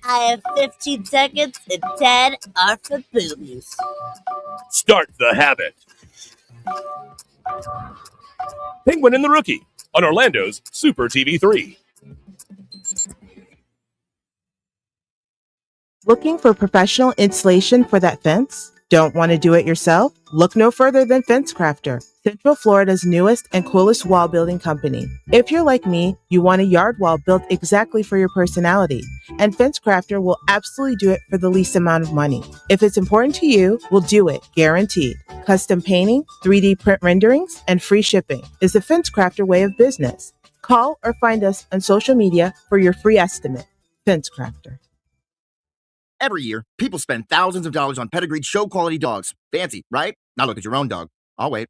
I have 15 seconds and 10 are for boobies. Start the habit. Penguin and the Rookie on Orlando's Super TV 3. Looking for professional installation for that fence? Don't want to do it yourself? Look no further than FenceCrafter, Central Florida's newest and coolest wall building company. If you're like me, you want a yard wall built exactly for your personality, and FenceCrafter will absolutely do it for the least amount of money. If it's important to you, we'll do it, guaranteed. Custom painting, 3D print renderings, and free shipping is the FenceCrafter way of business. Call or find us on social media for your free estimate. FenceCrafter. Every year, people spend thousands of dollars on pedigreed show-quality dogs. Fancy, right? Now look at your own dog. I'll wait.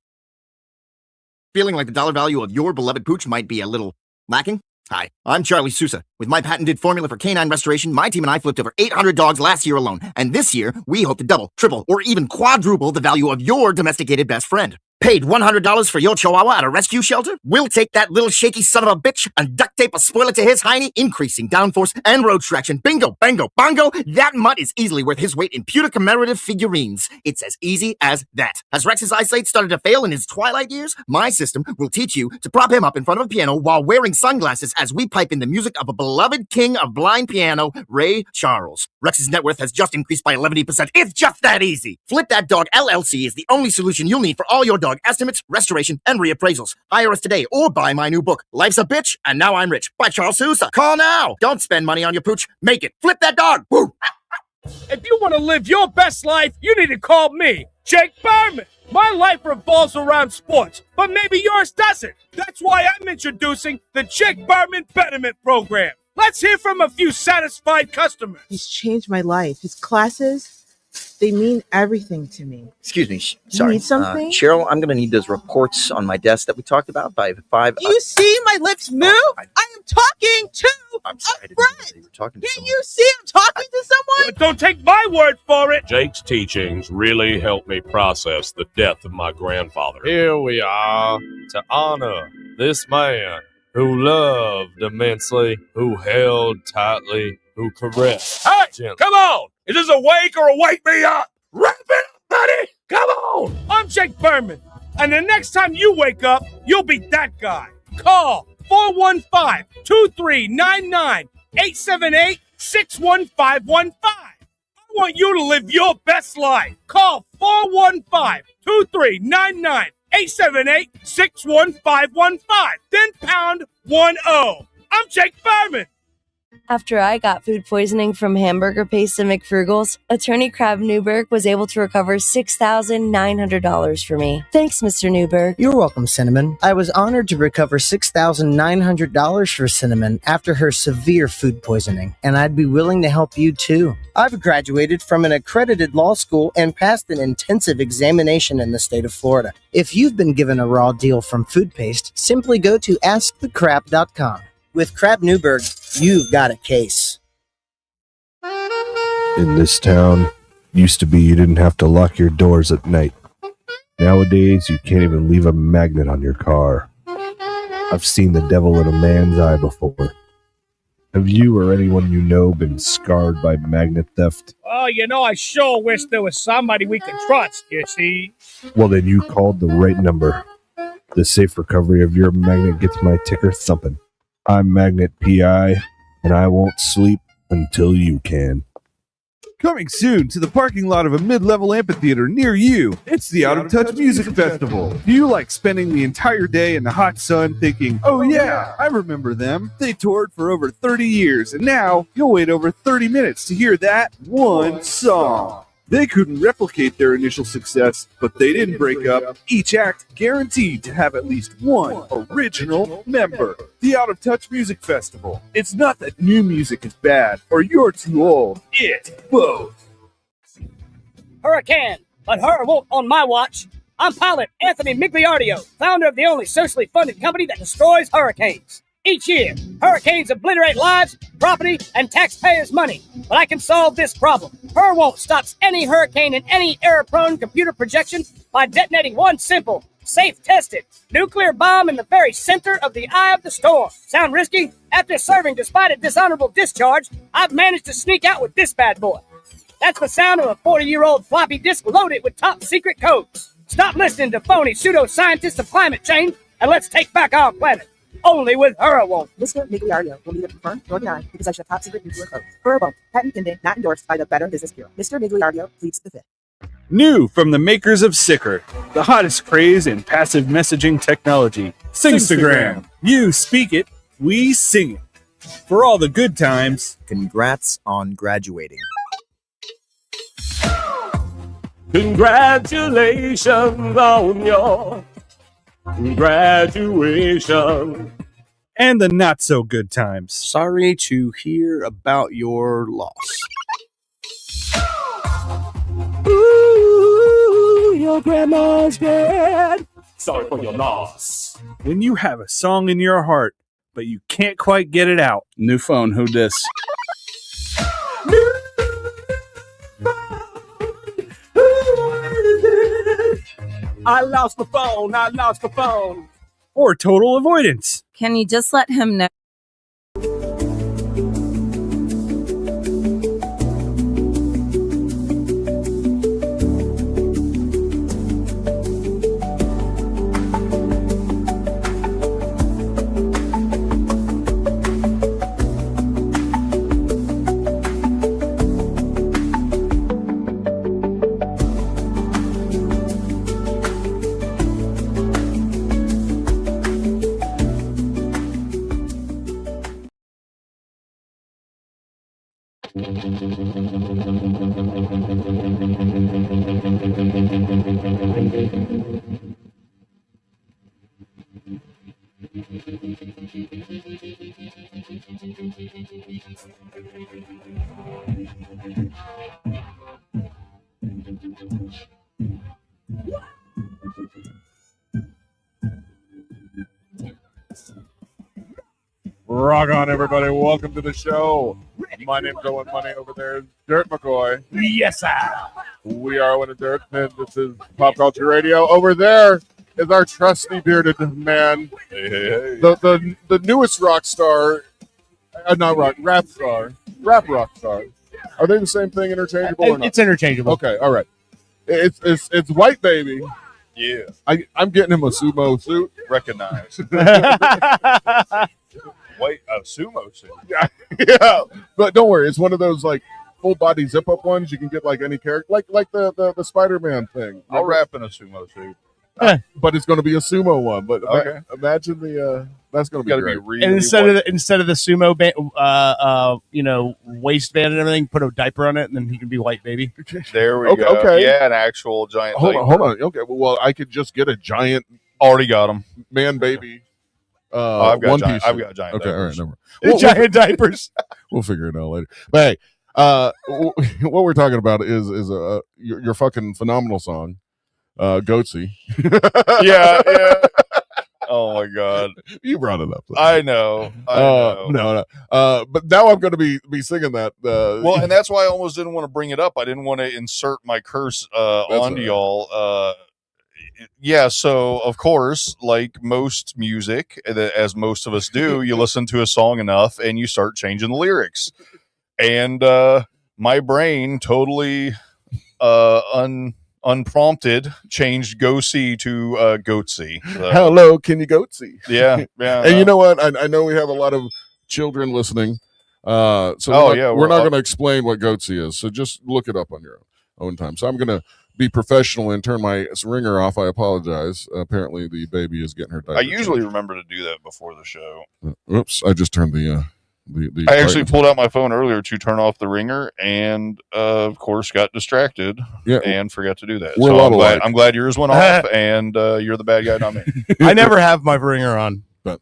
Feeling like the dollar value of your beloved pooch might be a little lacking? Hi, I'm Charlie Sousa. With my patented formula for canine restoration, my team and I flipped over 800 dogs last year alone. And this year, we hope to double, triple, or even quadruple the value of your domesticated best friend. Paid $100 for your chihuahua at a rescue shelter? We'll take that little shaky son of a bitch and duct tape a spoiler to his hiney, increasing downforce and road traction. Bingo, bango, bongo. That mutt is easily worth his weight in pewter commemorative figurines. It's as easy as that. Has Rex's eyesight started to fail in his twilight years? My system will teach you to prop him up in front of a piano while wearing sunglasses as we pipe in the music of a beloved king of blind piano, Ray Charles. Rex's net worth has just increased by 11%. It's just that easy. Flip That Dog LLC is the only solution you'll need for all your dog estimates, restoration, and reappraisals. Hire us today or buy my new book, Life's a Bitch, and Now I'm Rich, by Charles Sousa. Call now. Don't spend money on your pooch. Make it. Flip that dog. Woo! If you want to live your best life, you need to call me, Jake Berman. My life revolves around sports, but maybe yours doesn't. That's why I'm introducing the Jake Berman Betterment Program. Let's hear from a few satisfied customers. He's changed my life. His classes, they mean everything to me. Excuse me. Sorry. You need something? Cheryl, I'm going to need those reports on my desk that we talked about by 5. Do you see my lips move? I am talking to I'm sorry, a friend. You were talking to Can't someone. you see I'm talking to someone? But don't take my word for it. Jake's teachings really helped me process the death of my grandfather. Here we are to honor this man who loved immensely, who held tightly, who caressed. Hey, gently. come on! Is this a wake or a wake me up? Wrap it up, buddy! Come on! I'm Jake Berman, and the next time you wake up, you'll be that guy. Call 415-239-9878-61515. I want you to live your best life. Call 415-239-9878-61515. Then pound 10. I'm Jake Berman. After I got food poisoning from hamburger paste and McFrugal's, attorney Crab Newberg was able to recover $6,900 for me. Thanks, Mr. Newberg. You're welcome, Cinnamon. I was honored to recover $6,900 for Cinnamon after her severe food poisoning, and I'd be willing to help you too. I've graduated from an accredited law school and passed an intensive examination in the state of Florida. If you've been given a raw deal from food paste, simply go to askthecrab.com. With Crab Newberg, you've got a case. In this town, used to be you didn't have to lock your doors at night. Nowadays, you can't even leave a magnet on your car. I've seen the devil in a man's eye before. Have you or anyone you know been scarred by magnet theft? Oh, I sure wish there was somebody we could trust, you see. Well, then you called the right number. The safe recovery of your magnet gets my ticker thumping. I'm Magnet PI, and I won't sleep until you can. Coming soon to the parking lot of a mid-level amphitheater near you, it's the Out of Touch Music Festival. Do you like spending the entire day in the hot sun thinking, oh yeah, I remember them. They toured for over 30 years, and now you'll wait over 30 minutes to hear that one song. They couldn't replicate their initial success, but they didn't break up. Each act guaranteed to have at least one original member. The Out of Touch Music Festival. It's not that new music is bad or you're too old. It's both. Hurricane, but her won't on my watch. I'm pilot Anthony Migliardio, founder of the only socially funded company that destroys hurricanes. Each year, hurricanes obliterate lives, property, and taxpayers' money. But I can solve this problem. Won't stops any hurricane in any error-prone computer projection by detonating one simple Safe tested. Nuclear bomb in the very center of the eye of the storm. Sound risky? After serving despite a dishonorable discharge, I've managed to sneak out with this bad boy. That's the sound of a 40-year-old floppy disk loaded with top secret codes. Stop listening to phony pseudoscientists of climate change and let's take back our planet. Only with Hura won't. Mr. Migliario will neither confirm nor deny the possession of top secret nuclear codes. Hura won't. Patent pending, not endorsed by the Better Business Bureau. Mr. Migliario pleads the fifth. New from the makers of Sicker, the hottest craze in passive messaging technology. Singstagram. You speak it, we sing it. For all the good times. Congrats on graduating. Congratulations on your graduation. And the not so good times. Sorry to hear about your loss. Ooh, your grandma's dead. Sorry for your loss. When you have a song in your heart, but you can't quite get it out. New phone, who dis? I lost the phone. Or total avoidance. Can you just let him know? Rock on, everybody. Welcome to the show. My name's Owen Money. Over there is Dirt McCoy. Yes, sir. We are Owen and Dirt, and this is Pop Culture Radio. Over there is our trusty bearded man. Hey. The newest rock star. Rap rock star. Are they the same thing, interchangeable or not? It's interchangeable. Okay, all right. It's White Baby. Yeah. I'm getting him a sumo suit. Recognize. Wait, a sumo suit. Yeah, but don't worry. It's one of those like full body zip up ones. You can get like any character, like the Spider-Man thing. I'll wrap in a sumo suit. But it's going to be a sumo one. But okay. Imagine that's going to be great. And instead of the sumo band, waistband and everything, put a diaper on it, and then he can be White Baby. There we go. Okay. Yeah, an actual giant. Hold on. Okay. Well, I could just get a giant. Already got them. Man, baby. I've got one giant. piece. I've got giant. Okay. Diapers. All right. Never. Giant diapers. We'll figure it out later. But hey, what we're talking about is your fucking phenomenal song, Goatsy. Yeah. Oh my god, you brought it up. I know. No. But now I'm going to be singing that. Well, and that's why I almost didn't want to bring it up. I didn't want to insert my curse onto y'all. Yeah, so of course, like most music, as most of us do, you listen to a song enough and you start changing the lyrics. And my brain totally unprompted changed go see to goatsy. Hello, can you goatsy? Yeah. And you know what? I know we have a lot of children listening. We're not going to explain what goatsy is. So just look it up on your own time. So I'm going to be professional and turn my ringer off. I apologize. Apparently the baby is getting her diaper. I usually remember to do that before the show. Oops, I just turned the I actually pulled out my phone earlier to turn off the ringer and of course got distracted and forgot to do that. We're so I'm glad yours went off and you're the bad guy, not me. I never have my ringer on. But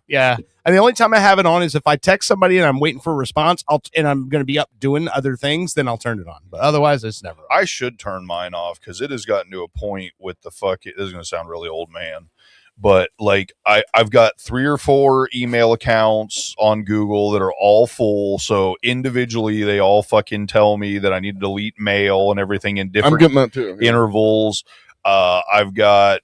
yeah. And the only time I have it on is if I text somebody and I'm waiting for a response, and I'm going to be up doing other things, then I'll turn it on. But otherwise, it's never on. I should turn mine off because it has gotten to a point with the this is going to sound really old man, but like I've got 3 or 4 email accounts on Google that are all full. So individually, they all fucking tell me that I need to delete mail and everything in different I'm getting that too. intervals. I've got,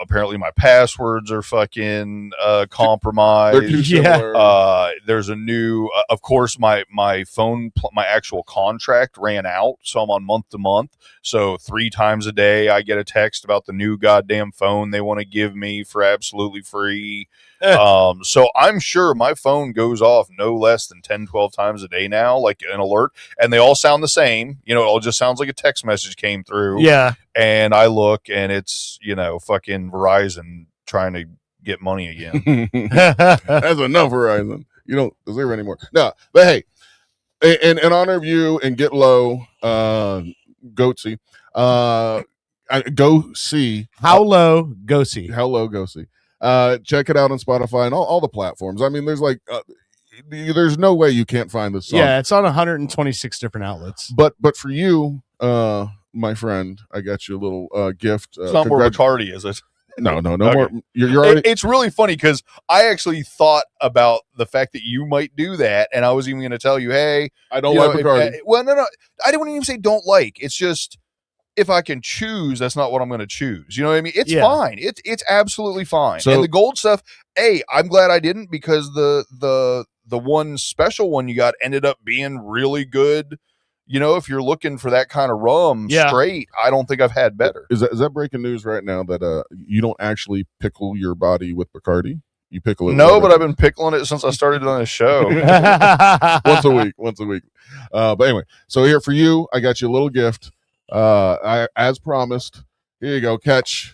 apparently my passwords are fucking compromised. They're too similar. There's a new, of course, my phone, my actual contract ran out, so I'm on month to month. So 3 times a day, I get a text about the new goddamn phone they want to give me for absolutely free. So I'm sure my phone goes off no less than 10, 12 times a day now, like an alert, and they all sound the same. It all just sounds like a text message came through. Yeah. And I look and it's, fucking Verizon trying to get money again. That's enough, Verizon. You don't deserve any more. No, but hey, in honor of you and Get Low, Goatsy, go see. Hello, go see. Hello, go see. Check it out on Spotify and all the platforms. I mean, there's there's no way you can't find this song. Yeah, it's on 126 different outlets. But for you, my friend, I got you a little gift. It's not more Bacardi, is it? No Okay. more. You're already. It's really funny because I actually thought about the fact that you might do that, and I was even going to tell you, hey, I don't like Bacardi. No, I didn't even say don't like. It's just if I can choose, that's not what I'm going to choose. You know what I mean? It's fine. It's absolutely fine. So, and the gold stuff, I'm glad I didn't because the one special one you got ended up being really good. If you're looking for that kind of rum straight, I don't think I've had better. Is that breaking news right now that you don't actually pickle your body with Bacardi? You pickle it. No, but I've been pickling it since I started on this show. once a week. But anyway, so here for you, I got you a little gift. As promised, here you go. Catch.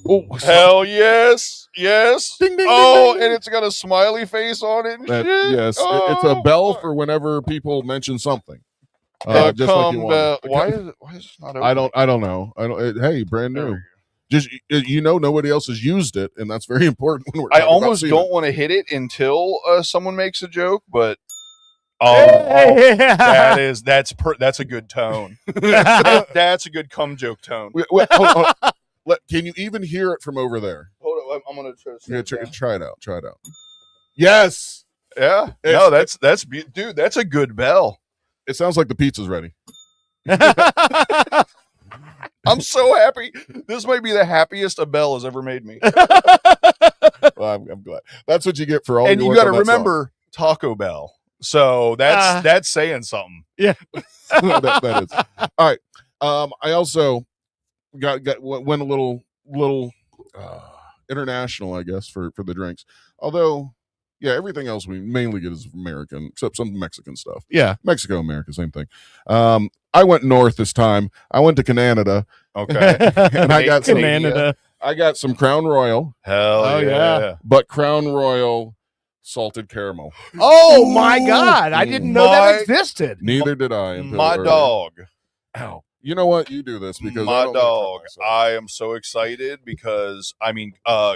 Oh, hell yes. Ding, ding, oh, ding, ding. and it's got a smiley face on it and shit. Yes, it's a bell for whenever people mention something. Just like you want. Why is it not open? I don't know. Hey, brand new. Just nobody else has used it, and that's very important when we're I almost don't want to hit it until someone makes a joke, but that's a good tone. That's a good cum joke tone. Wait, hold on. Can you even hear it from over there? Hold on, I'm gonna try to try it out. Yes. Yeah. No, that's dude. That's a good bell. It sounds like the pizza's ready. I'm so happy. This might be the happiest a bell has ever made me. Well, I'm glad. That's what you get for all. And you got to remember Taco Bell. So that's saying something. Yeah. that is. All right. I also went a little international, I guess, for the drinks. Although, yeah, everything else we mainly get is American, except some Mexican stuff. Yeah, Mexico, America, same thing. I went north this time. I went to Canada. Okay, and I got some. Canada. I got some Crown Royal. Hell yeah! But Crown Royal salted caramel. Oh my God! I didn't know that existed. Neither did I. My dog. Ow. You know what? You do this because my dog. I am so excited because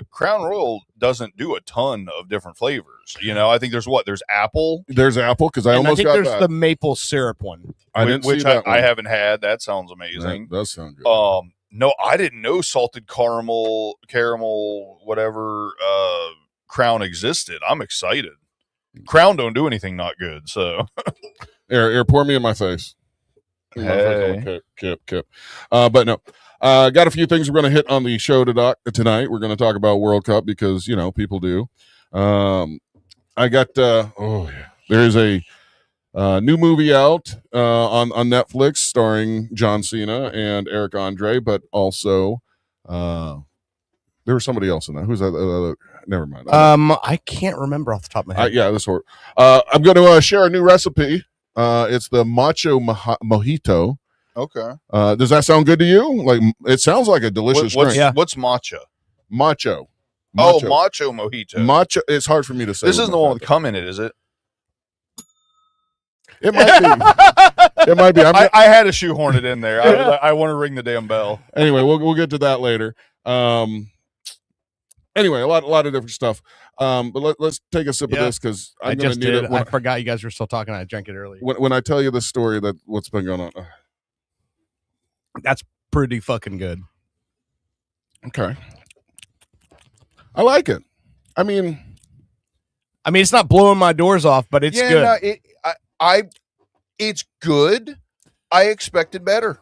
Crown Royal doesn't do a ton of different flavors. I think there's apple. There's apple because I almost got that. There's the maple syrup one. I didn't see that one. I haven't had. That sounds amazing. That does sound good. No, I didn't know salted caramel, whatever Crown existed. I'm excited. Crown don't do anything not good. So here, pour me in my face. Hey. Kip. But no, got a few things we're going to hit on the show tonight. We're going to talk about World Cup because people do. I got there's a new movie out on Netflix starring John Cena and Eric Andre, but also there was somebody else in that. Who's that? Never mind. I can't remember off the top of my head. Yeah, this one. I'm going to share a new recipe. It's the Macho Mojito. Okay. Does that sound good to you? Like, it sounds like a delicious drink. What's matcha? Macho. Oh, Macho Mojito. Macho. It's hard for me to say. This isn't the one with cum in it, is it? It might be. It might be. I had to shoehorn it in there. I want to ring the damn bell. Anyway, we'll get to that later. Anyway, a lot of different stuff. But let's take a sip of this because I'm going to need it. I forgot you guys were still talking. I drank it earlier. When I tell you the story that what's been going on. That's pretty fucking good. Okay. I like it. I mean, it's not blowing my doors off, but it's good. No, it's good. I expected better.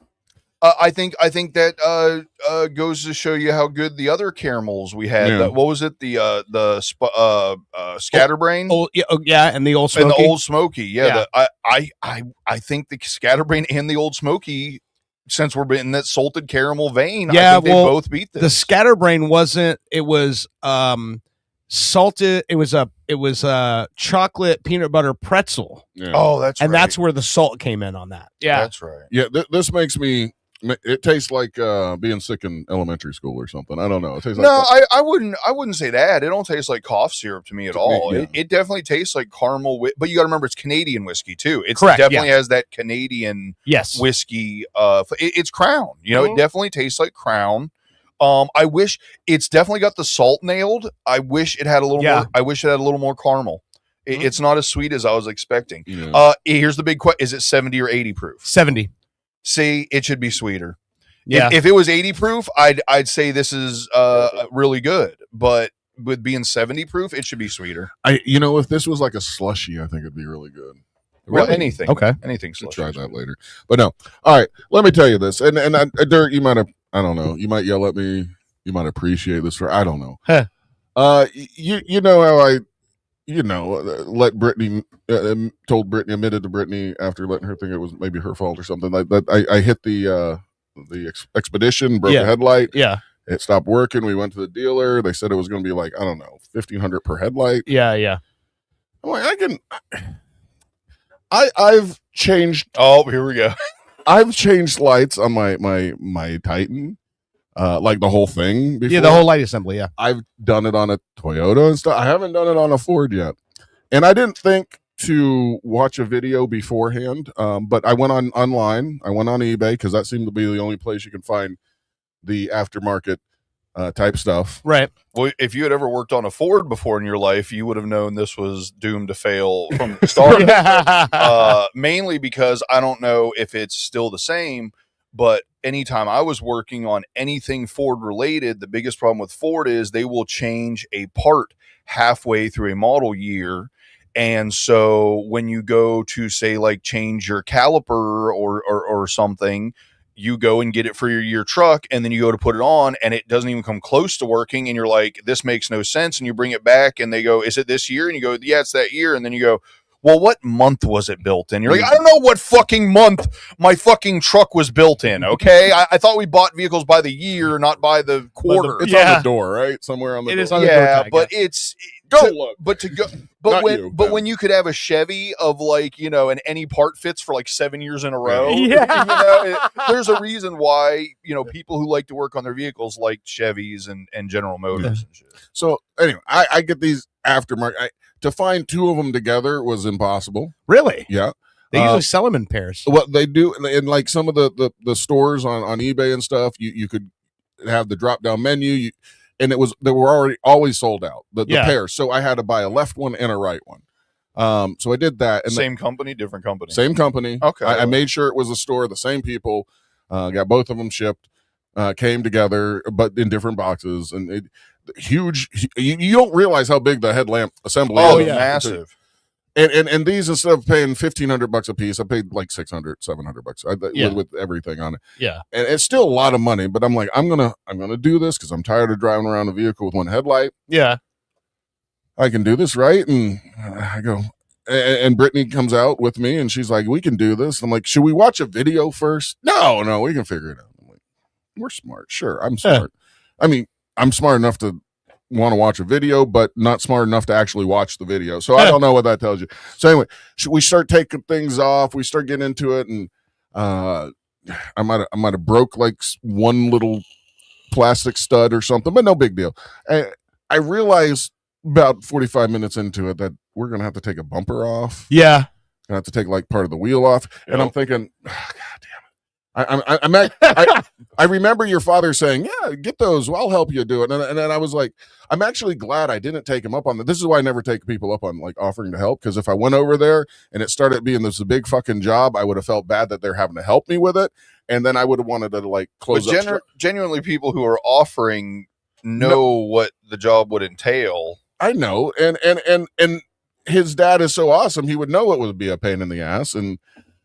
I think that goes to show you how good the other caramels we had. Yeah. What was it? The Scatterbrain. Yeah, and the Old Smoky. And the Old Smoky. Yeah. I think the Scatterbrain and the Old Smoky, since we're in that salted caramel vein, I think they both beat this. The Scatterbrain wasn't. It was salted. It was a chocolate peanut butter pretzel. Yeah. Oh, that's and right. that's where the salt came in on that. Yeah, that's right. Yeah, this makes me. It tastes like being sick in elementary school or something. I don't know. It tastes No, like I wouldn't say that. It don't taste like cough syrup to me at all. Yeah. It definitely tastes like caramel. But you got to remember, it's Canadian whiskey too. It Correct, definitely yeah. has that Canadian Yes. whiskey. It's Crown. You know, it definitely tastes like Crown. I wish it's definitely got the salt nailed. I wish it had a little more. I wish it had a little more caramel. It's not as sweet as I was expecting. Yeah. Here's the big question: is it 70 or 80 proof? 70. See, it should be sweeter. Yeah. If it was 80 proof, I'd say this is really good. But with being 70 proof, it should be sweeter. if this was like a slushy, I think it'd be really good. Well, anything. Okay. Anything We'll slushy. try that later. But no. All right. Let me tell you this. And Dirk, you might have. I don't know. You might yell at me. You might appreciate this for. I don't know. Huh. You know how I. Let Brittany told Brittany, admitted to Brittany after letting her think it was maybe her fault or something like that. I hit the expedition, broke the headlight. Yeah. It stopped working. We went to the dealer. They said it was going to be like, I don't know, $1,500 per headlight. Yeah. I'm like, I've changed. Oh, here we go. I've changed lights on my Titan. Like the whole thing before. Yeah, the whole light assembly, yeah. I've done it on a Toyota and stuff. I haven't done it on a Ford yet. And I didn't think to watch a video beforehand, but I went online. I went on eBay because that seemed to be the only place you can find the aftermarket type stuff. Right. Well, if you had ever worked on a Ford before in your life, you would have known this was doomed to fail from the start. Mainly because I don't know if it's still the same, but anytime I was working on anything Ford related, the biggest problem with Ford is they will change a part halfway through a model year. And so when you go to say like change your caliper or something, you go and get it for your year truck, and then you go to put it on and it doesn't even come close to working. And you're like, this makes no sense. And you bring it back and they go, is it this year? And you go, yeah, it's that year. And then you go, well, what month was it built in? You're like, I don't know what fucking month my fucking truck was built in. Okay. I thought we bought vehicles by the year, not by the quarter. It's on the door, right? Somewhere on the door. It is on the door tag, but look. when you could have a Chevy of like, and any part fits for like 7 years in a row. Yeah. There's a reason why, people who like to work on their vehicles like Chevys and General Motors and shit. So anyway, I get these aftermarket. To find two of them together was impossible. Really? Yeah. They usually sell them in pairs. What they do in like some of the stores on eBay and stuff, you could have the drop down menu, and they were always sold out. The pairs. So I had to buy a left one and a right one. So I did that. And same company, different company. Same company. Okay. I made sure it was a store, the same people. Got both of them shipped. Came together, but in different boxes, and huge. You don't realize how big the headlamp assembly is. Oh, yeah, massive. And these, instead of paying $1,500 a piece, I paid like $600, $700 with everything on it. Yeah, and it's still a lot of money. But I'm like, I'm gonna do this because I'm tired of driving around a vehicle with one headlight. Yeah, I can do this, right? And I go. And Brittany comes out with me, and she's like, "We can do this." I'm like, "Should we watch a video first?" No, we can figure it out. I'm like, "We're smart, sure. I'm smart. I mean, I'm smart enough to want to watch a video, but not smart enough to actually watch the video. So I don't know what that tells you." So anyway, we start taking things off. We start getting into it, and I might have broke like one little plastic stud or something, but no big deal. I realized about 45 minutes into it that we're gonna have to take a bumper off. Yeah, gonna have to take like part of the wheel off, and I'm thinking, oh, God damn it! I remember your father saying, "Yeah, get those. I'll help you do it." And then I was like, I'm actually glad I didn't take him up on that. This is why I never take people up on like offering to help, because if I went over there and it started being this a big fucking job, I would have felt bad that they're having to help me with it, and then I would have wanted to like close up. Genuinely, people who are offering know what the job would entail. I know, and his dad is so awesome, he would know it would be a pain in the ass,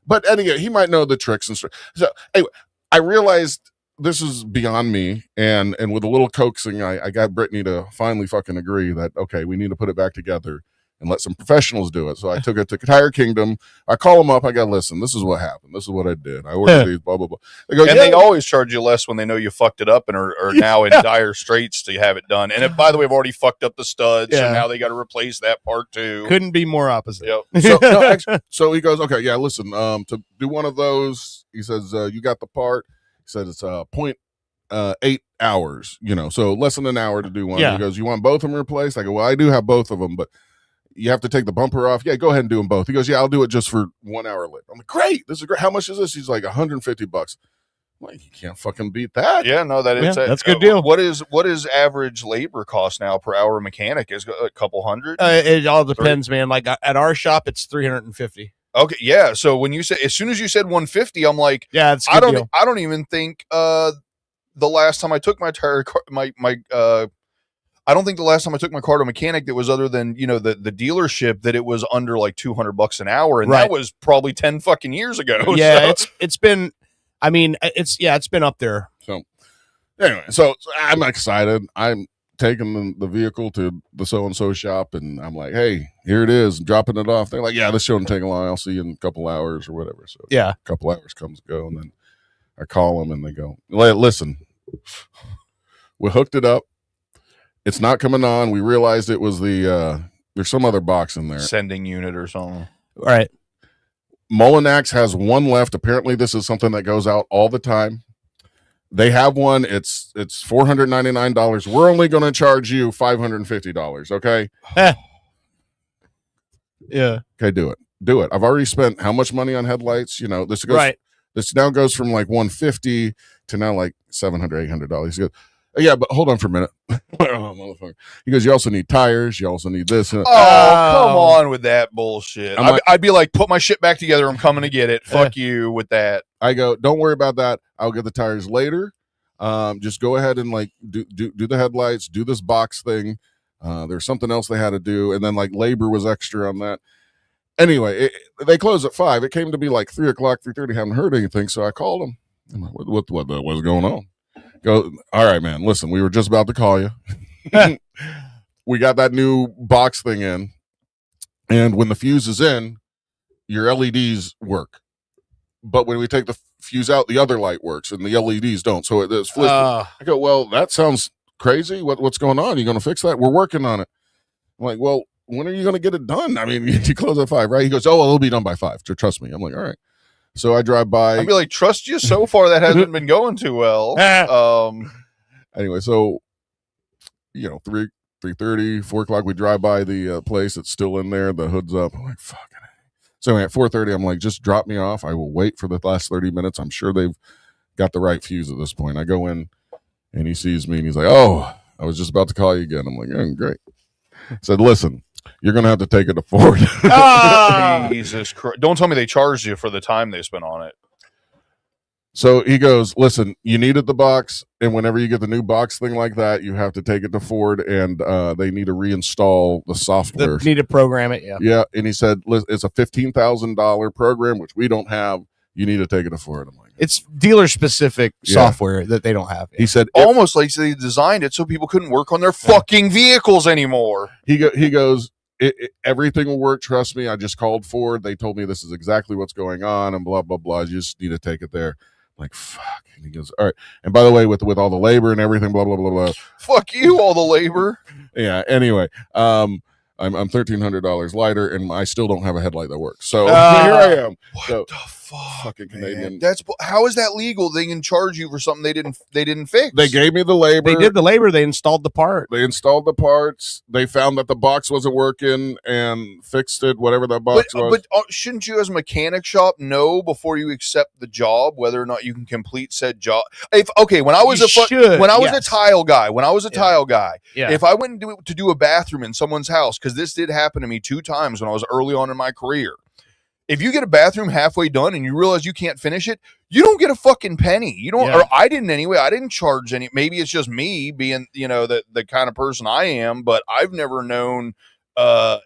but anyway, he might know the tricks and stuff. So anyway, I realized this is beyond me, and with a little coaxing, I got Brittany to finally fucking agree that, okay, we need to put it back together and let some professionals do it. So I took it to Tire Kingdom. I call them up. I go, listen, this is what happened. This is what I did. I ordered these, blah, blah, blah. They go, they always charge you less when they know you fucked it up and are now in dire straits to have it done. And by the way, I've already fucked up the studs, so now they got to replace that part too. Couldn't be more opposite. Yep. So he goes, okay, yeah, listen, to do one of those, he says, you got the part. He said it's 0.8 hours, so less than an hour to do one. Yeah. He goes, you want both of them replaced? I go, well, I do have both of them, but you have to take the bumper off. Yeah, go ahead and do them both. He goes, yeah, I'll do it just for 1 hour later. I'm like, great. This is great. How much is this? He's like, $150. I'm like, you can't fucking beat that. Yeah, no, that's a good deal. What is average labor cost now per hour mechanic? Is a couple hundred? It all depends, man. Like at our shop, it's $350. Okay, yeah. So when you said, as soon as you said 150, I'm like, yeah, it's. I don't even think the last time I took my tire, I don't think the last time I took my car to a mechanic that was other than, the dealership, that it was under like $200 an hour. And that was probably 10 fucking years ago. Yeah. So. It's been, I mean, it's been up there. So anyway, so I'm excited. I'm taking the vehicle to the so-and-so shop, and I'm like, hey, here it is, dropping it off. They're like, yeah, this shouldn't take long. I'll see you in a couple hours or whatever. So yeah, a couple hours comes go, and then I call them and they go, listen, we hooked it up. It's not coming on. We realized it was there's some other box in there. Sending unit or something. All right. Mullinax has one left. Apparently this is something that goes out all the time. They have one. It's $499. We're only going to charge you $550. Okay. Yeah. Okay. Do it. I've already spent how much money on headlights? This goes, right. This now goes from like $150 to now like $700, $800. He goes, yeah, but hold on for a minute. He goes, you also need tires. You also need this. Come on with that bullshit. I'd be like, put my shit back together. I'm coming to get it. Fuck you with that. I go, don't worry about that. I'll get the tires later. Just go ahead and like do the headlights, do this box thing. There's something else they had to do. And then like labor was extra on that. Anyway, they closed at 5. It came to be like 3 o'clock, 3:30. Haven't heard anything. So I called them. I'm like, what's going on? Go, all right, man. Listen, we were just about to call you. We got that new box thing in, and when the fuse is in, your LEDs work. But when we take the fuse out, the other light works, and the LEDs don't. So it's flipped. I go, well, that sounds crazy. What's going on? You going to fix that? We're working on it. I'm like, well, when are you going to get it done? I mean, you close at 5, right? He goes, oh, well, it'll be done by 5. Trust me. I'm like, all right. So I drive by. I'd be like, trust you. So far, that hasn't been going too well. Anyway, so 3:30, 4 o'clock, we drive by the place. It's still in there. The hood's up. I'm like, fucking. So at 4:30, I'm like, just drop me off. I will wait for the last 30 minutes. I'm sure they've got the right fuse at this point. I go in, and he sees me, and he's like, oh, I was just about to call you again. I'm like, yeah, great. I said, listen. You're going to have to take it to Ford. Jesus Christ. Don't tell me they charged you for the time they spent on it. So he goes, listen, you needed the box, and whenever you get the new box thing like that, you have to take it to Ford, and they need to reinstall the software. Need to program it, yeah. Yeah, and he said, it's a $15,000 program, which we don't have. You need to take it to Ford. I'm like, it's dealer-specific software that they don't have. He said, almost like they designed it so people couldn't work on their fucking vehicles anymore. He goes, everything will work. Trust me. I just called Ford. They told me this is exactly what's going on, and blah blah blah. You just need to take it there. I'm like, fuck. And he goes, all right. And by the way, with all the labor and everything, blah blah blah blah. Fuck you, all the labor. Yeah. Anyway, I'm $1,300 lighter, and I still don't have a headlight that works. So here I am. What the fuck, fucking Canadian. How is that legal? They can charge you for something they didn't fix. They gave me the labor. They did the labor. They installed the part. They installed the parts. They found that the box wasn't working and fixed it. Whatever that box was. But shouldn't you, as a mechanic shop, know before you accept the job whether or not you can complete said job? When I was a tile guy, if I went to do a bathroom in someone's house, because this did happen to me 2 times when I was early on in my career. If you get a bathroom halfway done and you realize you can't finish it, you don't get a fucking penny. You don't, or I didn't anyway. I didn't charge any. Maybe it's just me being, the kind of person I am, but I've never known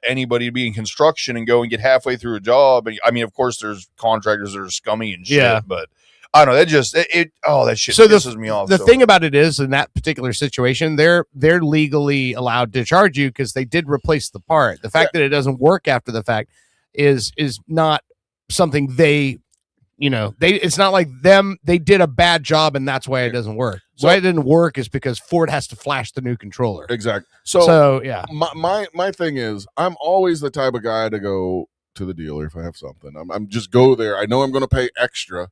anybody to be in construction and go and get halfway through a job. I mean, of course, there's contractors that are scummy and shit, but I don't know. That just that shit So pisses me off. The thing about it is, in that particular situation, they're legally allowed to charge you because they did replace the part. The fact that it doesn't work after the fact is not something they. It's not like they did a bad job and that's why it doesn't work. Why it didn't work is because Ford has to flash the new controller. Exactly. So yeah, my thing is, I'm always the type of guy to go to the dealer if I have something. I'm just go there. I know I'm going to pay extra,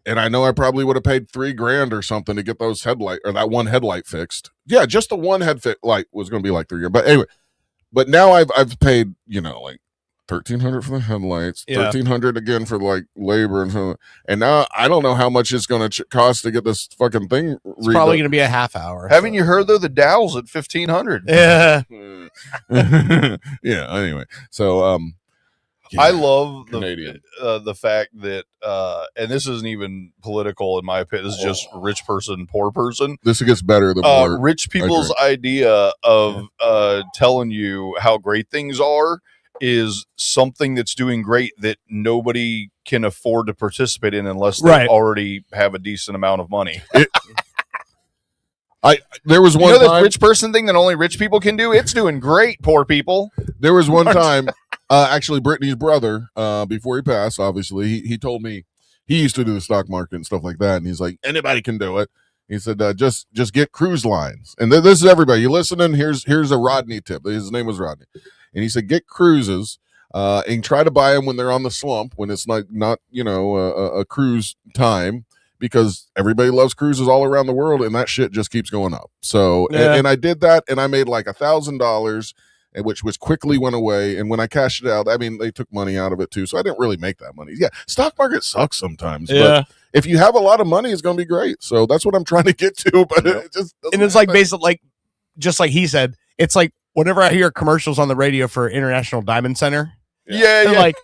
and I know I probably would have paid $3,000 or something to get those headlight or that one headlight fixed. Yeah, just the one light was going to be like $3,000. But anyway, but now I've paid like $1,300 for the headlights, $1,300 again for like labor and so. And now I don't know how much it's going to cost to get this fucking thing. It's probably going to be a half hour. Haven't you heard though? The Dow's at $1,500. Yeah. Yeah. Anyway, so I love the fact that, and this isn't even political in my opinion. This is just rich person, poor person. This gets better the more rich people's idea of telling you how great things are is something that's doing great that nobody can afford to participate in unless they already have a decent amount of money. There was one this time, rich person thing that only rich people can do. It's doing great, poor people. There was one time, actually, Brittany's brother, before he passed, obviously, he told me he used to do the stock market and stuff like that, and he's like, anybody can do it. He said, just get cruise lines, and this is everybody. You listening? Here's a Rodney tip. His name was Rodney. And he said, get cruises and try to buy them when they're on the slump, when it's not a cruise time, because everybody loves cruises all around the world, and that shit just keeps going up. So, and I did that, and I made like $1,000, which quickly went away. And when I cashed it out, I mean, they took money out of it too, so I didn't really make that money. Yeah, stock market sucks sometimes, but if you have a lot of money, it's going to be great. So that's what I'm trying to get to. But it just and it's like basically just like he said, it's like. Whenever I hear commercials on the radio for International Diamond Center, they're like,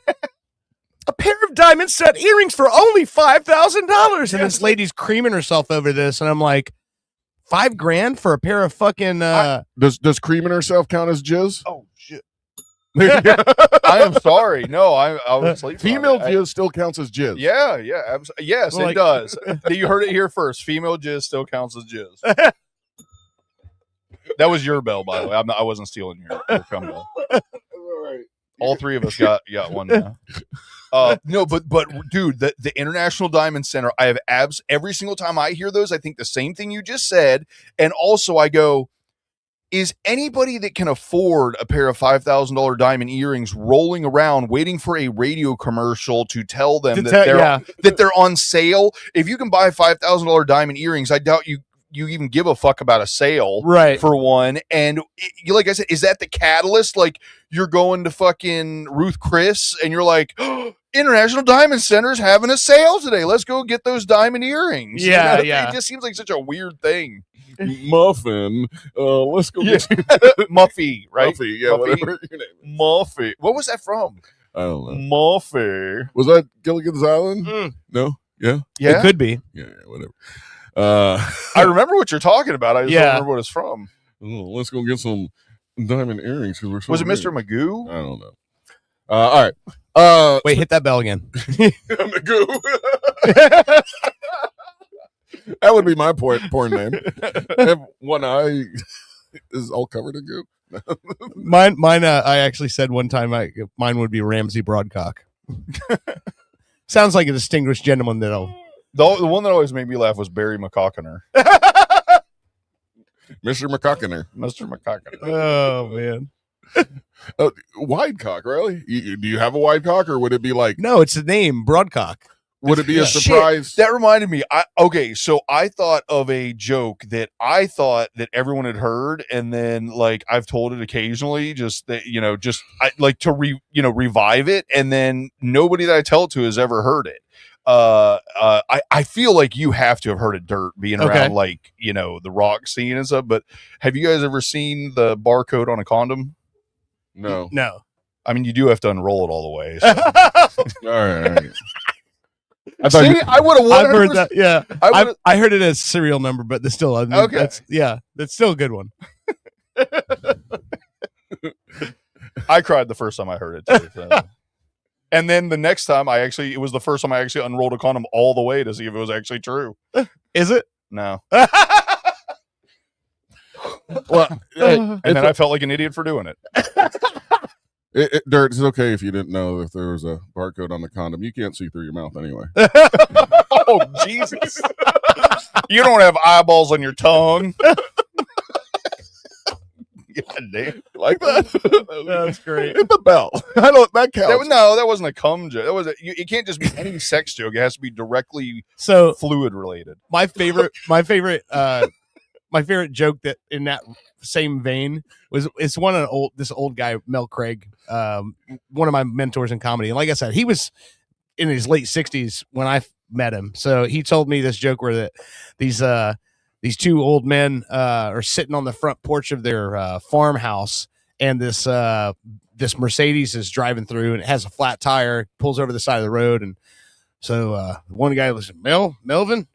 a pair of diamond set earrings for only $5,000. And this lady's creaming herself over this. And I'm like, $5,000 for a pair of fucking. Does creaming herself count as jizz? Oh, shit. I am sorry. No, I was sleeping. Female jizz still counts as jizz. Yeah. Yes, it does. You heard it here first. Female jizz still counts as jizz. That was your bell, by the way. I wasn't stealing your cum bell. All three of us got one now. No, but dude, the International Diamond Center, I have abs every single time I hear those. I think the same thing you just said, and also I go, is anybody that can afford a pair of $5,000 diamond earrings rolling around waiting for a radio commercial to tell them that they're on sale? If you can buy $5,000 diamond earrings, I doubt you even give a fuck about a sale, right? For one, and like I said, is that the catalyst? Like you're going to fucking Ruth Chris and you're like, oh, International Diamond Center's having a sale today. Let's go get those diamond earrings. Yeah, It just seems like such a weird thing. Muffin, let's go get Muffy, right? Muffy, yeah, whatever your name is. Muffy. What was that from? I don't know. Muffy. Was that Gilligan's Island? No. Yeah. It could be. Yeah. Whatever. I remember what you're talking about. I just don't remember what it's from. Let's go get some diamond earrings because we're so. Was it Mr. Magoo? I don't know. All right. Wait, hit that bell again. Magoo. That would be my porn name. Have one eye is all covered in goo. Mine. I actually said one time mine would be Ramsey Broadcock. Sounds like a distinguished gentleman that'll. The one that always made me laugh was Barry McCockiner. Mr. McCockiner. Mr. McCockiner. Oh, man. Wide cock, really? Do you have a wide cock, or would it be like... No, it's the name, Broadcock. Would it be a surprise? Shit, that reminded me. So I thought of a joke that I thought that everyone had heard, and then like I've told it occasionally, just that I like to revive it, and then nobody that I tell it to has ever heard it. I feel like you have to have heard of Dirt being around like, the rock scene and stuff, but have you guys ever seen the barcode on a condom? No. I mean, you do have to unroll it all the way. So. All right. I would have I've heard that. Yeah. I heard it as serial number, but there's still okay. That's still a good one. I cried the first time I heard it too. So. And then the next time it was the first time I actually unrolled a condom all the way to see if it was actually true. Is it? No. Well, and then I felt like an idiot for doing it. Dirt, it's okay if you didn't know if there was a barcode on the condom. You can't see through your mouth anyway. Oh, Jesus. You don't have eyeballs on your tongue. God damn. Like that? That's great. Hit the bell. I don't. That counts. That wasn't a cum joke. That was it can't just be any sex joke. It has to be directly fluid related. My favorite joke that in that same vein it's one of this old guy, Mel Craig, one of my mentors in comedy. And like I said, he was in his late 60s when I met him. So he told me this joke where these two old men are sitting on the front porch of their farmhouse, and this Mercedes is driving through, and it has a flat tire, pulls over the side of the road. And so one guy was, Melvin,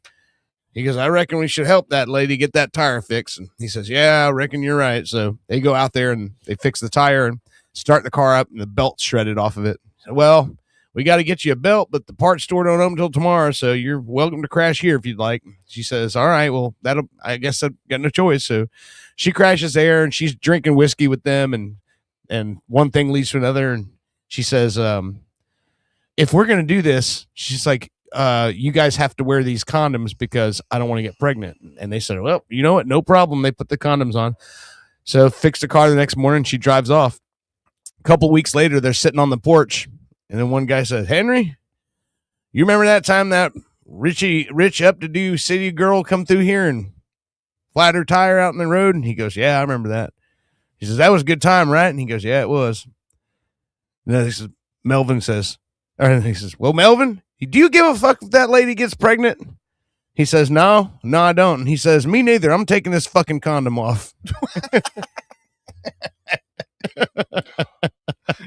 he goes, I reckon we should help that lady get that tire fixed. And he says, yeah, I reckon you're right. So they go out there and they fix the tire and start the car up, and the belt's shredded off of it. So, well, we got to get you a belt, but the parts store don't open until tomorrow, so you're welcome to crash here if you'd like. She says, all right, well, I guess I've got no choice. So she crashes there, and she's drinking whiskey with them, and one thing leads to another. And she says, if we're going to do this, she's like, you guys have to wear these condoms because I don't want to get pregnant. And they said, well, you know what? No problem. They put the condoms on. So fixed the car the next morning. She drives off. A couple weeks later, they're sitting on the porch. And then one guy said, Henry, you remember that time that rich up-to-do city girl come through here and flat her tire out in the road? And he goes, yeah, I remember that. He says, that was a good time, right? And he goes, yeah, it was. And then he says, he says, well, Melvin, do you give a fuck if that lady gets pregnant? He says, no, I don't. And he says, me neither. I'm taking this fucking condom off.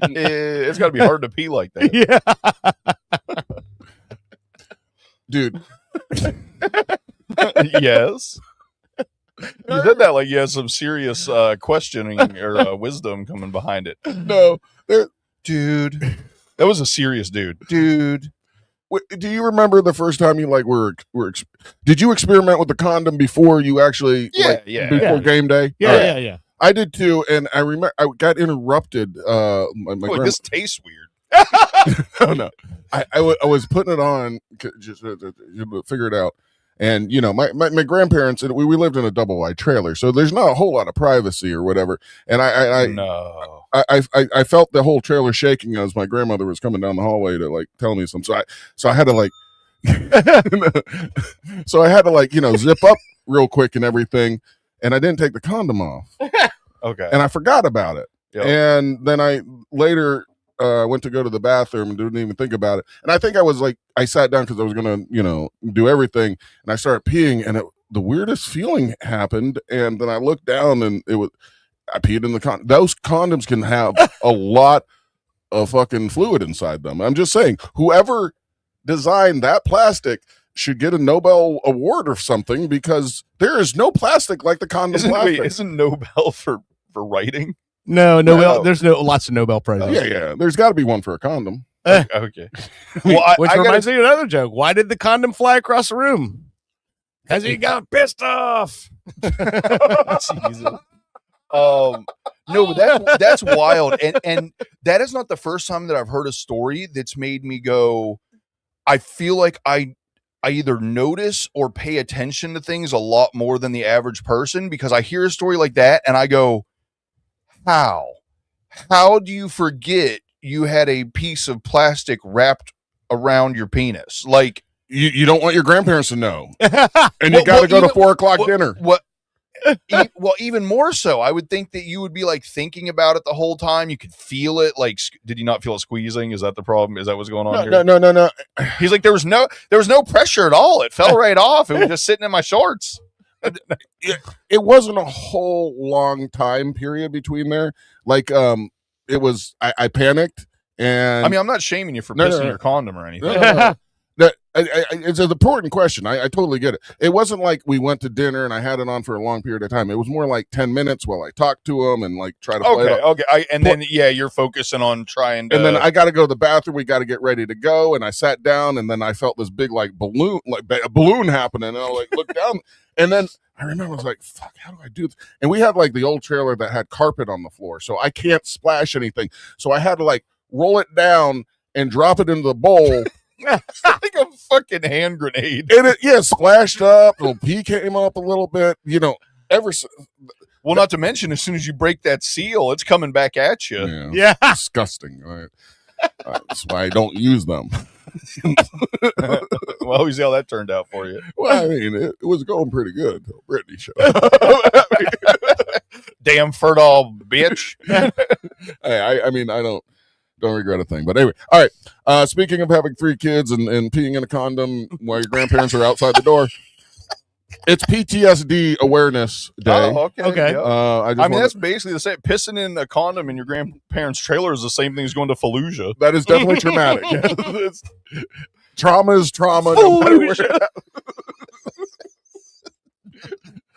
It's got to be hard to pee like that. Yeah. Dude. Yes. You said that like you had some serious questioning or wisdom coming behind it. No. Dude. That was a serious dude. Dude. Do you remember the first time you did you experiment with the condom before you actually before game day? Yeah. I did too, and I remember I got interrupted. This tastes weird. No. I was putting it on just to figure it out, and my grandparents, and we lived in a double wide trailer, so there's not a whole lot of privacy or whatever. And I felt the whole trailer shaking as my grandmother was coming down the hallway to tell me something. So I had to zip up real quick and everything. And I didn't take the condom off. Okay. And I forgot about it. Yep. And then I later went to go to the bathroom and didn't even think about it. And I think I sat down because I was going to, do everything. And I started peeing, and the weirdest feeling happened. And then I looked down, and I peed in the condom. Those condoms can have a lot of fucking fluid inside them. I'm just saying, whoever designed that plastic should get a Nobel Award or something, because there is no plastic like the condom plastic. Isn't Nobel for writing? No, Nobel. There's lots of Nobel prizes. Yeah. There's got to be one for a condom. Okay. Well, which reminds me of another joke. Why did the condom fly across the room? Because he got pissed off. Jesus. No, but that's wild, and that is not the first time that I've heard a story that's made me go, I feel like I either notice or pay attention to things a lot more than the average person, because I hear a story like that and I go, how do you forget you had a piece of plastic wrapped around your penis? Like, you don't want your grandparents to know, and you got to go to 4:00 dinner. Well, even more so, I would think that you would be thinking about it the whole time. You could feel it. Did you not feel it squeezing? Is that the problem? Is that what's going on here? No. He's like, there was no pressure at all. It fell right off. It was just sitting in my shorts. It wasn't a whole long time period between there. It was. I panicked, and I mean, I'm not shaming you for pissing your condom or anything. No. It's an important question. I totally get it. It wasn't like we went to dinner and I had it on for a long period of time. It was more like 10 minutes while I talked to him and like try to play it up. Okay. Then you're focusing on trying to. And then I got to go to the bathroom. We got to get ready to go. And I sat down and then I felt this big like balloon, a balloon happening. And I like looked down and then I remember I was like, fuck, how do I do this? And we had like the old trailer that had carpet on the floor. So I can't splash anything. So I had to like roll it down and drop it into the bowl. like a fucking hand grenade. And it splashed up. The pee came up a little bit. Well, not to mention, as soon as you break that seal, it's coming back at you. Yeah. Disgusting. Right? That's why I don't use them. Well, we see how that turned out for you. Well, I mean, it was going pretty good until Brittany showed Damn fertile bitch. Hey, I mean, I don't regret a thing. But anyway, all right. Speaking of having 3 kids and peeing in a condom while your grandparents are outside the door, it's PTSD Awareness Day. Oh, okay. Yeah. I mean, that's basically the same. Pissing in a condom in your grandparents' trailer is the same thing as going to Fallujah. That is definitely traumatic. Trauma is trauma. No matter where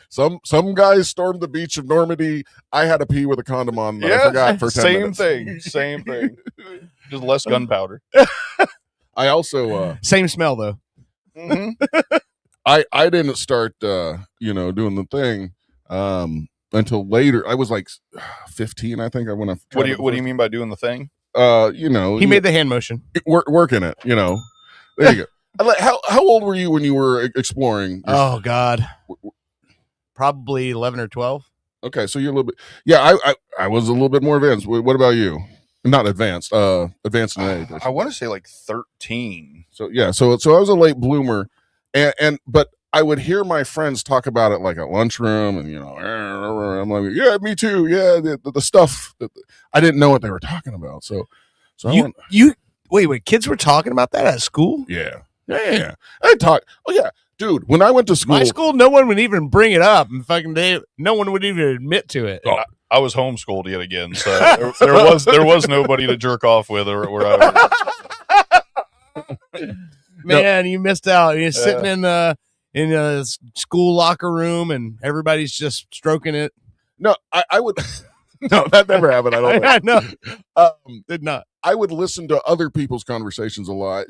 Some guys stormed the beach of Normandy. I had to pee with a condom on. I forgot for 10 minutes. Same thing. Just less gunpowder. I also same smell though. Mm-hmm. I didn't start doing the thing until later. I was like 15, I think. I went. What do you mean by doing the thing? He made the hand motion. Working it. There you go. How old were you when you were exploring? Oh God. Probably 11 or 12. Okay, so you're a little bit. Yeah, I was a little bit more advanced. What about you? Not advanced. Advanced in age. I want to say like 13. So yeah, so I was a late bloomer, but I would hear my friends talk about it like at lunchroom, and I'm like, yeah, me too. Yeah, the stuff that I didn't know what they were talking about. So wait, kids were talking about that at school? Yeah. I talk. Oh yeah. Dude, when I went to school, my school, no one would even bring it up, and no one would even admit to it. I was homeschooled yet again, so there was nobody to jerk off with or where I was. Man, you missed out. You're sitting in a school locker room, and everybody's just stroking it. No, I would. No, that never happened. I don't think. No, did not. I would listen to other people's conversations a lot.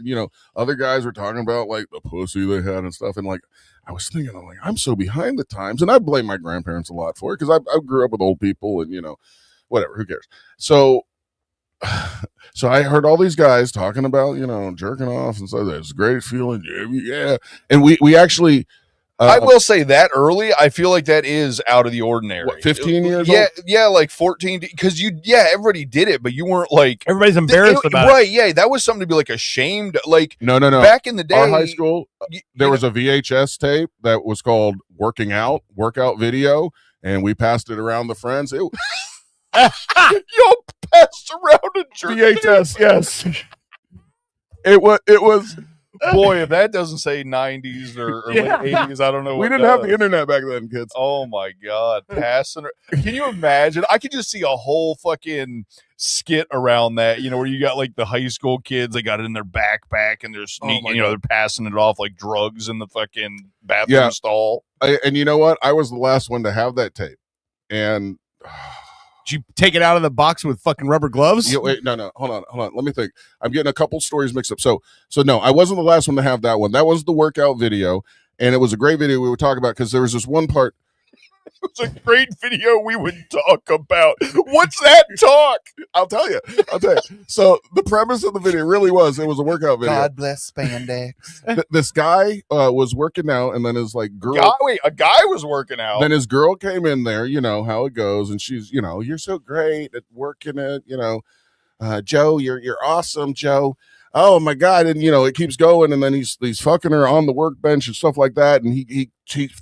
Other guys were talking about like the pussy they had and stuff. And like, I was thinking, I'm so behind the times. And I blame my grandparents a lot for it because I grew up with old people and, whatever, who cares? So I heard all these guys talking about, jerking off and so that's a great feeling. Yeah. And we actually, I will say that early, I feel like that is out of the ordinary. What, 15 years old? Yeah, like 14. Because everybody did it, but you weren't like everybody's embarrassed about it. Right? Yeah, that was something to be like ashamed. Like no. Back in the day, our high school, there was a VHS tape that was called workout video, and we passed it around the friends. Y'all passed around a VHS, yes. It was. Boy, if that doesn't say 90s or late 80s, I don't know. We didn't have the internet back then, kids. Oh my God. Can you imagine? I could just see a whole fucking skit around that, where you got like the high school kids, they got it in their backpack and they're sneaking, they're passing it off like drugs in the fucking bathroom stall. And you know what? I was the last one to have that tape. And did you take it out of the box with fucking rubber gloves? Wait, no. Hold on. Let me think. I'm getting a couple stories mixed up. So no, I wasn't the last one to have that one. That was the workout video, and it was a great video we would talk about because there was this one part. It was a great video we would talk about. What's that talk? I'll tell you. So the premise of the video really was, it was a workout video. God bless spandex. This guy was working out, and then his girl. A guy was working out. Then his girl came in there, how it goes, and she's, you're so great at working it, Joe, you're awesome, Joe. Oh my God. And it keeps going, and then he's fucking her on the workbench and stuff like that, and he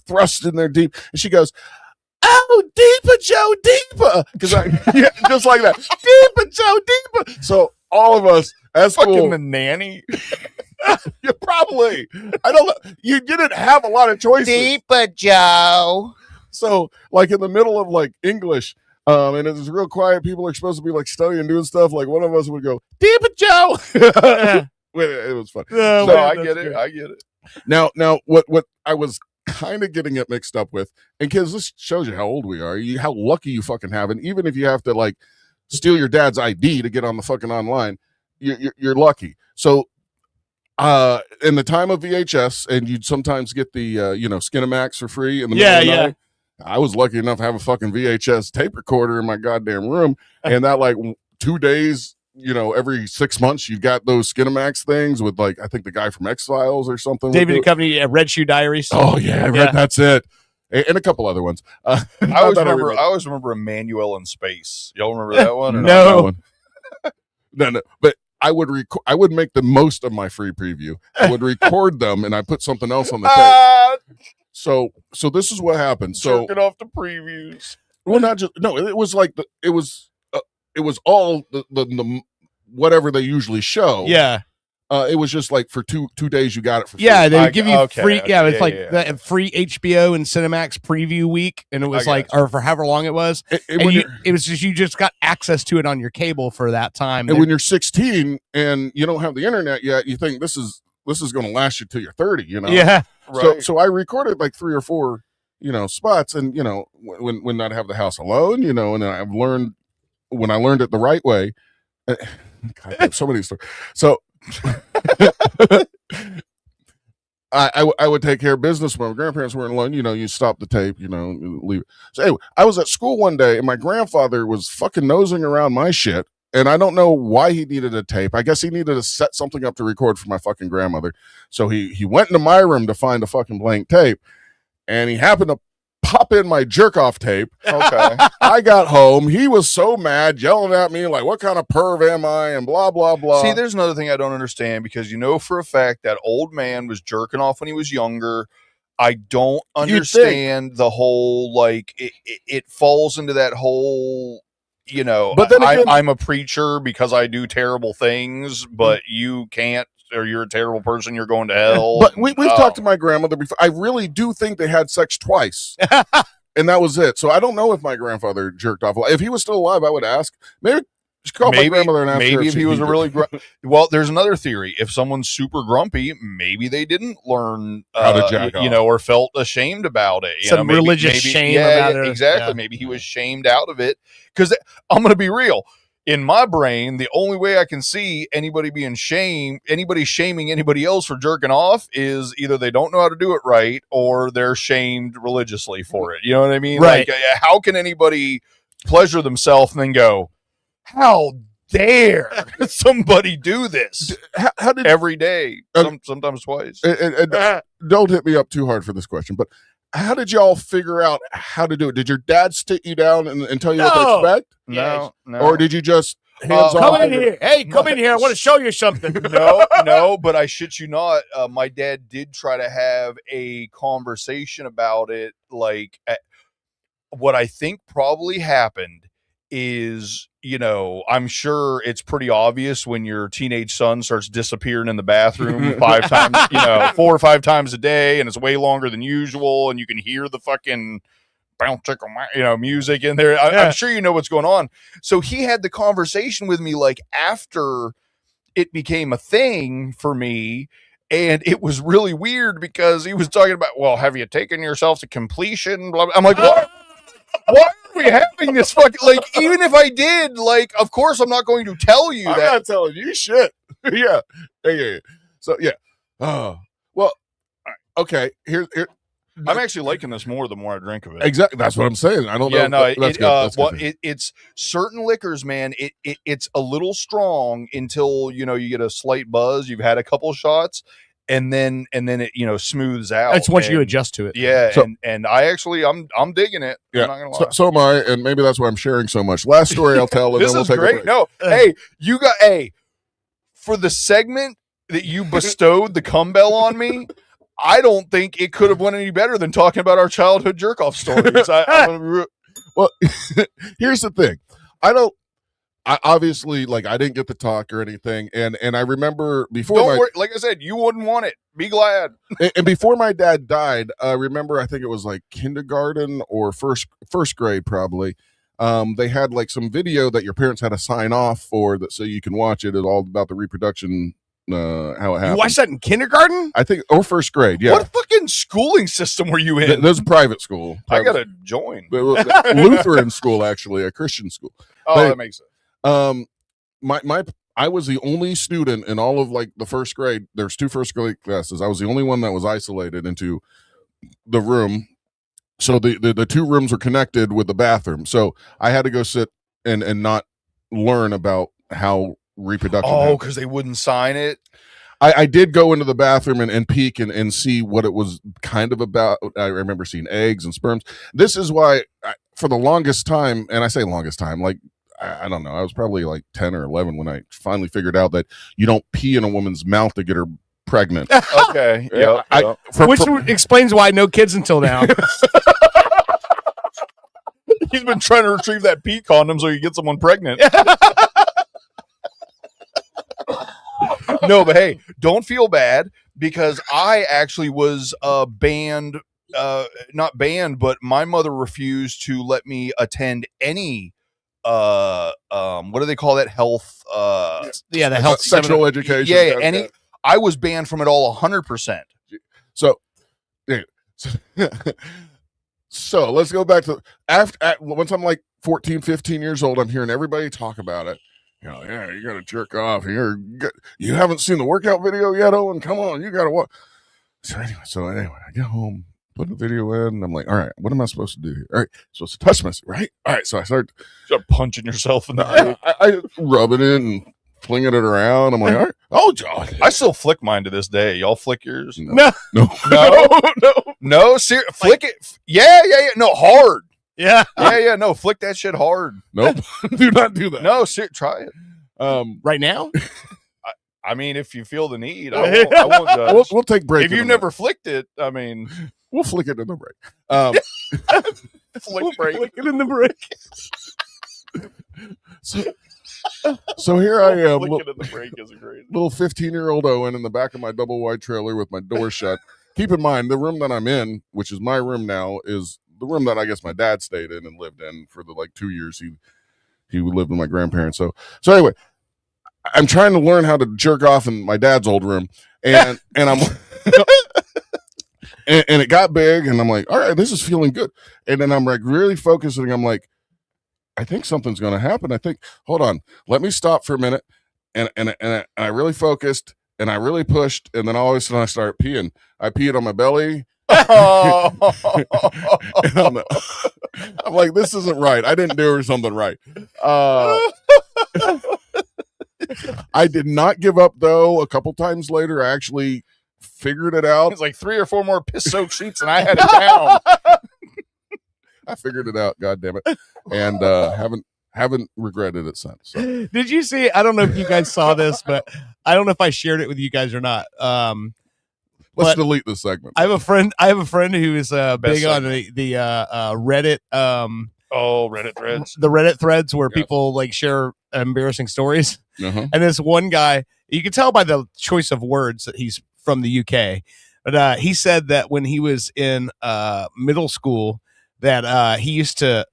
thrusts in there deep, and she goes, oh, deeper, Joe, deeper. Because just like that. Deeper, Joe, deeper. So all of us as fucking the nanny. You probably. I don't know. You didn't have a lot of choices. Deeper, Joe. So like in the middle of like English, and it's real quiet, people are supposed to be like studying, doing stuff. Like one of us would go, deeper, Joe. It was fun. No, So, I get it. I get it. Now, what I was kind of getting it mixed up with, and kids, this shows you how old we are, how lucky you fucking have, and even if you have to like steal your dad's ID to get on the fucking online, you're lucky. So, in the time of VHS, and you'd sometimes get the Skinamax for free in the middle of the night. I was lucky enough to have a fucking VHS tape recorder in my goddamn room, and that like 2 days. Every 6 months you got those Skinamax things with like I think the guy from X-Files or something. David and Company, Red Shoe Diaries. Oh yeah, that's it, and a couple other ones. I always remember Emmanuel in Space. Y'all remember that one? Or No. No. But I would make the most of my free preview. I would record them, and I put something else on the tape. So this is what happened. So jerking off the previews. Well, not just it was like it was all the whatever they usually show. Yeah. It was just like for two days you got it for free. Yeah, they would give you free. Okay. Yeah, it's like Yeah. the free HBO and Cinemax preview week, and it was like, or for however long it was. It was just you just got access to it on your cable for that time. And when you're 16 and you don't have the internet yet, you think this is going to last you till you're 30. Yeah. Right. So I recorded like 3 or 4 spots, and when I'd have the house alone, and I've learned when I learned it the right way. God, so many stories. So I would take care of business when my grandparents weren't alone. You stop the tape, leave it. So anyway, I was at school one day, and my grandfather was fucking nosing around my shit, and I don't know why he needed a tape. I guess he needed to set something up to record for my fucking grandmother. So he went into my room to find a fucking blank tape, and he happened to pop in my jerk off tape. Okay. I got home. He was so mad, yelling at me like, what kind of perv am I? And blah, blah, blah. See, there's another thing I don't understand, because for a fact that old man was jerking off when he was younger. I don't understand the whole, like, it falls into that whole, but then again, I'm a preacher because I do terrible things, but you can't, or you're a terrible person, you're going to hell. But we've talked to my grandmother before. I really do think they had sex twice. And that was it. So I don't know if my grandfather jerked off. If he was still alive, I would ask. Maybe just call my grandmother and ask her if he was a really well, there's another theory. If someone's super grumpy, maybe they didn't learn how to jack off, or felt ashamed about it. Some religious shame about it. Exactly. Yeah. Maybe he was shamed out of it. Because I'm going to be real. In my brain, the only way I can see anybody shaming anybody else for jerking off is either they don't know how to do it right or they're shamed religiously for it. You know what I mean? Right. Like, how can anybody pleasure themselves and then go, how dare somebody do this? How did every day, sometimes twice. Don't hit me up too hard for this question, but how did y'all figure out how to do it? Did your dad sit you down and tell you what to expect? No. Or did you just hands off? Come in here. Hey, come in here. I want to show you something. No, but I shit you not. My dad did try to have a conversation about it. Like, what I think probably happened is, I'm sure it's pretty obvious when your teenage son starts disappearing in the bathroom 5 times, 4 or 5 times a day, and it's way longer than usual, and you can hear the fucking music in there. I'm sure you know what's going on. So he had the conversation with me like after it became a thing for me. And it was really weird because he was talking about, well, have you taken yourself to completion? Blah, blah. I'm like, what? Why are we having this fucking, like, even if I did, like, of course I'm not going to tell you I'm that. not telling you shit. Yeah. So, yeah. Well, okay. Here. I'm actually liking this more the more I drink of it. Exactly. That's what I'm saying. I don't know. Yeah, no, that's good. it's certain liquors, man. It's a little strong until, you get a slight buzz. You've had a couple shots. And then it, smooths out. That's once you adjust to it. Yeah. So, and I actually, I'm digging it. Yeah. I'm not gonna lie. So am I. And maybe that's why I'm sharing so much. Last story I'll tell. And This then we'll is take great. a break. No, hey, for the segment that you bestowed the cum bell on me, I don't think it could have went any better than talking about our childhood jerk off stories. Well, here's the thing. I obviously, like, I didn't get to talk or anything, and I remember before. Don't worry, like I said, you wouldn't want it. Be glad. And before my dad died, I remember, I think it was like kindergarten or first grade probably. They had like some video that your parents had to sign off for, that so you can watch it. It's all about the reproduction how it happened. You watched that in kindergarten? I think, or first grade. Yeah. What fucking schooling system were you in? There's a private school. I gotta join. Lutheran school, actually, a Christian school. Oh, that makes sense. I was the only student in all of like the first grade. There's 2 first grade classes. I was the only one that was isolated into the room. So the 2 rooms were connected with the bathroom. So I had to go sit and not learn about how reproduction. Oh, because they wouldn't sign it. I did go into the bathroom and peek and see what it was kind of about. I remember seeing eggs and sperms. This is why for the longest time, and I say longest time, like, I don't know, I was probably like 10 or 11 when I finally figured out that you don't pee in a woman's mouth to get her pregnant. Okay. Yeah. Which explains why no kids until now. He's been trying to retrieve that pee condom so he gets someone pregnant. No, but hey, don't feel bad, because I actually was banned, not banned, but my mother refused to let me attend any what do they call that? Health the health sexual education. Yeah, any I was banned from it all 100%. So yeah. So let's go back to once I'm like 14, 15 years old, I'm hearing everybody talk about it. You know, yeah, you got to jerk off. You haven't seen the workout video yet, Owen? Come on, you got to watch. So anyway, I get home, put the video in, and I'm like, all right, what am I supposed to do here? All right, supposed to touch myself, right? All right, so I start punching yourself in the I rub it in and flinging it around. I'm like, all right, oh, John. I still flick mine to this day. Y'all flick yours? No. Flick it. Yeah. No, hard. Yeah. No, flick that shit hard. Nope. Do not do that. No, try it. Right now? I mean, if you feel the need, I won't judge. We'll take break. If you never flicked it, I mean, we'll flick it in the break. Flick it in the break. So here I am, flick it in the break is great. Little 15-year-old Owen in the back of my double wide trailer with my door shut. Keep in mind, the room that I'm in, which is my room now, is the room that I guess my dad stayed in and lived in for the 2 years he lived with my grandparents. So anyway, I'm trying to learn how to jerk off in my dad's old room, and I'm and it got big, and I'm like, all right, this is feeling good. And then I'm like really focusing. I'm like, I think something's going to happen. I think, hold on, let me stop for a minute. And I really focused, and I really pushed, and then all of a sudden I started peeing. I peed on my belly. I'm like, this isn't right. I didn't do something right. I did not give up, though. A couple times later, I actually figured it out. It's like 3 or 4 more piss-soaked sheets, and I had it down. I figured it out, God damn it, and haven't regretted it since. So. Did you see? I don't know if you guys saw this, but I don't know if I shared it with you guys or not. Let's delete this segment. I have a friend who is big on the Reddit. Reddit threads. The Reddit threads where people share embarrassing stories. Uh-huh. And this one guy, you can tell by the choice of words that he's from the UK. But he said that when he was in middle school, that he used to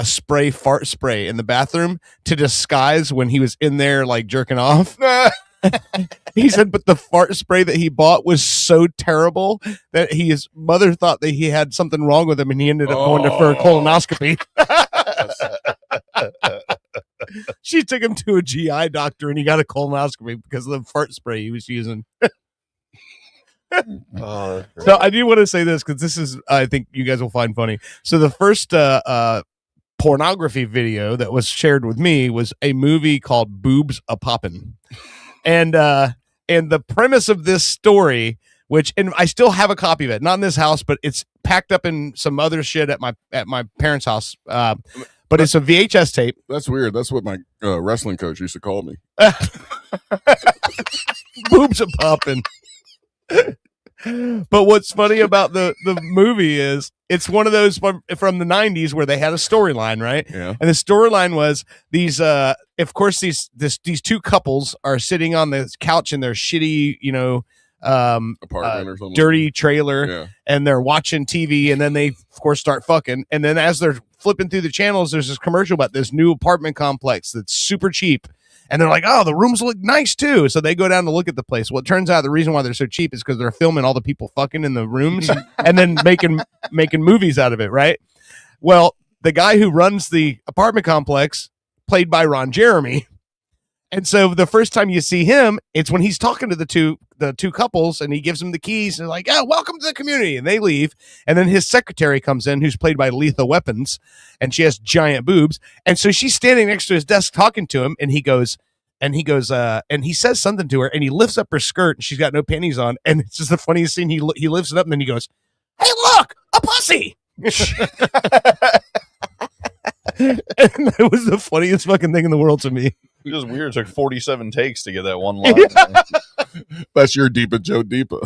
spray fart spray in the bathroom to disguise when he was in there jerking off. He said, but the fart spray that he bought was so terrible that his mother thought that he had something wrong with him, and he ended up going for a colonoscopy. She took him to a GI doctor, and he got a colonoscopy because of the fart spray he was using. So I do want to say this because this is, I think you guys will find funny. So the first pornography video that was shared with me was a movie called Boobs A Poppin'. And the premise of this story, and I still have a copy of it, not in this house, but it's packed up in some other shit at my parents' house. But it's a VHS tape. That's weird. That's what my wrestling coach used to call me. Boobs A Poppin'. But what's funny about the movie is it's one of those from the 90s where they had a storyline, right? Yeah. And the storyline was these of course these 2 couples are sitting on the couch in their shitty, apartment or something, dirty trailer, yeah. And they're watching TV, and then they of course start fucking, and then as they're flipping through the channels, there's this commercial about this new apartment complex that's super cheap. And they're like, oh, the rooms look nice too. So they go down to look at the place. Well, it turns out the reason why they're so cheap is because they're filming all the people fucking in the rooms and then making movies out of it, right? Well, the guy who runs the apartment complex, played by Ron Jeremy. And so the first time you see him, it's when he's talking to the two couples, and he gives them the keys and like, welcome to the community. And they leave. And then his secretary comes in, who's played by Lethal Weapons, and she has giant boobs. And so she's standing next to his desk talking to him, and he says something to her, and he lifts up her skirt, and she's got no panties on. And it's just the funniest scene. He lifts it up, and then he goes, "Hey, look, a pussy." And that was the funniest fucking thing in the world to me. It was weird. It took 47 takes to get that one line. That's your Deepa Joe Deepa.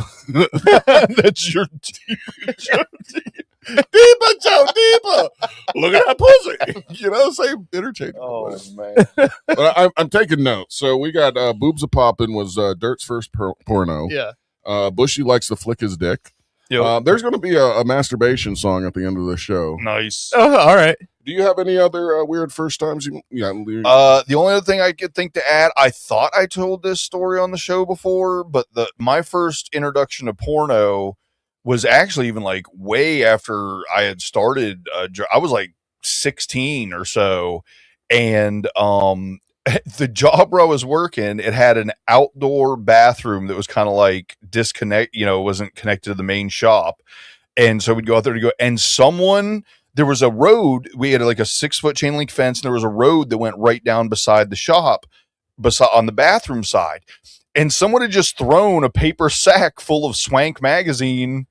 That's your Deepa Joe Deepa. Deepa Joe Deepa. Look at that pussy. You know, same interchangeable. Oh, man. But I'm taking notes. So we got Boobs a Poppin' was Dirt's first porno. Yeah. Bushy likes to flick his dick. Yep. There's going to be a masturbation song at the end of the show. Nice. All right. Do you have any other weird first times? The only other thing I could think to add, I thought I told this story on the show before, but my first introduction to porno was actually even like way after I had started. I was like 16 or so, and the job where I was working, it had an outdoor bathroom that was kind of like wasn't connected to the main shop. And so we'd go out there to go, and there was a road. We had like a 6-foot chain link fence, and there was a road that went right down beside the shop, on the bathroom side. And someone had just thrown a paper sack full of Swank magazine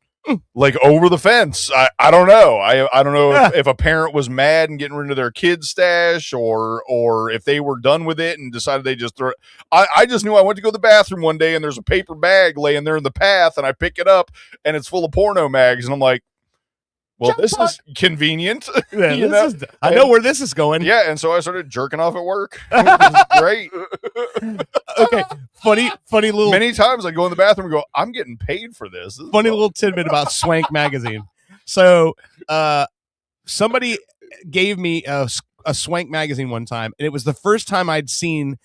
like over the fence. I don't know. I don't know if a parent was mad and getting rid of their kid's stash, or if they were done with it and decided they just throw it. I just knew I went to go to the bathroom one day, and there's a paper bag laying there in the path, and I pick it up, and it's full of porno mags, and I'm like, well, this is convenient. Yeah, I know where this is going. Yeah, and so I started jerking off at work. It was great. Okay, funny little. Many times I go in the bathroom and go, I'm getting paid for this. Funny little tidbit about Swank magazine. So, somebody gave me a Swank magazine one time, and it was the first time I'd seen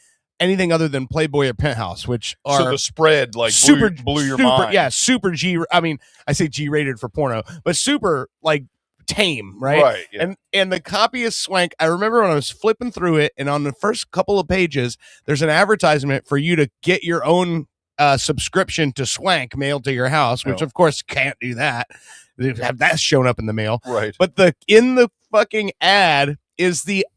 anything other than Playboy or Penthouse, which are so the spread like blew your mind. Yeah, super G. I mean, I say G-rated for porno, but super like tame, right? Right. Yeah. And the copy of Swank, I remember when I was flipping through it, and on the first couple of pages, there's an advertisement for you to get your own subscription to Swank mailed to your house, which of course can't do that. They have that shown up in the mail, right? But in the fucking ad is the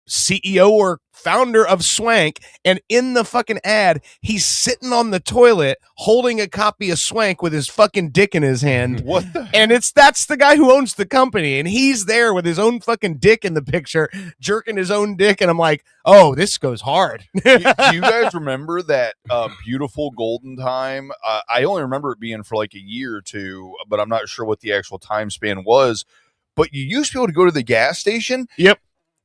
CEO or founder of Swank, and in the fucking ad, he's sitting on the toilet holding a copy of Swank with his fucking dick in his hand. What? And that's the guy who owns the company, and he's there with his own fucking dick in the picture, jerking his own dick, and I'm like, oh, this goes hard. Do you guys remember that beautiful golden time? I only remember it being for like a year or two, but I'm not sure what the actual time span was. But you used to be able to go to the gas station. Yep.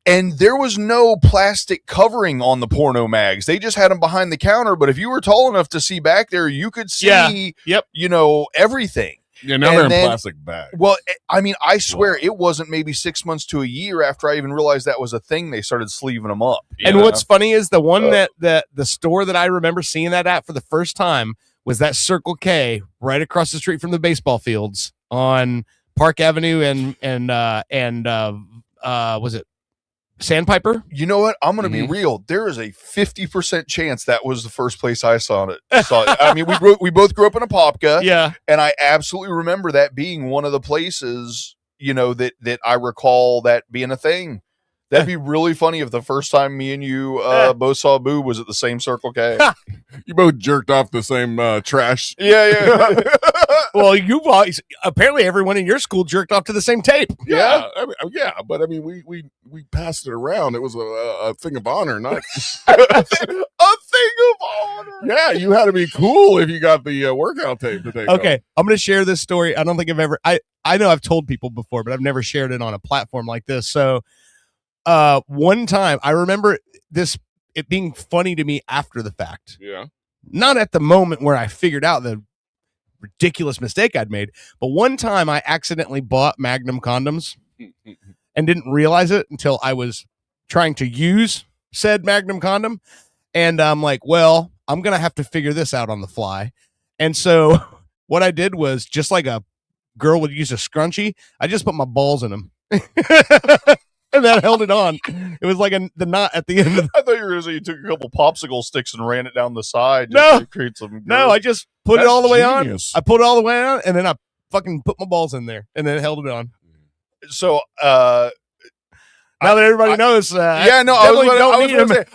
And there was no plastic covering on the porno mags. They just had them behind the counter. But if you were tall enough to see back there, you could see, everything. Yeah, now they're in plastic bags. Well, I mean, I swear it wasn't maybe 6 months to a year after I even realized that was a thing. They started sleeving them up. And what's funny is the one that the store that I remember seeing that at for the first time was that Circle K right across the street from the baseball fields on Park Avenue and was it Sandpiper? You know what? I'm going to be real. There is a 50% chance that was the first place I saw it. I mean, we both grew up in Apopka. Yeah. And I absolutely remember that being one of the places, that I recall that being a thing. That'd be really funny if the first time me and you both saw Boo was at the same Circle K. You both jerked off the same trash. Yeah. Well, apparently everyone in your school jerked off to the same tape. Yeah, but I mean, we passed it around. It was a thing of honor, not a thing of honor. Yeah, you had to be cool if you got the workout tape to take. Okay, I'm going to share this story. I don't think I've ever. I know I've told people before, but I've never shared it on a platform like this. So, one time I remember it being funny to me after the fact. Yeah, not at the moment where I figured out the ridiculous mistake I'd made, but one time I accidentally bought Magnum condoms and didn't realize it until I was trying to use said Magnum condom. And I'm like, well, I'm going to have to figure this out on the fly. And so what I did was, just like a girl would use a scrunchie, I just put my balls in them. And that held it on. It was like the knot at the end of I thought you were going to say you took a couple popsicle sticks and ran it down the side. No. To create some No, I just put it all the way on. I put it all the way on, and then I fucking put my balls in there, and then held it on. So, now that everybody knows, I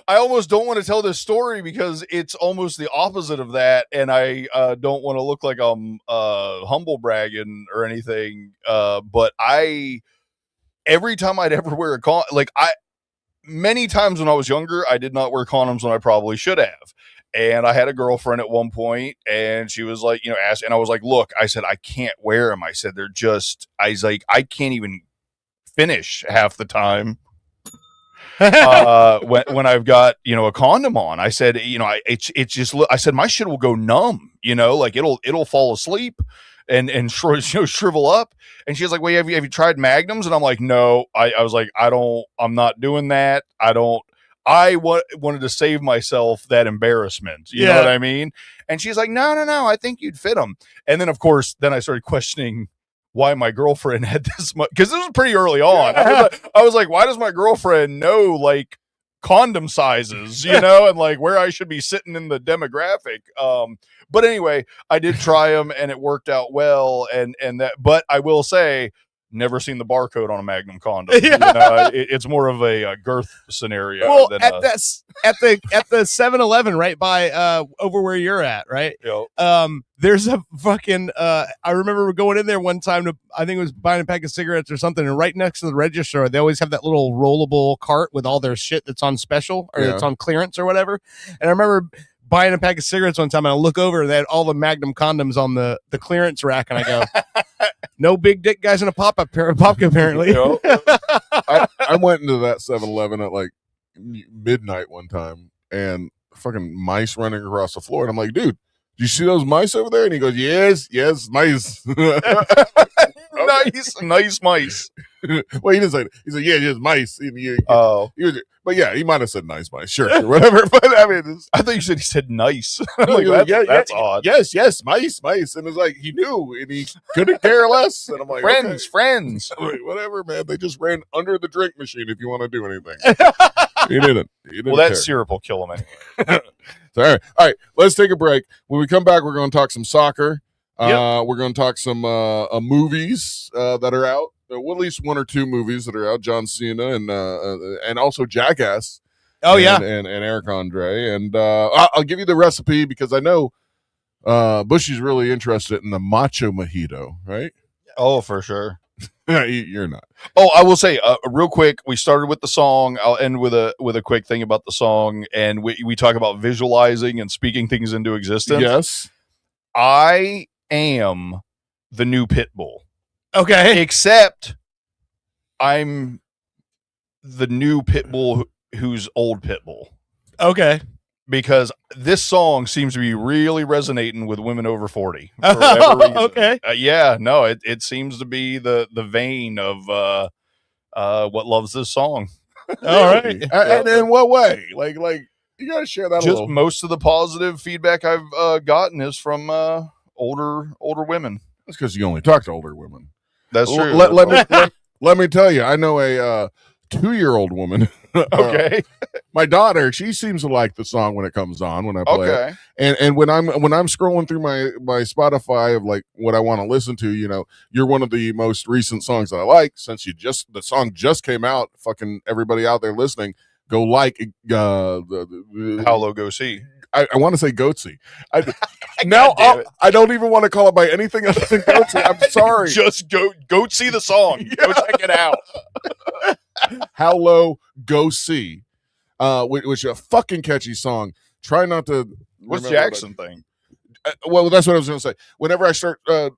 almost don't want to tell this story because it's almost the opposite of that, and I don't want to look like I'm humble bragging or anything. But every time I'd ever wear a condom, many times when I was younger, I did not wear condoms when I probably should have. And I had a girlfriend at one point, and she was like, asked, and I was like, look, I said, I can't wear them. I said, I can't even finish half the time when I've got a condom on. I said, it's just, I said my shit will go numb, it'll fall asleep and shrivel up. And she's like, well, have you tried Magnums? And I'm like, no. I was like, I'm not doing that. I wanted to save myself that embarrassment. You know what I mean? And she's like, no, I think you'd fit them. And then, of course, I started questioning why my girlfriend had this much, because this was pretty early on. I was like, why does my girlfriend know condom sizes, and where I should be sitting in the demographic? But anyway, I did try them and it worked out well. But I will say, never seen the barcode on a Magnum condom. It's more of a girth scenario. Well, at the 7-Eleven right by over where you're at, right? Yep. There's a fucking I remember going in there one time to, I think it was buying a pack of cigarettes or something, and right next to the register they always have that little rollable cart with all their shit that's on special or it's on clearance or whatever. And I remember buying a pack of cigarettes one time, and I look over and they had all the Magnum condoms on the clearance rack, and I go, no big dick guys in a pop apparently. I went into that 7-Eleven at midnight one time, and fucking mice running across the floor, and I'm like, dude, do you see those mice over there? And he goes, yes, mice. nice mice. Well, he didn't say that. He said, yeah, just mice. But yeah, he might have said nice mice, sure, whatever. But I mean, I thought he said nice. I'm like, that's odd. Yes, mice. And it's like, he knew, and he couldn't care less. And I'm like, friends. Like, whatever, man. They just ran under the drink machine if you want to do anything. He didn't well, that syrup will kill him anyway. So, all right, let's take a break. When we come back, we're going to talk some soccer. We're going to talk some movies that are out. Well, at least one or two movies that are out. John Cena and also Jackass. Oh, and Eric Andre. And I'll give you the recipe because I know Bushy's really interested in the macho mojito, right? Oh, for sure. You're not. Oh, I will say real quick. We started with the song. I'll end with a quick thing about the song, and we talk about visualizing and speaking things into existence. Yes, I am the new Pitbull. Okay, except I'm the new Pitbull who's old Pitbull. Okay. Because this song seems to be really resonating with women over 40. For whatever reason. Okay. It seems to be the vein of what loves this song. All right. And in what way? Like you got to share that a little. Most of the positive feedback I've gotten is from older women. That's because you only talk to older women. That's true. Let me tell you, I know a 2-year-old woman. Okay. My daughter, she seems to like the song when it comes on, when I play it. And when I'm scrolling through my Spotify of what I want to listen to, you're one of the most recent songs that I like. Since the song just came out, fucking everybody out there listening, go How Low Go See. I want to say Goatsy. I don't even want to call it by anything other than Goatsy. I'm sorry. Just go see the song. Yeah. Go check it out. How Low Go See, which is a fucking catchy song. Try not to. What's Jackson thing? Well, that's what I was going to say. Whenever I start, turn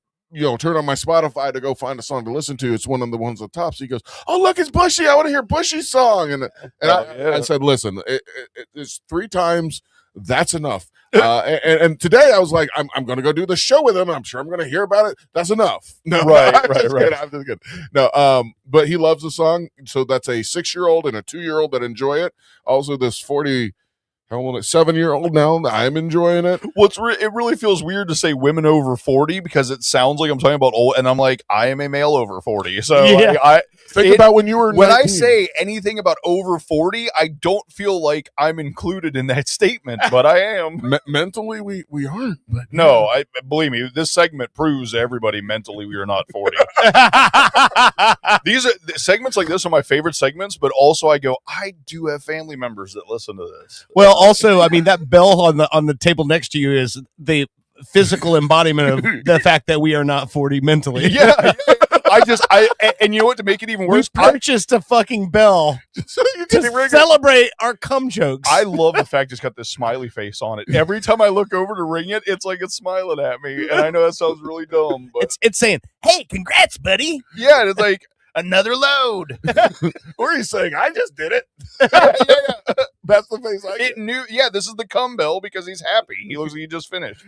on my Spotify to go find a song to listen to, it's one of the ones at the top. So he goes, "Oh, look, it's Bushy. I want to hear Bushy's song." And I said, "Listen, it's 3 times That's enough. And today I was like, I'm going to go do the show with him. And I'm sure I'm going to hear about it. That's enough. No, right. I'm just kidding. No, but he loves the song. So that's a 6-year-old and a 2-year-old that enjoy it. Also, this 7-year-old now, I'm enjoying it. Well, it really feels weird to say women over 40 because it sounds like I'm talking about old, and I'm like, I am a male over 40. So think about when you were 19. When I say anything about over 40, I don't feel like I'm included in that statement, but I am. Mentally, we aren't. But no, believe me, this segment proves to everybody mentally we are not 40. These are segments like this are my favorite segments, but also I do have family members that listen to this. Well, also, I mean, that bell on the table next to you is the physical embodiment of the fact that we are not 40 mentally. Yeah. And you know what, to make it even worse, we purchased a fucking bell to celebrate our cum jokes. I love the fact it's got this smiley face on it. Every time I look over to ring it, it's like it's smiling at me. And I know that sounds really dumb, but it's saying, "Hey, congrats, buddy." Yeah, and it's like another load. Or he's saying, I just did it. Yeah. That's the face I get. This is the cum bell because he's happy. He looks like he just finished.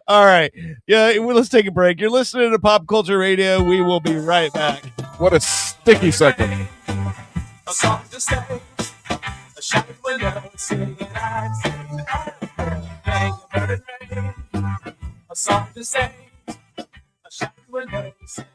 All right. Yeah, let's take a break. You're listening to Pop Culture Radio. We will be right back. What a sticky second. A song to say, a shot window, singing I'm singing a song to say, a shot window, singing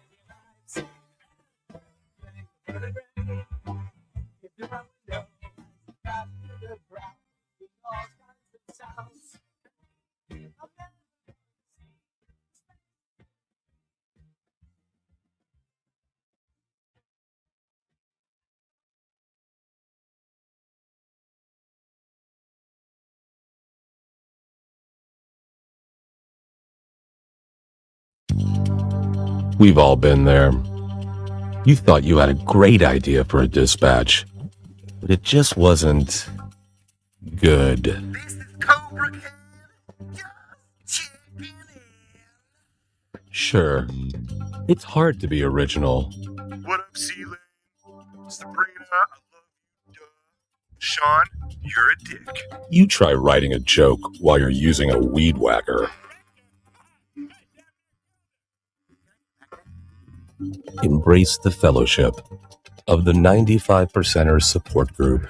We've all been there. You thought you had a great idea for a dispatch, but it just wasn't good. Sure, it's hard to be original. What up, Sealand? Sabrina, I love you. Sean, you're a dick. You try writing a joke while you're using a weed whacker. Embrace the fellowship of the 95%ers support group.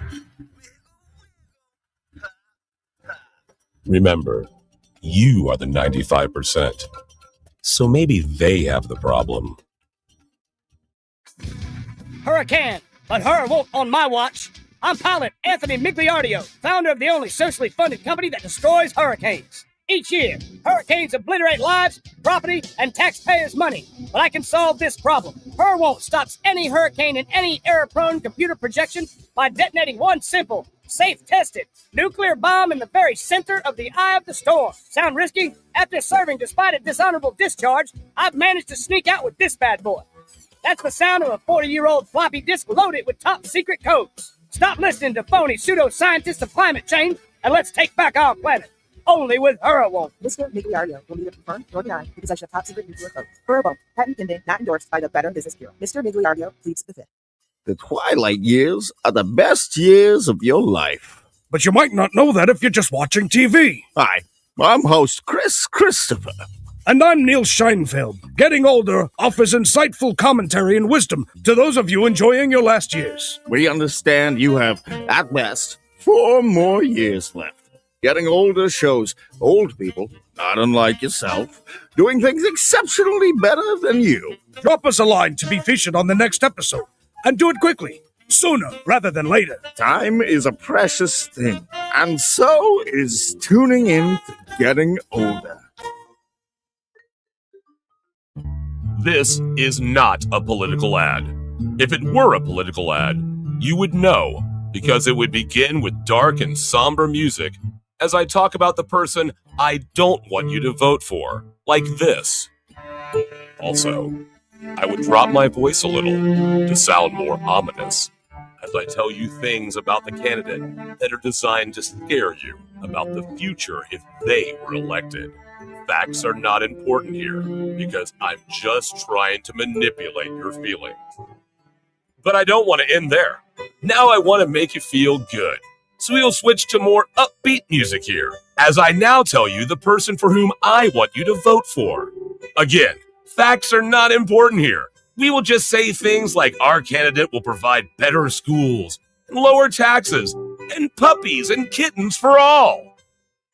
Remember, you are the 95%, so maybe they have the problem. Hurricane, but her won't on my watch. I'm pilot Anthony Migliardio, founder of the only socially funded company that destroys hurricanes. Each year, hurricanes obliterate lives, property, and taxpayers' money. But I can solve this problem. Won't stops any hurricane in any error-prone computer projection by detonating one simple, safe-tested nuclear bomb in the very center of the eye of the storm. Sound risky? After serving despite a dishonorable discharge, I've managed to sneak out with this bad boy. That's the sound of a 40-year-old floppy disk loaded with top-secret codes. Stop listening to phony pseudoscientists of climate change, and let's take back our planet. Only with Hura won't. Mr. Migliardio will neither confirm nor deny the possession of top-secret nuclear codes. Hura won't. Patent pending, not endorsed by the Better Business Bureau. Mr. Migliardio pleads the fifth. The twilight years are the best years of your life. But you might not know that if you're just watching TV. Hi, I'm host Chris Christopher. And I'm Neil Scheinfeld. Getting older offers insightful commentary and wisdom to those of you enjoying your last years. We understand you have, at best, 4 more years left. Getting older shows old people, not unlike yourself, doing things exceptionally better than you. Drop us a line to be featured on the next episode. And do it quickly, sooner rather than later. Time is a precious thing, and so is tuning in to Getting Older. This is not a political ad. If it were a political ad, you would know, because it would begin with dark and somber music as I talk about the person I don't want you to vote for, like this. Also, I would drop my voice a little to sound more ominous as I tell you things about the candidate that are designed to scare you about the future if they were elected. Facts are not important here because I'm just trying to manipulate your feelings. But I don't want to end there. Now I want to make you feel good. So we'll switch to more upbeat music here, as I now tell you the person for whom I want you to vote for. Again, facts are not important here. We will just say things like our candidate will provide better schools, and lower taxes, and puppies and kittens for all.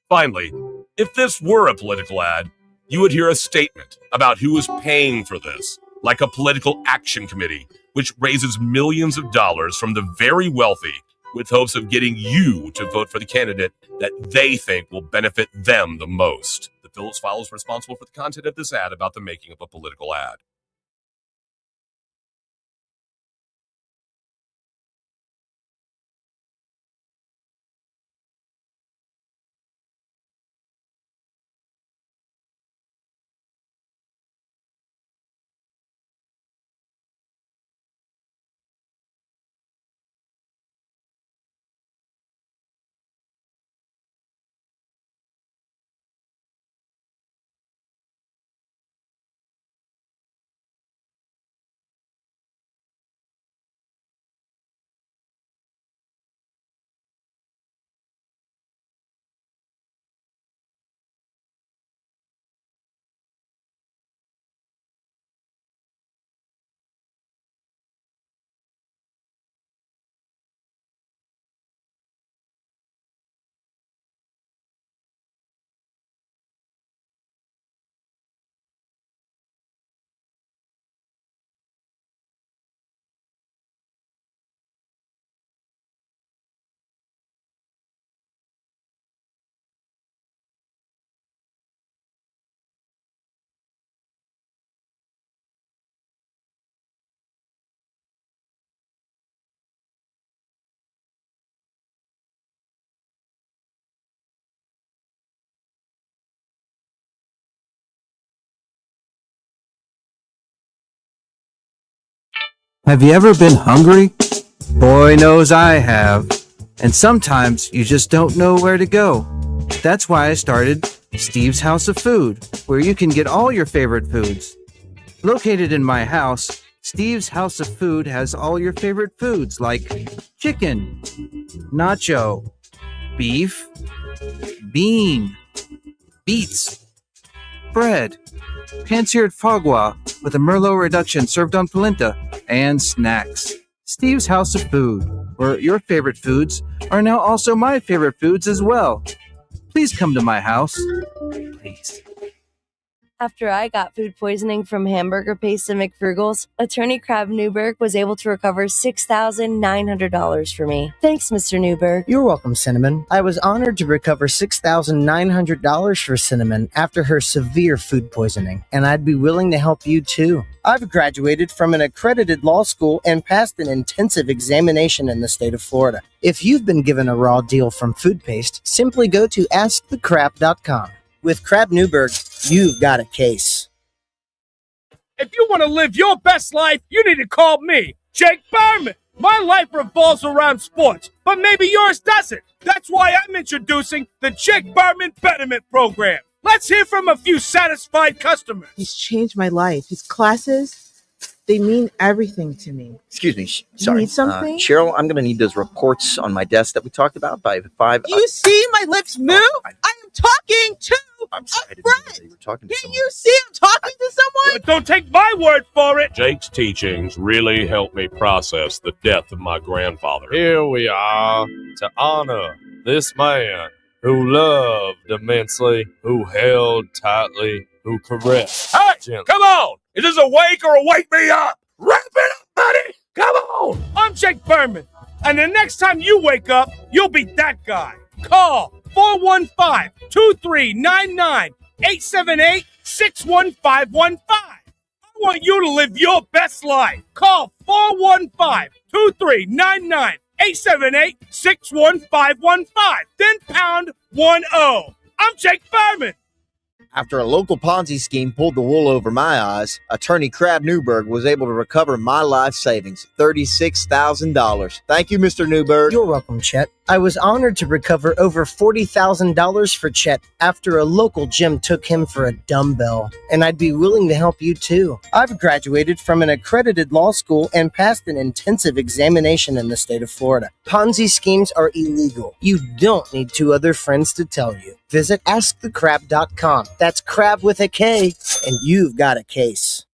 Finally, if this were a political ad, you would hear a statement about who is paying for this, like a political action committee, which raises millions of dollars from the very wealthy with hopes of getting you to vote for the candidate that they think will benefit them the most. The Phillips File is responsible for the content of this ad about the making of a political ad. Have you ever been hungry? Boy knows I have. And sometimes you just don't know where to go. That's why I started Steve's House of Food, where you can get all your favorite foods. Located in my house, Steve's House of Food has all your favorite foods like chicken, nacho, beef, bean, beets, bread, pan-seared foie gras with a Merlot reduction served on polenta, and snacks. Steve's House of Food, where your favorite foods are now also my favorite foods as well. Please come to my house. Please. After I got food poisoning from hamburger paste at McFrugal's, Attorney Crab Newberg was able to recover $6,900 for me. Thanks, Mr. Newberg. You're welcome, Cinnamon. I was honored to recover $6,900 for Cinnamon after her severe food poisoning, and I'd be willing to help you too. I've graduated from an accredited law school and passed an intensive examination in the state of Florida. If you've been given a raw deal from food paste, simply go to askthecrab.com. With Crab Newberg, you've got a case. If you want to live your best life, you need to call me, Jake Berman. My life revolves around sports, but maybe yours doesn't. That's why I'm introducing the Jake Berman Betterment Program. Let's hear from a few satisfied customers. He's changed my life. His classes, they mean everything to me. Excuse me. Sorry. need something? Cheryl, I'm going to need those reports on my desk that we talked about by 5. Do you see my lips move? I am talking to I'm sorry, a friend. You were talking to Can't you see I'm talking to someone? But don't take my word for it. Jake's teachings really helped me process the death of my grandfather. Here we are to honor this man who loved immensely, who held tightly, who caressed. Hey, gently. come on. Is this a wake or a wake me up? Wrap it up, buddy. Come on. I'm Jake Berman. And the next time you wake up, you'll be that guy. Call 415-239-9878-61515. I want you to live your best life. Call 415-239-9878-61515. Then pound 10. I'm Jake Berman. After a local Ponzi scheme pulled the wool over my eyes, attorney Crab Newberg was able to recover my life savings, $36,000. Thank you, Mr. Newberg. You're welcome, Chet. I was honored to recover over $40,000 for Chet after a local gym took him for a dumbbell, and I'd be willing to help you too. I've graduated from an accredited law school and passed an intensive examination in the state of Florida. Ponzi schemes are illegal. You don't need two other friends to tell you. Visit AskTheCrab.com. That's crab with a K, and you've got a case.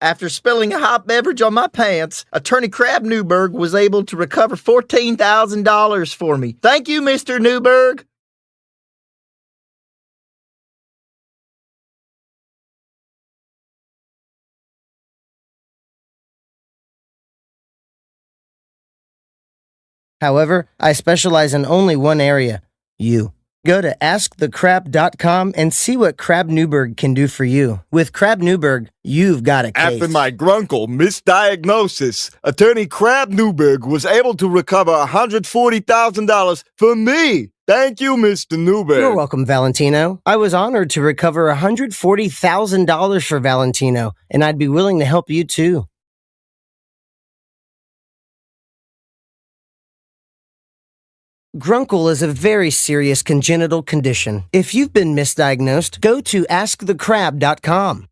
After spilling a hot beverage on my pants, Attorney Crab Newberg was able to recover $14,000 for me. Thank you, Mr. Newberg. However, I specialize in only one area, you. Go to askthecrab.com and see what Crab Newberg can do for you. With Crab Newberg, you've got a case. After my grunkle misdiagnosis, Attorney Crab Newberg was able to recover $140,000 for me. Thank you, Mr. Newberg. You're welcome, Valentino. I was honored to recover $140,000 for Valentino, and I'd be willing to help you too. Grunkle is a very serious congenital condition. If you've been misdiagnosed, go to askthecrab.com.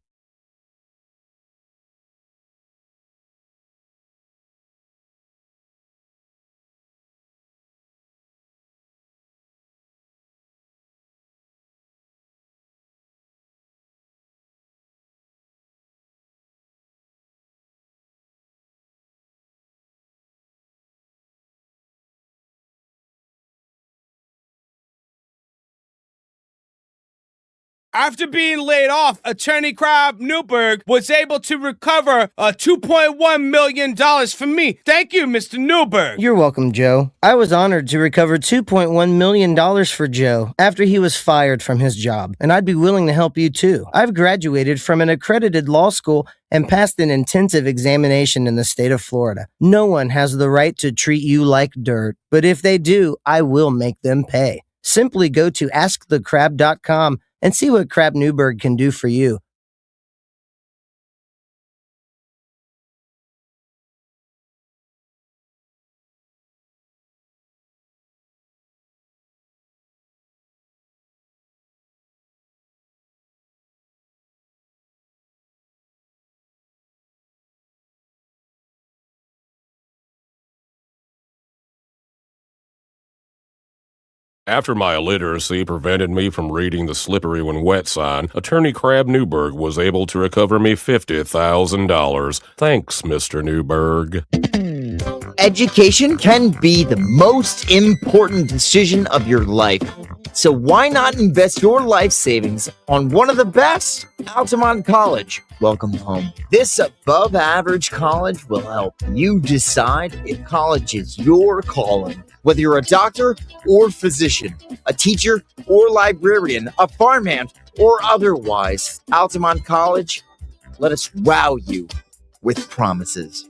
After being laid off, Attorney Crab Newberg was able to recover $2.1 million from me. Thank you, Mr. Newberg. You're welcome, Joe. I was honored to recover $2.1 million for Joe after he was fired from his job, and I'd be willing to help you too. I've graduated from an accredited law school and passed an intensive examination in the state of Florida. No one has the right to treat you like dirt, but if they do, I will make them pay. Simply go to askthecrab.com and see what Crab Newberg can do for you. After my illiteracy prevented me from reading the slippery when wet sign, Attorney Crab Newberg was able to recover me $50,000. Thanks, Mr. Newberg. Education can be the most important decision of your life. So why not invest your life savings on one of the best, Altamont College? Welcome home. This above-average college will help you decide if college is your calling. Whether you're a doctor or physician, a teacher or librarian, a farmhand or otherwise, Altamont College, let us wow you with promises.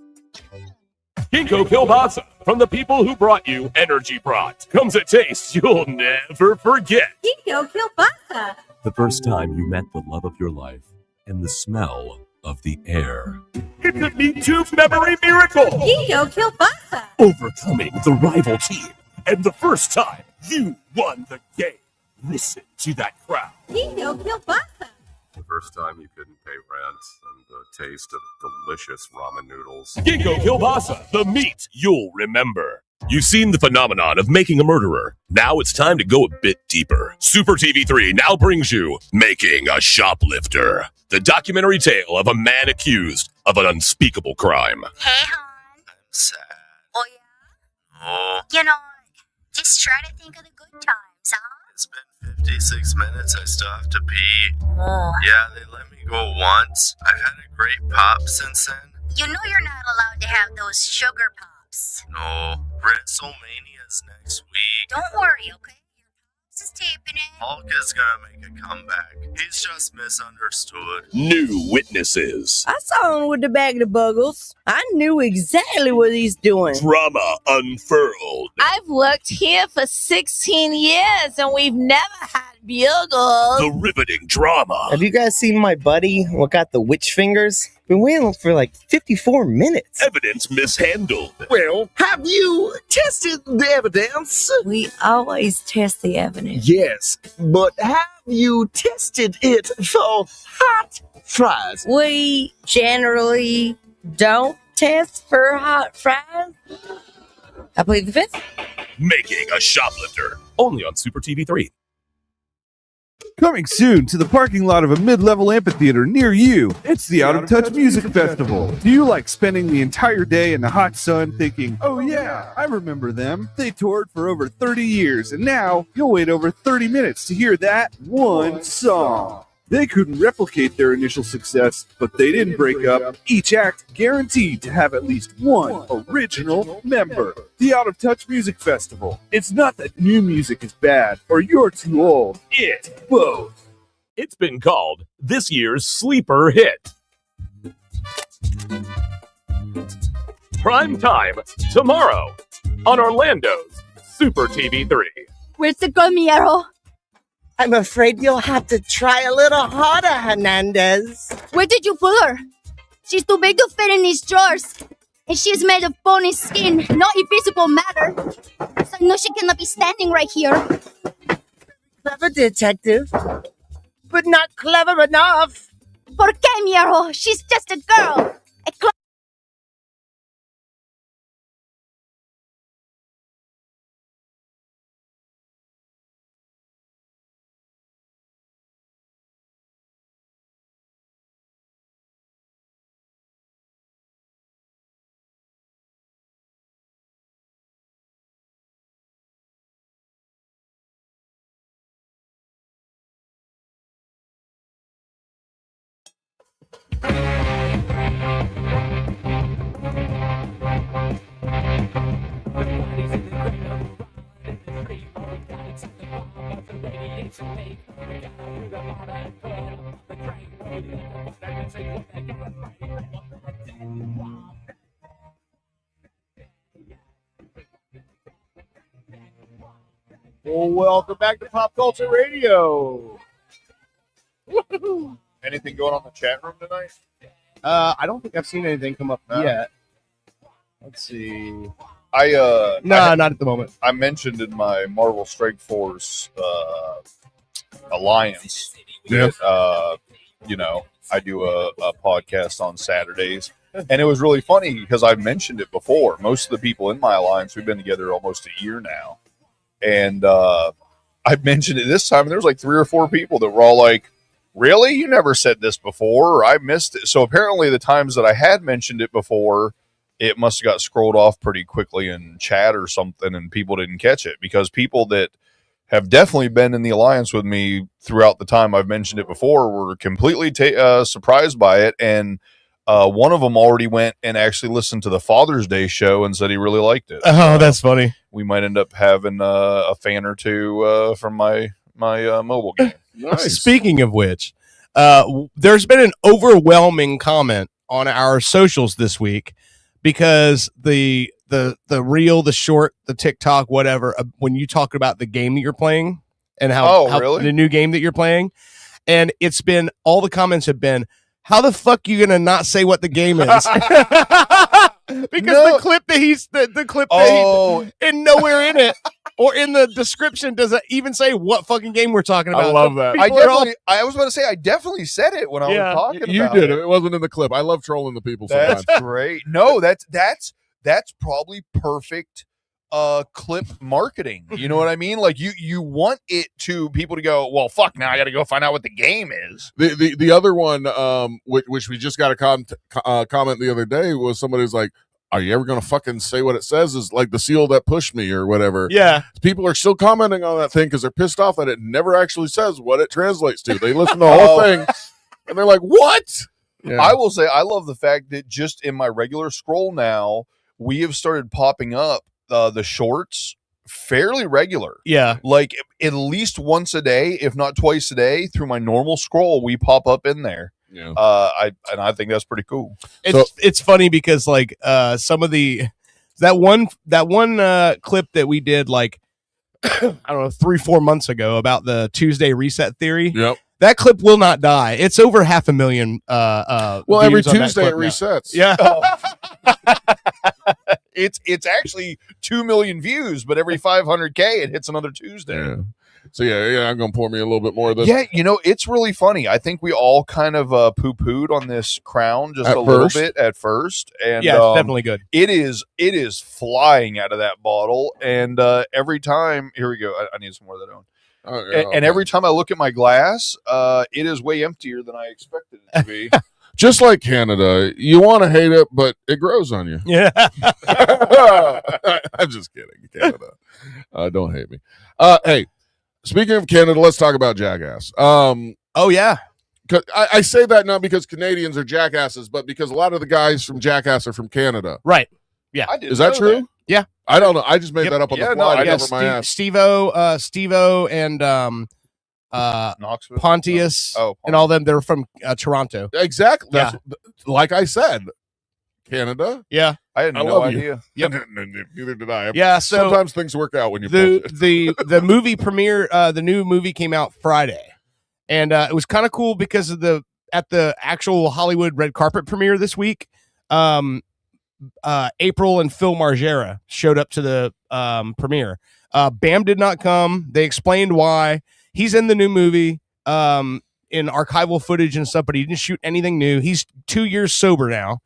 Ginkgo Kielbasa, from the people who brought you Energy Brat, comes a taste you'll never forget. Ginkgo Kielbasa. The first time you met the love of your life and the smell of the air. It's a Me Too memory miracle. Ginkgo Kielbasa. Overcoming the rival team. And the first time you won the game. Listen to that crowd. Ginkgo Kielbasa. The first time you couldn't pay rent and the taste of delicious ramen noodles. Ginkgo Kielbasa, the meat you'll remember. You've seen the phenomenon of making a murderer. Now it's time to go a bit deeper. Super TV3 now brings you Making a Shoplifter, the documentary tale of a man accused of an unspeakable crime. Hey, hon. I'm sad. Oh, yeah? Oh, You know, just try to think of the good times, huh? it's been 56 minutes. I still have to pee. Oh. Yeah, they let me go once. I've had a great pop since then. You know you're not allowed to have those sugar pops. No, WrestleMania's next week. Don't worry, okay? Your pops is taping it. Hulk is gonna make a comeback. He's just misunderstood. New witnesses. I saw him with the bag of buggles. I knew exactly what he's doing. Drama unfurled. I've worked here for 16 years and we've never had bugles. The riveting drama. Have you guys seen my buddy what got the witch fingers? Been waiting for like 54 minutes. Evidence mishandled. Well, have you tested the evidence? We always test the evidence. Yes, but have you tested it for hot fries? We generally don't test for hot fries. I plead the fifth. Making a Shoplifter. Only on Super TV3. Coming soon to the parking lot of a mid-level amphitheater near you, it's the Out of Touch Music Festival. Do you like spending the entire day in the hot sun thinking, oh yeah, I remember them. They toured for over 30 years, and now you'll wait over 30 minutes to hear that one song. They couldn't replicate their initial success, but they didn't break up. Each act guaranteed to have at least one original member. The Out of Touch Music Festival. It's not that new music is bad or you're too old. It's both. It's been called this year's sleeper hit. Prime time tomorrow on Orlando's Super TV 3. Where's the girl, Miero? I'm afraid you'll have to try a little harder, Hernandez. Where did you pull her? She's too big to fit in these drawers. And she's made of bony skin, not invisible matter. So I know she cannot be standing right here. Clever detective, but not clever enough. ¿Por qué, Miero? She's just a girl. Well, welcome back to Pop Culture Radio. Woo-hoo. Anything going on in the chat room tonight? I don't think I've seen anything come up No. yet. Let's see. No, not at the moment. I mentioned in my Marvel Strike Force Alliance that I do a podcast on Saturdays, and it was really funny because I've mentioned it before. Most of the people in my alliance, we've been together almost a year now, and I mentioned it this time, and there was like 3 or 4 people that were all like, "Really? You never said this before, or I missed it." So apparently, the times that I had mentioned it before, it must have got scrolled off pretty quickly in chat or something, and people didn't catch it, because people that have definitely been in the alliance with me throughout the time I've mentioned it before were completely surprised by it. And one of them already went and actually listened to the Father's Day show and said he really liked it. Oh, that's funny. We might end up having a fan or two from my mobile game. Speaking of which, there's been an overwhelming comment on our socials this week, because the reel, the short, the TikTok, whatever, when you talk about the game that you're playing and how really? the new game that you're playing, and it's been, all the comments have been, how the fuck you gonna not say what the game is? Because the clip that he, and nowhere in it or in the description does it even say what fucking game we're talking about. I love that. I was about to say, I definitely said it when I was talking about it. You did it. It wasn't in the clip. I love trolling the people sometimes. That's great. No, that's probably perfect clip marketing. You know what I mean? Like you want it to people to go, well, fuck, now I got to go find out what the game is. The other one, which we just got a comment the other day, was somebody who's like, "Are you ever going to fucking say what it says is like the seal that pushed me or whatever?" Yeah. People are still commenting on that thing because they're pissed off that it never actually says what it translates to. They listen to the whole thing and they're like, "What?" Yeah. I will say, I love the fact that just in my regular scroll now, we have started popping up the shorts fairly regular. Yeah. Like at least once a day, if not twice a day, through my normal scroll, we pop up in there. Yeah. I think that's pretty cool. It's funny because like some of that one clip that we did like I don't know 3-4 months ago about the Tuesday reset theory. Yep. That clip will not die. It's over 500,000 well, every views on that Tuesday it clip now. resets. Yeah. It's actually 2 million views, but every 500K it hits another Tuesday. Yeah. So yeah, I'm gonna pour me a little bit more of this. Yeah, it's really funny. I think we all kind of poo-pooed on this crown just At little first. bit at first, and Yeah, it's definitely good. It is flying out of that bottle, and every time, here we go. I need some more of that on. And every time I look at my glass, it is way emptier than I expected it to be. Just like Canada, you want to hate it, but it grows on you. Yeah. I'm just kidding. Canada. Don't hate me. Hey, speaking of Canada, let's talk about Jackass. Oh, yeah. I say that not because Canadians are jackasses, but because a lot of the guys from Jackass are from Canada. Right. Yeah. Is that true? That. Yeah. I don't know. I just made that up on the fly. Steve-O and Knoxville? Pontius and all them, they're from Toronto. Exactly. That's like I said. Canada. Yeah. I had no idea. Yep. Neither did I. Yeah, so sometimes things work out when you the movie premiere, the new movie came out Friday. And it was kind of cool because of at the actual Hollywood red carpet premiere this week. April and Phil Margera showed up to the premiere. Bam did not come. They explained why. He's in the new movie in archival footage and stuff, but he didn't shoot anything new. He's 2 years sober now.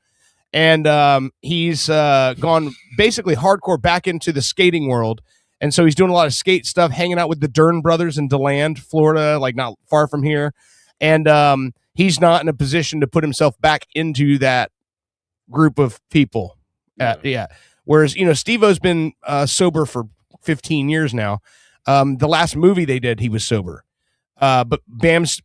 And he's gone basically hardcore back into the skating world. And so he's doing a lot of skate stuff, hanging out with the Dern brothers in DeLand, Florida, like not far from here. And he's not in a position to put himself back into that group of people. Whereas, Steve-O's been sober for 15 years now. The last movie they did, he was sober. But Bam's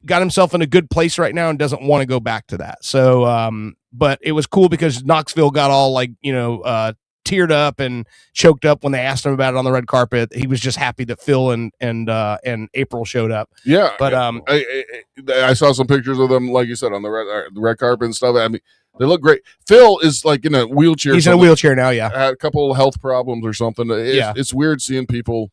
got himself in a good place right now and doesn't want to go back to that. So, but it was cool because Knoxville got all teared up and choked up when they asked him about it on the red carpet. He was just happy that Phil and April showed up. Yeah, but I saw some pictures of them, like you said, on the red carpet and stuff. I mean, they look great. Phil is like in a wheelchair. He's in a wheelchair now. Yeah, had a couple of health problems or something. It's weird seeing people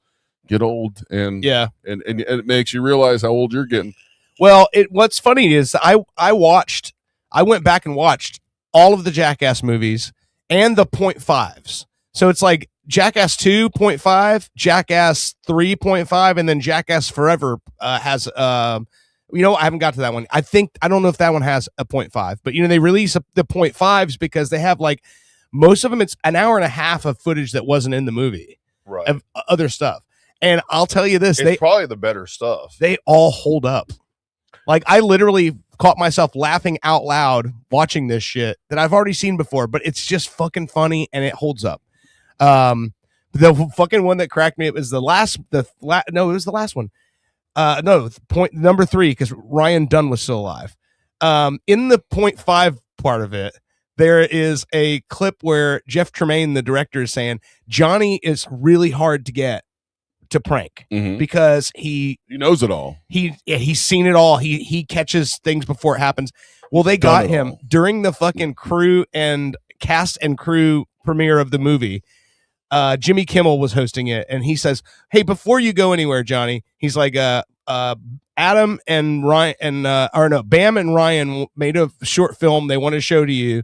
get old, and it makes you realize how old you're getting. Well, what's funny is I went back and watched all of the Jackass movies and the 0.5s. So it's like Jackass 2.5, Jackass 3.5, and then Jackass Forever has I haven't got to that one. I don't know if that one has a 0.5, but they release the 0.5s because they have like most of them. It's an hour and a half of footage that wasn't in the movie, right? Of other stuff. And I'll tell you this, it's probably the better stuff. They all hold up. Like I literally caught myself laughing out loud watching this shit that I've already seen before, but it's just fucking funny and it holds up. The fucking one that cracked me, it was it was the last one. Point number 3, because Ryan Dunn was still alive. In the 0.5 part of it, there is a clip where Jeff Tremaine, the director, is saying Johnny is really hard to get to prank because he knows it all. He's seen it all. He catches things before it happens. Well, they got him during the fucking crew and cast and crew premiere of the movie. Jimmy Kimmel was hosting it, and he says, "Hey, before you go anywhere, Johnny," he's like, "Adam and Ryan Bam and Ryan made a short film they want to show to you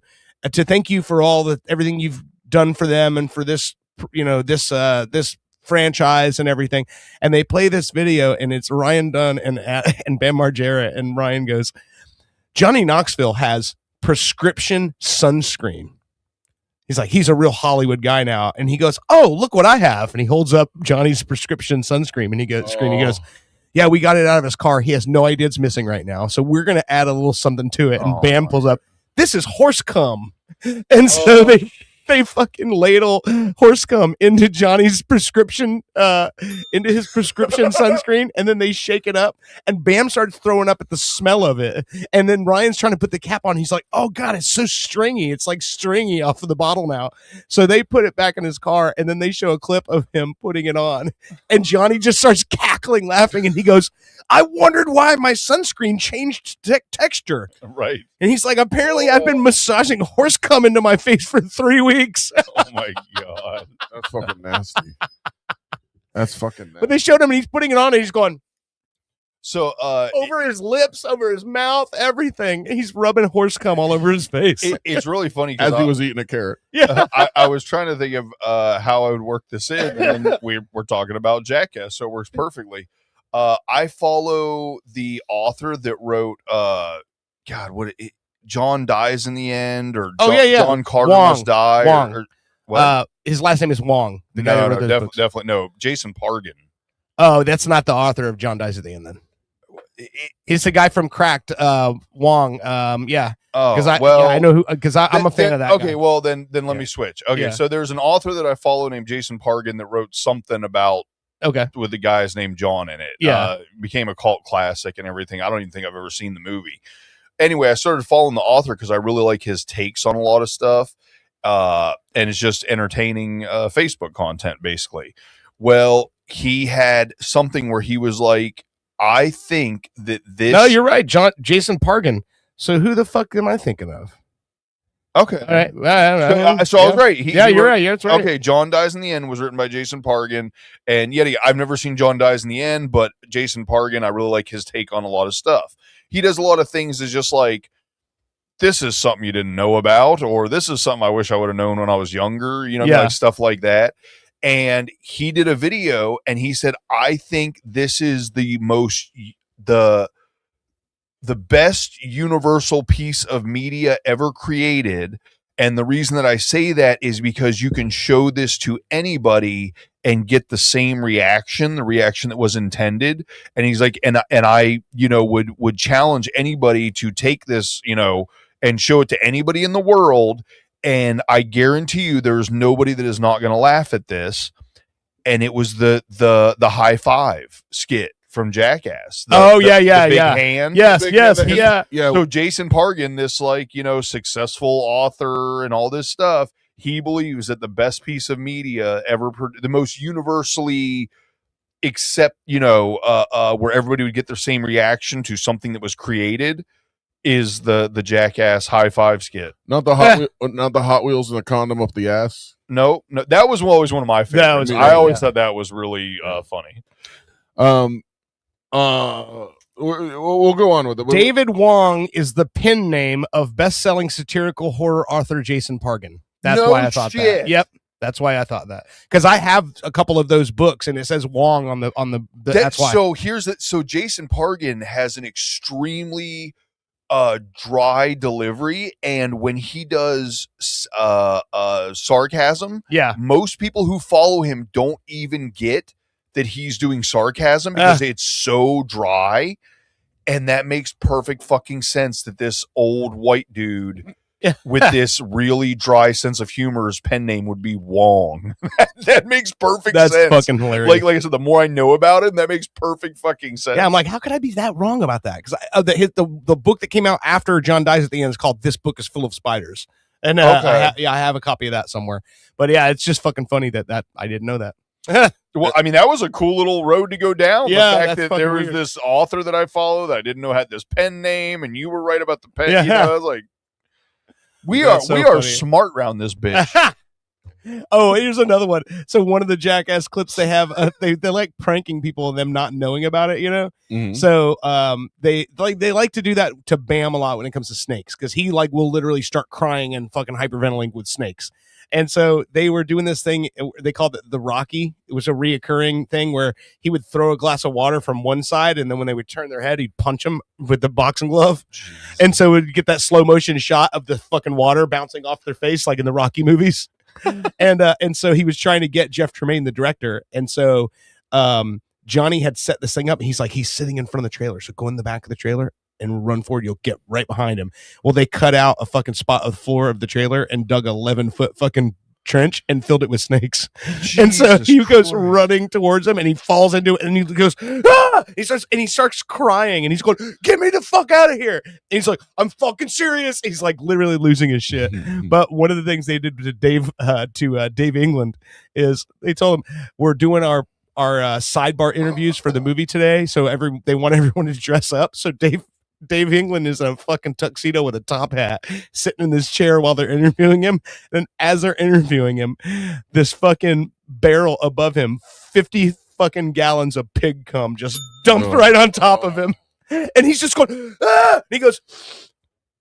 to thank you for everything you've done for them and for this, this franchise and everything." And they play this video, and it's Ryan Dunn and Bam Margera, and Ryan goes, "Johnny Knoxville has prescription sunscreen." He's like, he's a real Hollywood guy now. And he goes, "Oh, look what I have." And he holds up Johnny's prescription sunscreen, and he goes, "Yeah, we got it out of his car. He has no idea it's missing right now. So we're going to add a little something to it." And Bam pulls up, "This is horse cum." And so they fucking ladle horse cum into Johnny's prescription, into his prescription sunscreen, and then they shake it up, and Bam starts throwing up at the smell of it. And then Ryan's trying to put the cap on. He's like, "Oh God, it's so stringy. It's like stringy off of the bottle now." So they put it back in his car, and then they show a clip of him putting it on, and Johnny just starts cackling, laughing, and he goes, "I wondered why my sunscreen changed texture." Right. And he's like, "Apparently I've been massaging horse cum into my face for 3 weeks." Oh my God. That's fucking nasty. That's fucking nasty. But they showed him, and he's putting it on, and he's going so over his lips, over his mouth, everything. He's rubbing horse cum all over his face. It's really funny as he was eating a carrot. Yeah. I was trying to think of how I would work this in, and then we're talking about Jackass, so it works perfectly. I follow the author that wrote John dies in the end, or John Carter Wong. must die. Wong. Or what? His last name is Wong. The guy who wrote those books. Definitely no. Jason Pargin. Oh, that's not the author of John Dies at the End. Then he's the guy from Cracked, Wong. Yeah. Oh, because I know who, because I'm a fan of that. Okay, guy. well then let me switch. Okay, Yeah. so there's an author that I follow named Jason Pargin that wrote something about with the guy's name John in it. Yeah. Became a cult classic and everything. I don't even think I've ever seen the movie. Anyway, I started following the author because I really like his takes on a lot of stuff. And it's just entertaining Facebook content, basically. Well, he had something where he was like, I think that this. No, you're right, Jason Pargin. So who the fuck am I thinking of? Okay. All right. Well, So I was right. You're right. Yeah, that's right. Okay, John Dies in the End was written by Jason Pargin. And yet I've never seen John Dies in the End, but Jason Pargin, I really like his take on a lot of stuff. He does a lot of things that's just like, this is something you didn't know about, or this is something I wish I would have known when I was younger, like stuff like that. And he did a video and he said, I think this is the best universal piece of media ever created. And the reason that I say that is because you can show this to anybody and get the same reaction, the reaction that was intended. And he's like, and I, would challenge anybody to take this, and show it to anybody in the world. And I guarantee you there's nobody that is not going to laugh at this. And it was the high five skit from Jackass. The big hand. Yes. So Jason Pargin, this successful author and all this stuff, he believes that the best piece of media ever, the most universally accept, where everybody would get the same reaction to something that was created, is the Jackass high five skit. Not the Hot Wheels and the condom up the ass. No, that was always one of my favorites. I always thought that was really funny. We'll go on with it. David Wong is the pen name of best-selling satirical horror author Jason Pargin. That's why I thought that. Yep. That's why I thought that, because I have a couple of those books and it says Wong on the that's why. So so Jason Pargin has an extremely dry delivery, and when he does sarcasm, most people who follow him don't even get that he's doing sarcasm because it's so dry, and that makes perfect fucking sense that this old white dude with this really dry sense of humor's pen name would be Wong. That makes perfect sense. That's fucking hilarious. Like I said, the more I know about it, that makes perfect fucking sense. Yeah, I'm like, how could I be that wrong about that? Because the book that came out after John Dies at the End is called "This Book Is Full of Spiders," and I have a copy of that somewhere. But yeah, it's just fucking funny that I didn't know that. Well, I mean, that was a cool little road to go down. Yeah, the fact that's that there was weird. this author that I follow that I didn't know had this pen name, and you were right about the pen. Yeah. I was like, we That's are so funny. smart around this bitch. Oh, here's another one. So one of the Jackass clips they have, they like pranking people and them not knowing about it, Mhm. So they like to do that to Bam a lot when it comes to snakes, because he will literally start crying and fucking hyperventilating with snakes. And so they were doing this thing, they called it the Rocky. It was a reoccurring thing where he would throw a glass of water from one side, and then when they would turn their head, he'd punch them with the boxing glove. And so we'd get that slow motion shot of the fucking water bouncing off their face, like in the Rocky movies. And so he was trying to get Jeff Tremaine, the director. And so Johnny had set this thing up, and he's sitting in front of the trailer. So go in the back of the trailer and run forward. You'll get right behind him. Well, they cut out a fucking spot of the floor of the trailer and dug 11-foot fucking trench and filled it with snakes. And so he goes running towards him, and he falls into it, and he goes, ah! He starts crying, and he's going, get me the fuck out of here. And he's like, I'm fucking serious. He's like literally losing his shit. But one of the things they did to Dave England is they told him, we're doing our sidebar interviews for the movie today, so they want everyone to dress up. So Dave England is in a fucking tuxedo with a top hat, sitting in this chair while they're interviewing him. And as they're interviewing him, this fucking barrel above him, 50 fucking gallons of pig cum just dumped right on top of him. And he's just going, ah! And he goes,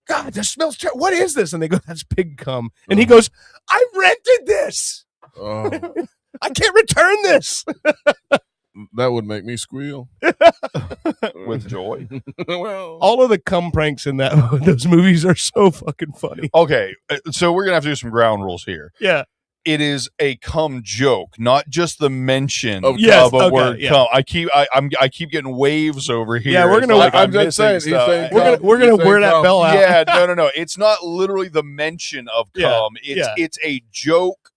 God, this smells terrible. What is this? And they go, that's pig cum. And he goes, I rented this. I can't return this. That would make me squeal with joy. Well, all of the cum pranks in those movies are so fucking funny. Okay, so we're gonna have to do some ground rules here. Yeah. it is a cum joke, not just the mention of Yes, a okay, word yeah. cum. I keep getting waves over here. Yeah, we're It's gonna- like I'm just missing saying, he's stuff. saying We're gonna wear that bell out. Yeah, no. It's not literally the mention of Yeah, cum. It's a joke.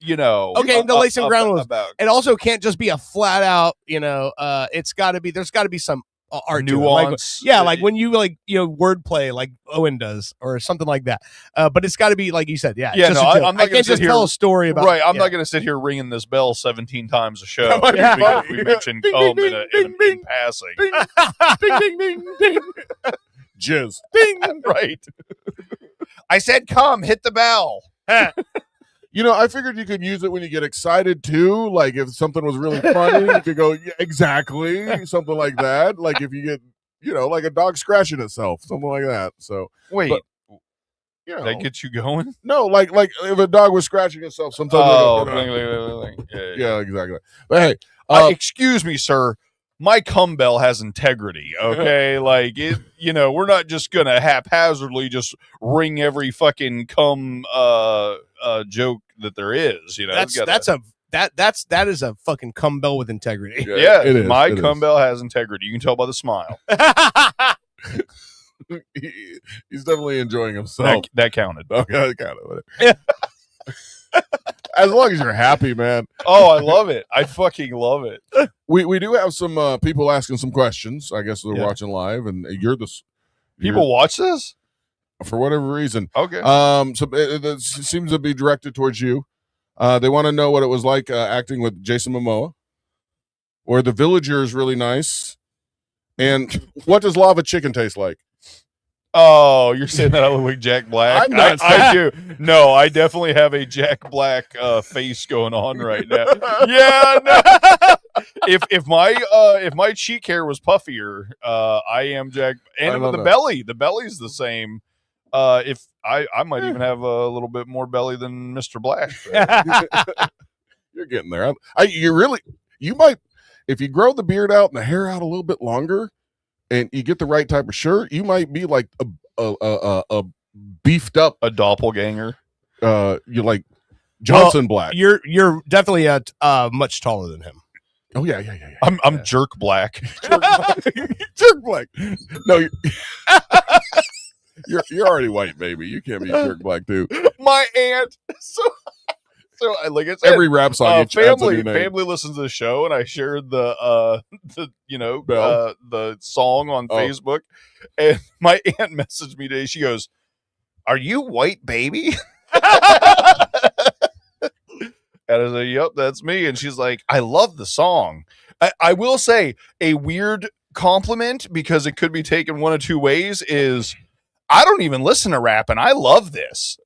Okay, the lacing ground rules. about It also can't just be a flat out, it's got to be, there's got to be some art nuance. To it. Like when you wordplay like Owen does or something like that. But it's got to be like you said, Yeah, just no, a joke. I'm not I gonna can't sit just here, tell a story about right. I'm yeah. not going to sit here ringing this bell 17 times a show That might be because funny. we mentioned cum in passing. ding ding ding ding. Jizz. Ding. Right. I said cum. Hit the bell. I figured you could use it when you get excited too. Like if something was really funny, you could go, yeah, exactly, something like that. Like if you get, like a dog scratching itself, something like that. So Wait. but, that gets you going? No, like if a dog was scratching itself, sometimes. Yeah, exactly. But hey, excuse me, sir. My cum bell has integrity. Okay, like it. We're not just gonna haphazardly just ring every fucking cum joke that there is. That is a fucking cum bell with integrity. Yeah, it is, my it cum is. bell has integrity. You can tell by the smile. He's definitely enjoying himself. That counted. Okay, that counted. Yeah. As long as you're happy, man. Oh, I love it. I fucking love it. We do have some people asking some questions. I guess they're watching live, and you're People watch this for whatever reason. Okay. So it seems to be directed towards you. They want to know what it was like acting with Jason Momoa, or The Villager is really nice, and what does lava chicken taste like? Oh, you're saying that I look like Jack Black? I'm not I do. No, I definitely have a Jack Black face going on right now. Yeah, no. If my cheek hair was puffier, I am Jack. And with the belly, the belly's the same. If I might even have a little bit more belly than Mr. Black. You're getting there. You might, if you grow the beard out and the hair out a little bit longer, and you get the right type of shirt, you might be like a beefed up doppelganger. You're like Johnson Black. You're definitely much taller than him. Oh yeah. I'm Jerk Black. Jerk Black. No, you're already white, baby. You can't be Jerk Black too. My aunt. So like I said, every rap song adds a new name. family listens to the show, and I shared the song on Facebook, and my aunt messaged me today. She goes, "Are you white, baby?" And I said, "Yep, that's me." And she's like, "I love the song." I will say a weird compliment, because it could be taken one of two ways, is I don't even listen to rap, and I love this.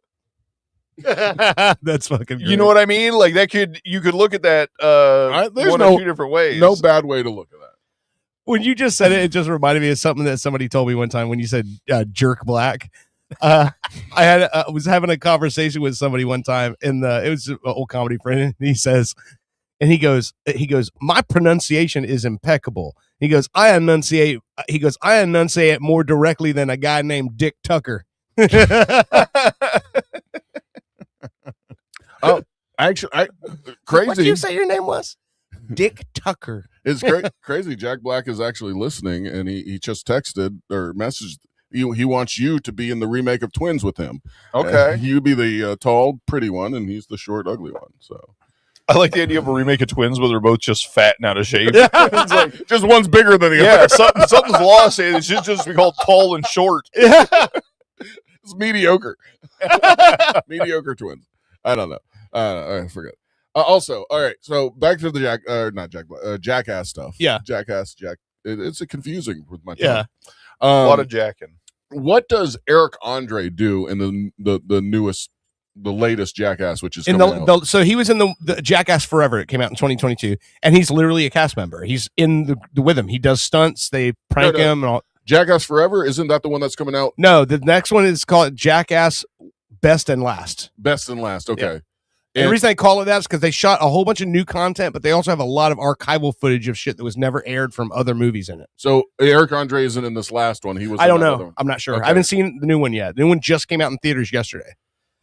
That's fucking great. You know what I mean? Like you could look at that one or two different ways. No bad way to look at that. When you just said it, it just reminded me of something that somebody told me one time when you said Jerk Black. I was having a conversation with somebody one time, and it was an old comedy friend, and he goes, my pronunciation is impeccable. He goes, I enunciate more directly than a guy named Dick Tucker. Oh, actually, crazy. What did you say your name was? Dick Tucker. It's crazy. Jack Black is actually listening, and he just texted or messaged. He wants you to be in the remake of Twins with him. Okay, you be the tall, pretty one, and he's the short, ugly one. So I like the idea of a remake of Twins where they're both just fat and out of shape. It's like just one's bigger than the other. Yeah, something's lost. It should just be called Tall and Short. It's mediocre. Mediocre Twins. I don't know. I forget. Also, all right. So back to the Jackass stuff. Yeah, Jackass. It's confusing with my tongue. Yeah, a lot of jacking. What does Eric Andre do in the latest Jackass, which is in coming out? so he was in the Jackass Forever. It came out in 2022, and he's literally a cast member. He's in with him. He does stunts. They prank him and all. Jackass Forever, isn't that the one that's coming out? No, the next one is called Jackass Best and Last. Best and Last. Okay. Yeah. And the reason I call it that is because they shot a whole bunch of new content, but they also have a lot of archival footage of shit that was never aired from other movies in it. So Eric Andre isn't in this last one. He was. I don't in that know. other one. I'm not sure. Okay. I haven't seen the new one yet. The new one just came out in theaters yesterday.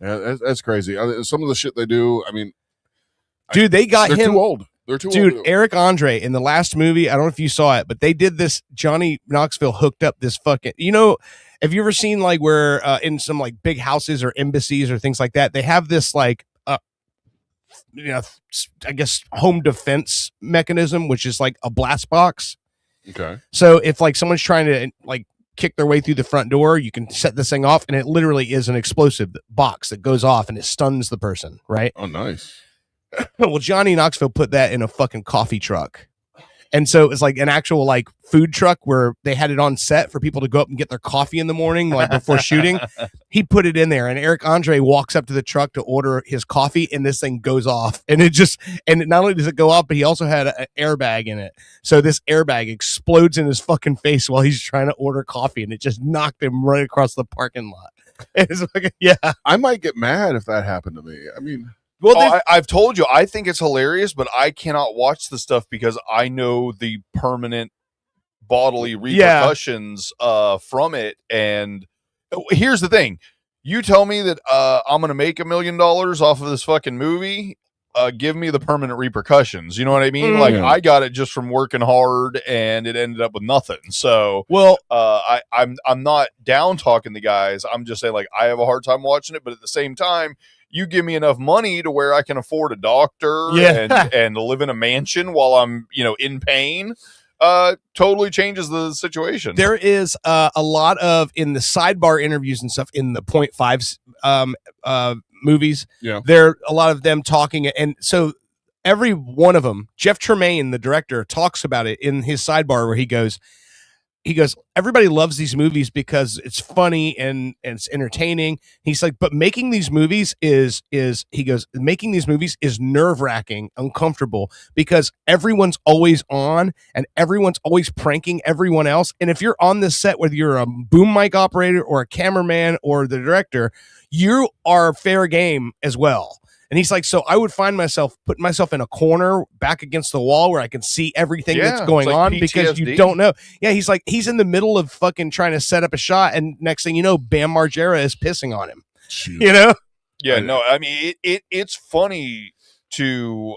Yeah, that's crazy. Some of the shit they do, I mean, dude, they got they're him too old. They're too dude, old. Eric Andre in the last movie, I don't know if you saw it, but they did this. Johnny Knoxville hooked up this fucking, have you ever seen like where in some like big houses or embassies or things like that, they have this like, I guess home defense mechanism, which is like a blast box. Okay. So if like someone's trying to like kick their way through the front door, you can set this thing off and it literally is an explosive box that goes off and it stuns the person, right? Oh, nice. Well, Johnny Knoxville put that in a fucking coffee truck. And so it was like an actual like food truck where they had it on set for people to go up and get their coffee in the morning, like before shooting. He put it in there and Eric Andre walks up to the truck to order his coffee and this thing goes off. And not only does it go off, but he also had an airbag in it. So this airbag explodes in his fucking face while he's trying to order coffee and it just knocked him right across the parking lot. It's like, yeah. I might get mad if that happened to me. I mean, well, I've told you, I think it's hilarious, but I cannot watch the stuff because I know the permanent bodily repercussions from it. And here's the thing. You tell me that I'm going to make $1 million off of this fucking movie. Give me the permanent repercussions. You know what I mean? Like I got it just from working hard and it ended up with nothing. So, I'm not down talking the guys. I'm just saying like, I have a hard time watching it, but at the same time, you give me enough money to where I can afford a doctor and live in a mansion while I'm, in pain. Totally changes the situation. There is a lot of in the sidebar interviews and stuff in the 0.5s movies. Yeah, there are a lot of them talking, and so every one of them, Jeff Tremaine, the director, talks about it in his sidebar where he goes, everybody loves these movies because it's funny and it's entertaining. He's like, but making these movies is nerve-wracking, uncomfortable because everyone's always on and everyone's always pranking everyone else. And if you're on this set, whether you're a boom mic operator or a cameraman or the director, you are fair game as well. And he's like, so I would find myself putting myself in a corner back against the wall where I can see everything that's going on because you don't know. Yeah, he's like, he's in the middle of fucking trying to set up a shot. And next thing you know, Bam Margera is pissing on him. Shoot. Yeah, no, I mean, it's funny to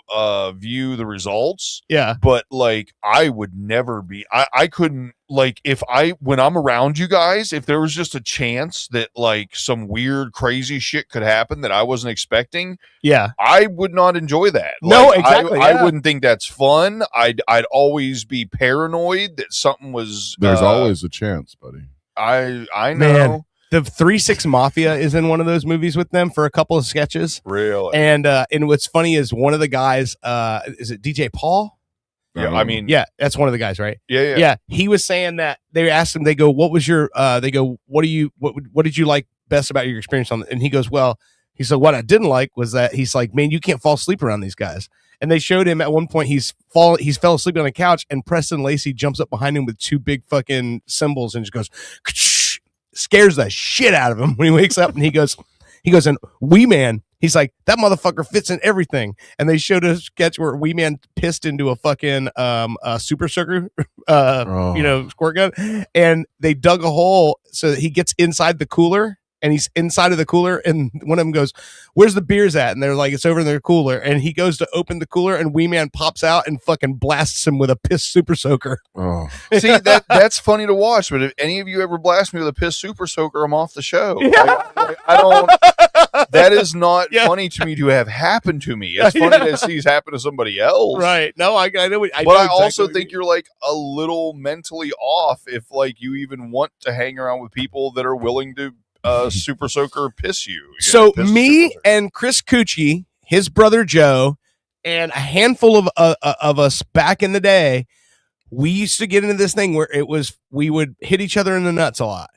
view the results. Yeah. But like, I would never be, I couldn't, like, when I'm around you guys, if there was just a chance that like some weird, crazy shit could happen that I wasn't expecting. Yeah. I would not enjoy that. No, Like, exactly. I wouldn't think that's fun. I'd always be paranoid that something was. There's always a chance, buddy. I know. Man, the 3-6 Mafia is in one of those movies with them for a couple of sketches. Really? And what's funny is one of the guys, is it DJ Paul? Yeah, I mean, yeah, that's one of the guys, right? Yeah. He was saying that they asked him, they go, what was your, what did you like best about your experience on? And he goes, well, he said, what I didn't like was that he's like, man, you can't fall asleep around these guys. And they showed him at one point, he's fell asleep on a couch and Preston Lacey jumps up behind him with 2 big fucking cymbals and just goes, ka-ch-ch, scares the shit out of him when he wakes up. And he goes, and Wee Man, he's like, that motherfucker fits in everything. And they showed a sketch where Wee Man pissed into a fucking super soaker, squirt gun, and they dug a hole so that he gets inside the cooler. And he's inside of the cooler, and one of them goes, "Where's the beers at?" And they're like, "It's over in their cooler." And he goes to open the cooler, and Wee Man pops out and fucking blasts him with a piss super soaker. Oh, see, that's funny to watch. But if any of you ever blast me with a piss super soaker, I'm off the show. I don't. That is not funny to me to have happened to me. It's funny to see happen to somebody else. Right? No, I know. But I also think you're like a little mentally off if like you even want to hang around with people that are willing to. Super soaker piss you. So me and Chris Cucci, his brother Joe, and a handful of us back in the day, we used to get into this thing where we would hit each other in the nuts a lot.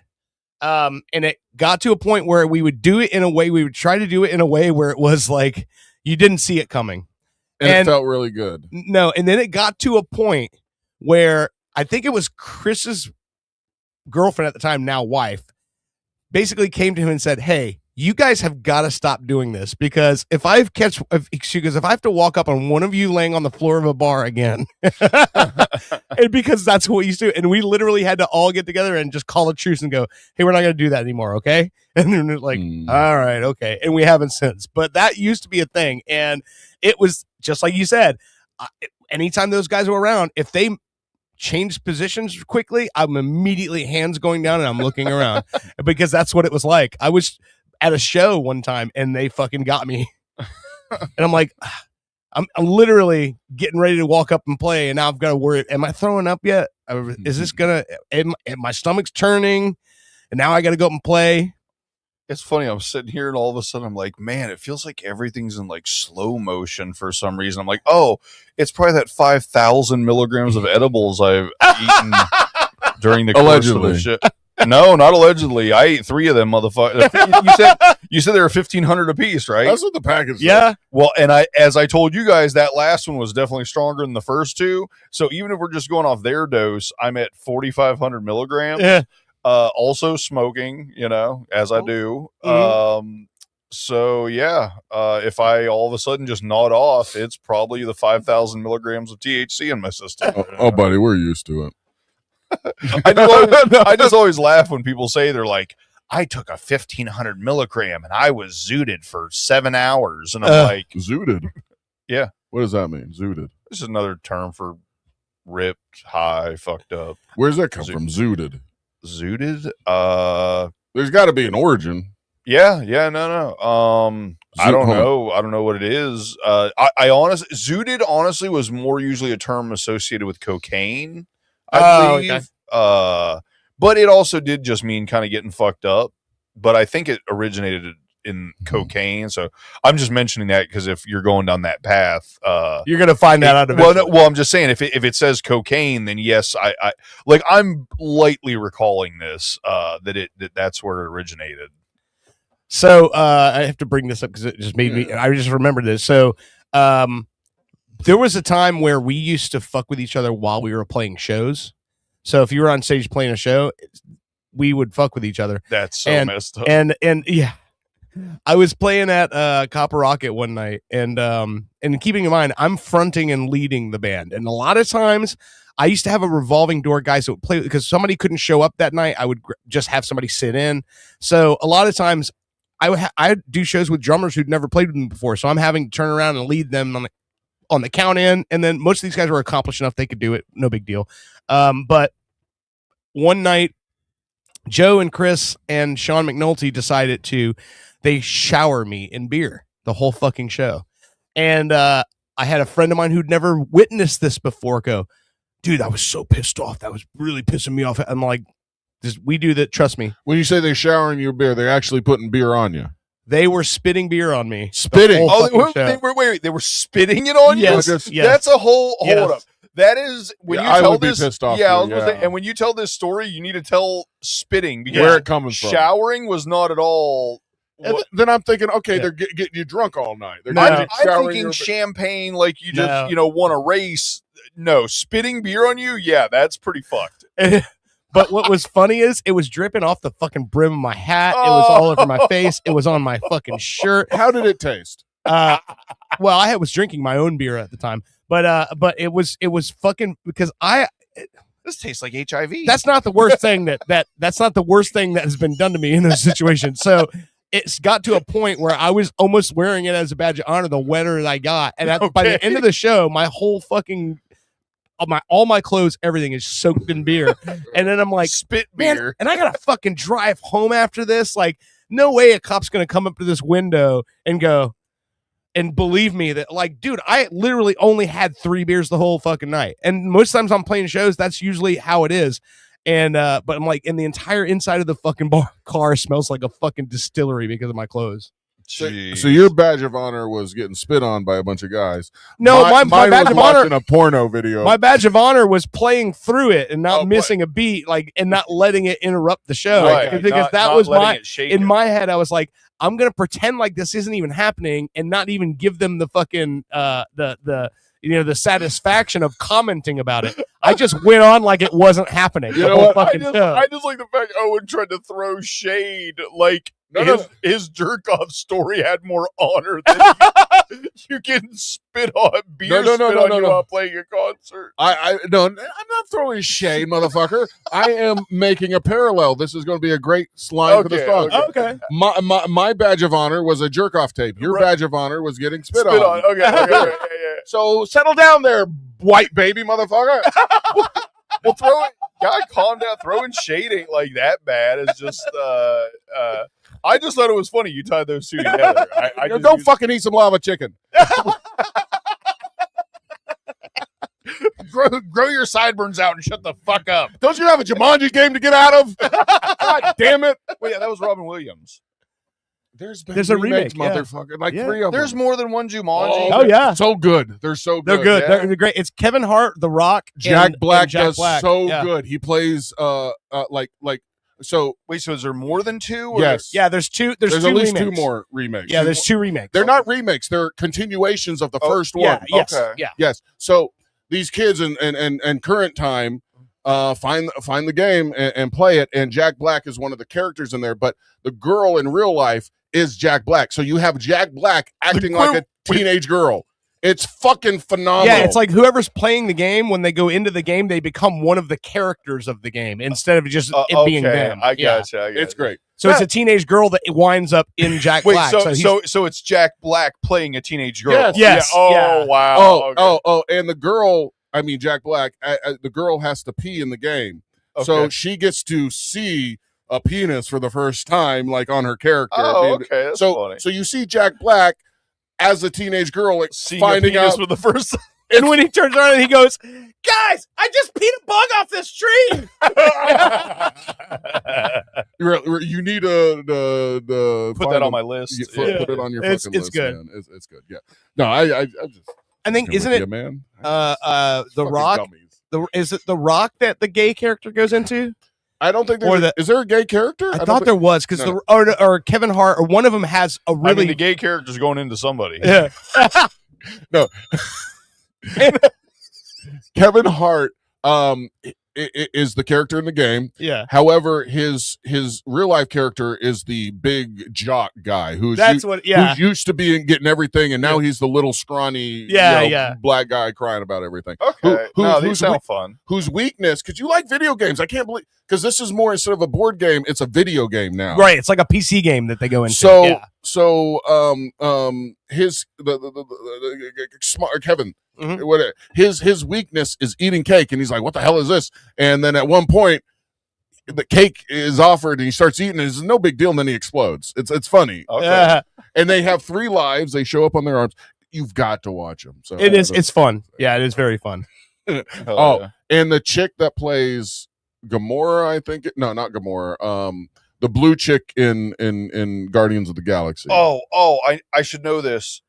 And it got to a point where we would try to do it in a way where it was like you didn't see it coming. And it felt really good. No, and then it got to a point where I think it was Chris's girlfriend at the time, now wife, basically came to him and said, "Hey, you guys have got to stop doing this, because if I have to walk up on one of you laying on the floor of a bar again, and because that's what we used to do, and we literally had to all get together and just call a truce and go, hey, we're not going to do that anymore, okay? And then they're like, all right, okay, and we haven't since. But that used to be a thing, and it was just like you said. Anytime those guys were around, if they changed positions quickly, I'm immediately hands going down and I'm looking around because that's what it was like. I was at a show one time and they fucking got me, and I'm like, I'm literally getting ready to walk up and play, and now I've got to worry: am I throwing up yet? Is this gonna? My stomach's turning, and now I got to go up and play. It's funny. I'm sitting here and all of a sudden I'm like, man, it feels like everything's in like slow motion for some reason. I'm like, oh, it's probably that 5,000 milligrams of edibles I've eaten during the course of the shit. No, not allegedly. I ate 3 of them, motherfucker. You said they were 1,500 a piece, right? That's what the package said. Yeah. Well, and as I told you guys, that last one was definitely stronger than the first 2. So even if we're just going off their dose, I'm at 4,500 milligrams. Yeah. Also smoking, as I do. So yeah, if I all of a sudden just nod off, it's probably the 5,000 milligrams of THC in my system. Oh, buddy, we're used to it. I just always laugh when people say they're like, I took a 1,500 milligram and I was zooted for 7 hours, and I'm like, zooted? Yeah. What does that mean? Zooted? This is another term for ripped, high, fucked up. Where's that come from? Zooted. Zooted? There's got to be an origin. No. I don't know. I don't know what it is. I honestly, zooted honestly was more usually a term associated with cocaine, I believe. Okay. But it also did just mean kind of getting fucked up. But I think it originated in cocaine. So I'm just mentioning that because if you're going down that path, you're gonna find that out eventually. Well, I'm just saying if it says cocaine, then yes, I'm lightly recalling this that's where it originated. So I have to bring this up because it just made me. I just remembered this. So there was a time where we used to fuck with each other while we were playing shows. So if you were on stage playing a show, we would fuck with each other. That's so messed up. And yeah. I was playing at Copper Rocket one night, and keeping in mind, I'm fronting and leading the band. And a lot of times I used to have a revolving door guys that would play because somebody couldn't show up that night. I would just have somebody sit in. So a lot of times I do shows with drummers who'd never played with me before. So I'm having to turn around and lead them on the count in. And then most of these guys were accomplished enough. They could do it. No big deal. But one night, Joe and Chris and Sean McNulty decided they shower me in beer the whole fucking show. And I had a friend of mine who'd never witnessed this before go, dude, I was so pissed off. That was really pissing me off. I'm like, we do that. Trust me. When you say they're showering your beer, they're actually putting beer on you. They were spitting beer on me. Spitting? They were spitting it on you? Yes. That's a whole, hold up. That is when you tell this. Pissed off and when you tell this story, you need to tell spitting because where it coming from. Showering was not at all. Then I'm thinking, okay, they're getting you drunk all night. I'm thinking champagne, like you just won a race. No, spitting beer on you, yeah, that's pretty fucked. But what was funny is it was dripping off the fucking brim of my hat. It was all over my face. It was on my fucking shirt. How did it taste? Well, I was drinking my own beer at the time, but it was fucking because this tastes like HIV. That's not the worst thing that's not the worst thing that has been done to me in those situations. So it's got to a point where I was almost wearing it as a badge of honor the wetter I got. And by the end of the show, my whole fucking all my clothes, everything is soaked in beer. And then I'm like, spit man, beer. and I gotta fucking drive home after this. Like, no way a cop's gonna come up to this window and go, and believe me that, like, dude, I literally only had 3 beers the whole fucking night. And most times I'm playing shows, that's usually how it is. And but I'm like, and the entire inside of the fucking car smells like a fucking distillery because of my clothes. So your badge of honor was getting spit on by a bunch of guys. No, my badge of honor in a porno video. My badge of honor was playing through it and not missing a beat, like, and not letting it interrupt the show. Right. Because that was in my head. I was like, I'm gonna pretend like this isn't even happening and not even give them the fucking the the satisfaction of commenting about it. I just went on like it wasn't happening. You the know whole what? fucking show. I just like the fact Owen tried to throw shade. Like his jerk off story had more honor than you getting spit on beer. While playing a concert. No, I'm not throwing shade, motherfucker. I am making a parallel. This is going to be a great line for the song. Okay. My badge of honor was a jerk off tape. Your badge of honor was getting spit on. Okay. Yeah. So settle down there, white baby motherfucker. Well, calm down. Throwing shade ain't like that bad. It's just, I just thought it was funny you tied those two together. Go fucking eat some lava chicken. grow your sideburns out and shut the fuck up. Don't you have a Jumanji game to get out of? God damn it. Well, yeah, that was Robin Williams. There's a remake, motherfucker. Like 3 of them. There's more than one Jumanji. Oh, yeah. So good. They're so good. They're good. Yeah. They're great. It's Kevin Hart, The Rock, Jack Black does Black. so Yeah. good. He plays so. Wait, so is there more than two? Or? Yes. Yeah, there's two. There's at two least remakes. 2 more remakes. Yeah, there's 2 remakes. They're not remakes. They're continuations of the first one. Yes. Okay. Yeah. Yes. So these kids in current time find the game and play it. And Jack Black is one of the characters in there, but the girl in real life is Jack Black. So you have Jack Black acting like a teenage girl. It's fucking phenomenal. Yeah, it's like whoever's playing the game, when they go into the game, they become one of the characters of the game instead of just it being them. I gotcha. It's great. So it's a teenage girl that winds up in Jack Wait, Black. so it's Jack Black playing a teenage girl. Yes. Yes. Yeah. Oh, Yeah. wow. Okay. And the girl, Jack Black, the girl has to pee in the game. Okay. So she gets to see a penis for the first time, like on her character. Oh, okay. That's funny. So you see Jack Black as a teenage girl, like Seeing finding a penis out for the first time. And when he turns around and he goes, "Guys, I just peed a bug off this tree." You need the Put that on my list. Put it on your fucking list. It's good. Man. It's good. Yeah. No, I just. I think isn't it man? The Rock? Is it The Rock that the gay character goes into? I don't think is there a gay character? I thought there was because or Kevin Hart or one of them has a really the gay character's going into somebody. Yeah. No. Kevin Hart is the character in the game. Yeah. However, his real life character is the big jock guy who's who's used to being getting everything, and now he's the little scrawny black guy crying about everything. Okay. These sound fun. Whose weakness? Because you like video games. I can't believe because this is more instead of a board game, it's a video game now. Right. It's like a PC game that they go into. His the smart Kevin. Whatever. His weakness is eating cake, and he's like, "What the hell is this?" And then at one point, the cake is offered, and he starts eating it. It's no big deal, and then he explodes. It's funny. Okay. And they have 3 lives. They show up on their arms. You've got to watch them. So it is. It's fun. Yeah, it is very fun. And the chick that plays Gamora, I think. No, not Gamora. The blue chick in Guardians of the Galaxy. I should know this.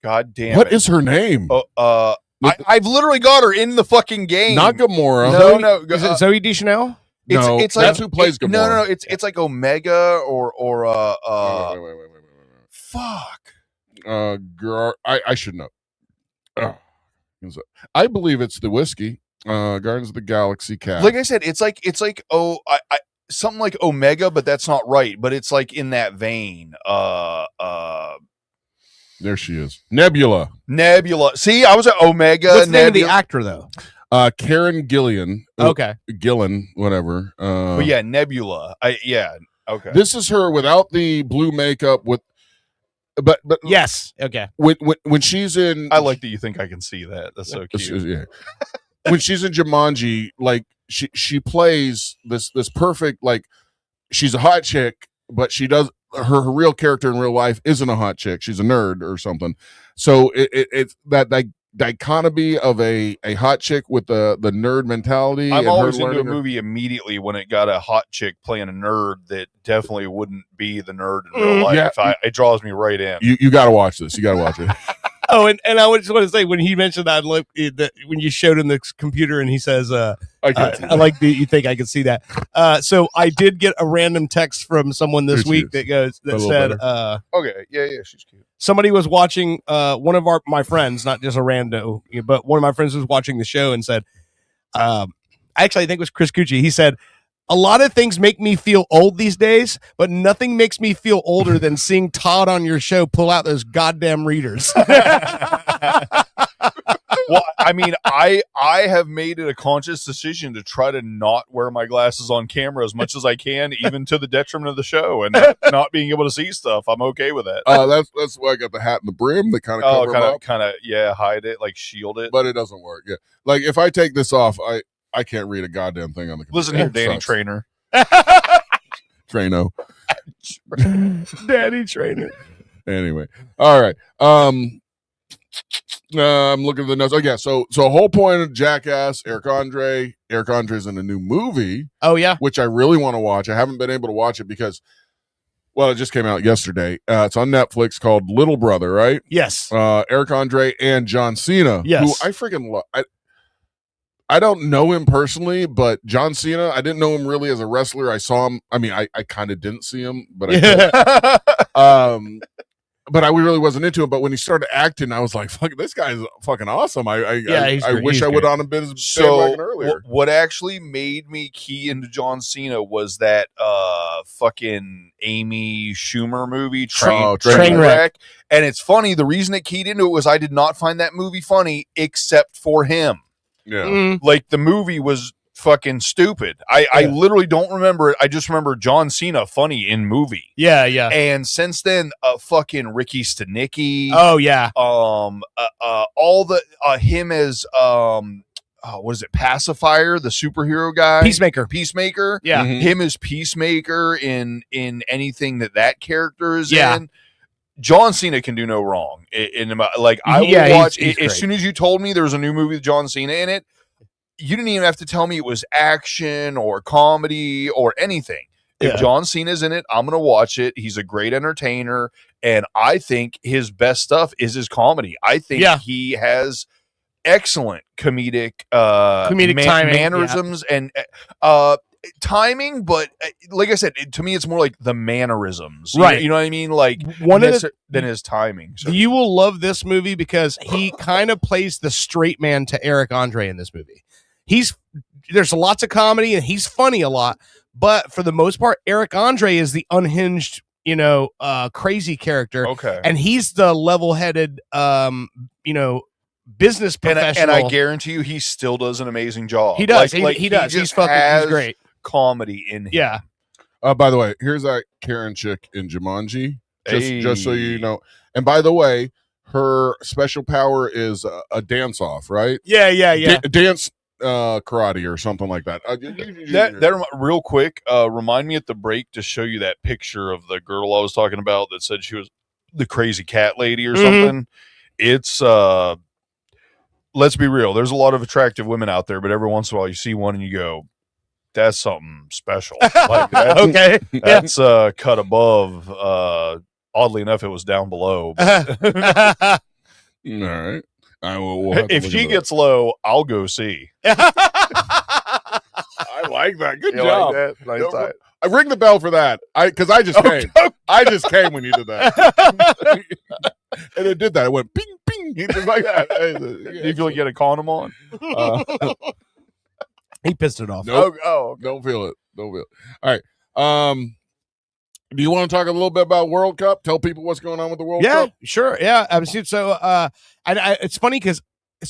God damn What it. is her name? I've literally got her in the fucking game. Not Gamora. No. Is it Zoe Deschanel? It's like, that's who plays Gamora. No. It's like Omega or wait. Fuck. Girl, I should know. I believe it's the whiskey. Guardians of the Galaxy cast. Like I said, it's like something like Omega, but that's not right. But it's like in that vein. There she is. Nebula. See, I was at Omega. What's the name of the actor though? Karen Gillan. Okay. Gillan, whatever. But yeah, Nebula. Okay. This is her without the blue makeup but yes. Okay. When she's in, I like that you think I can see that. That's so cute. Yeah. When she's in Jumanji, like she plays this perfect, like she's a hot chick, but she does her real character in real life isn't a hot chick. She's a nerd or something. So it's that dichotomy of a hot chick with the nerd mentality. I'm always into a movie immediately when it got a hot chick playing a nerd that definitely wouldn't be the nerd in real life. Yeah. It draws me right in. You got to watch this. You got to watch it. Oh, and I just want to say when he mentioned that, when you showed him the computer and he says, "I like that you think I can see that." So I did get a random text from someone this week that said, okay, yeah, she's cute. somebody was watching one of my friends, not just a rando, but one of my friends was watching the show and said, actually, I think it was Chris Cucci. He said, a lot of things make me feel old these days, but nothing makes me feel older than seeing Todd on your show pull out those goddamn readers. Well, I mean, I have made it a conscious decision to try to not wear my glasses on camera as much as I can, even to the detriment of the show and not being able to see stuff. I'm okay with that. That's why I got the hat and the brim that kind of cover yeah, hide it, like shield it. But it doesn't work. Yeah, like if I take this off, I can't read a goddamn thing on the computer. Listen here, Danny Trainer. Traino. Daddy Trainer. Anyway, all right. I'm looking at the notes. Oh yeah, so whole point of Jackass, Eric Andre's in a new movie. Oh yeah, which I really want to watch. I haven't been able to watch it because, well, it just came out yesterday. It's on Netflix called Little Brother, right? Yes. Eric Andre and John Cena. Yes. Who I freaking love. I don't know him personally, but John Cena, I didn't know him really as a wrestler. I saw him. I mean, I kind of didn't see him, but I did. But I really wasn't into him. But when he started acting, I was like, "Fuck, this guy's fucking awesome." I wish I would on him been as earlier. What actually made me key into John Cena was that fucking Amy Schumer movie, Trainwreck. And it's funny. The reason it keyed into it was I did not find that movie funny except for him. Yeah, like the movie was fucking stupid. I literally don't remember it. I just remember John Cena funny in movie. Yeah. And since then, fucking Ricky Stenicki. Oh yeah. All the him as what is it? Pacifier, the superhero guy. Peacemaker. Yeah. Him as Peacemaker in anything that character is in. John Cena can do no wrong. I will watch he's as soon as you told me there was a new movie with John Cena in it. You didn't even have to tell me it was action or comedy or anything. If John Cena's in it, I'm going to watch it. He's a great entertainer. And I think his best stuff is his comedy. I think he has excellent comedic timing, mannerisms and timing. But like I said, to me, it's more like the mannerisms. Right. You know what I mean? Like than his timing. So. You will love this movie because he kind of plays the straight man to Eric Andre in this movie. There's lots of comedy and he's funny a lot, but for the most part, Eric Andre is the unhinged, crazy character. Okay. And he's the level-headed, business professional. And I guarantee you, he still does an amazing job. He does. He does. He's great. Comedy in him. Yeah. By the way, here's that Karen chick in Jumanji. Just so you know. And by the way, her special power is a dance off, right? Yeah. Dance karate or something like that. Real quick, remind me at the break to show you that picture of the girl I was talking about that said she was the crazy cat lady or something. It's let's be real, there's a lot of attractive women out there, but every once in a while you see one and you go, that's something special. Like that's cut above. Oddly enough, it was down below. All right. If she gets low, I'll go see. I like that. Good job. Like that? Nice. I ring the bell for that. Because I just came. I just came when you did that. And it did that. It went ping, ping. Just like that. You feel like you had a condom on? He pissed it off. Nope. Okay. Don't feel it. All right. Do you want to talk a little bit about World Cup? Tell people what's going on with the World Cup? Yeah, sure. Yeah. So it's funny because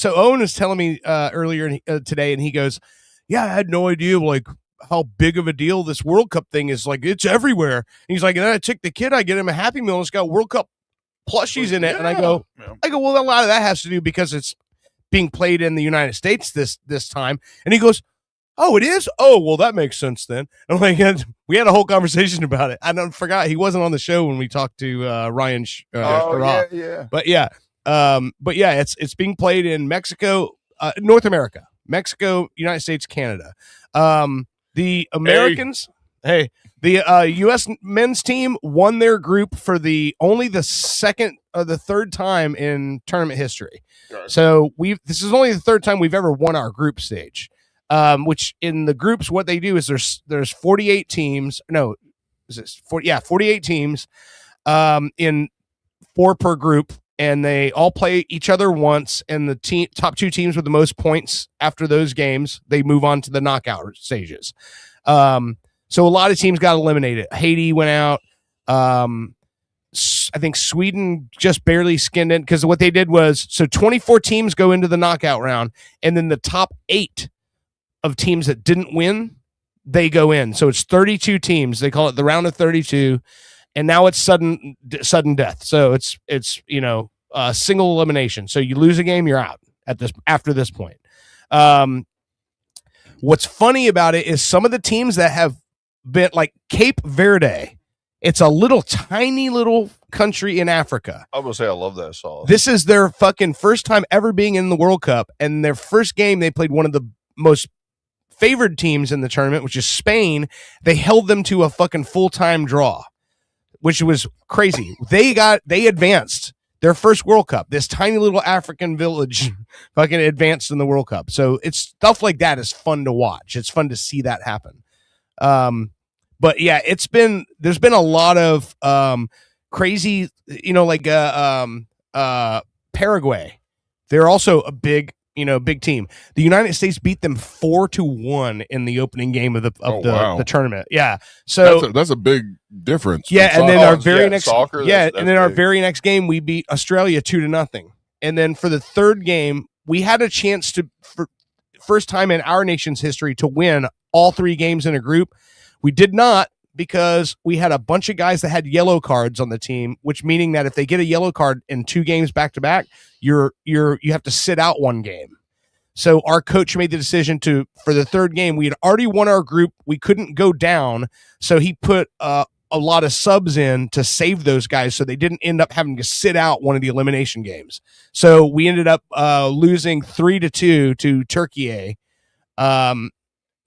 Owen was telling me earlier today, and he goes, "Yeah, I had no idea like how big of a deal this World Cup thing is. Like it's everywhere." And he's like, "And then I took the kid, I get him a Happy Meal, and it's got World Cup plushies in it." And I go, "Well, a lot of that has to do because it's being played in the United States this time." And he goes, "Oh, it is? Oh, well, that makes sense then." I'm like, we had a whole conversation about it. I forgot he wasn't on the show when we talked to Ryan. Yeah. But yeah, it's being played in Mexico, North America, Mexico, United States, Canada. The Americans, the U.S. men's team won their group for only the second or the third time in tournament history. Right. So this is only the third time we've ever won our group stage. Which in the groups, what they do is there's 48 teams. No, is it 48 teams, in 4 per group, and they all play each other once, and the top 2 teams with the most points after those games, they move on to the knockout stages. So a lot of teams got eliminated. Haiti went out. I think Sweden just barely skinned it, because what they did was, so 24 teams go into the knockout round, and then the top 8 of teams that didn't win, they go in. So it's 32 teams. They call it the round of 32, and now it's sudden death. So it's single elimination. So you lose a game, you're out after this point. What's funny about it is some of the teams that have been, like Cape Verde, it's a tiny little country in Africa. I would say I love that song. This is their fucking first time ever being in the World Cup, and their first game, they played one of the most favored teams in the tournament, which is Spain. They held them to a fucking full-time draw, which was crazy. They advanced their first World Cup. This tiny little African village fucking advanced in the World Cup. So it's stuff like that is fun to watch. It's fun to see that happen. But yeah, there's been a lot of crazy, Paraguay. They're also a big team. The United States beat them 4-1 in the opening game of the tournament. Yeah. So that's a big difference. Yeah, and then our very next game, we beat Australia 2-0. And then for the third game, we had a chance for first time in our nation's history to win all 3 games in a group. We did not, because we had a bunch of guys that had yellow cards on the team, which meaning that if they get a yellow card in 2 games back to back, you have to sit out 1 game. So our coach made the decision for the third game, we had already won our group. We couldn't go down. So he put a lot of subs in to save those guys, so they didn't end up having to sit out one of the elimination games. So we ended up losing 3-2 to Turkey,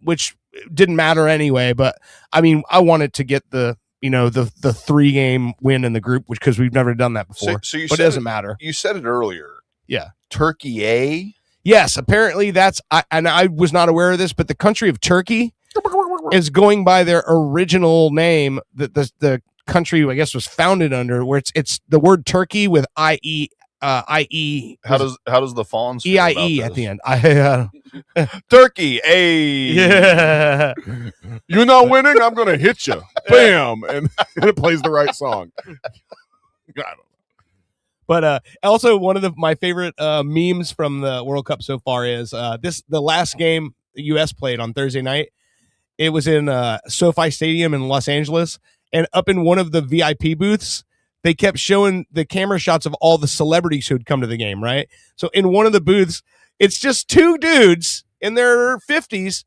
which didn't matter anyway. But I mean, I wanted to get the 3-game win in the group, because we've never done that before. So but it doesn't matter. You said it earlier. Yeah. Turkey. Yes, apparently I was not aware of this, but the country of Turkey is going by their original name that the country, I guess, was founded under, where it's the word Turkey with IE. How does the Fawns feel EIE about at the end? Turkey, yeah. You're not winning, I'm gonna hit you. Bam, and it plays the right song. But also one of my favorite memes from the World Cup so far is the last game the U.S. played on Thursday night. It was in SoFi Stadium in Los Angeles, and up in one of the VIP booths, they kept showing the camera shots of all the celebrities who had come to the game, right? So in one of the booths, it's just 2 dudes in their 50s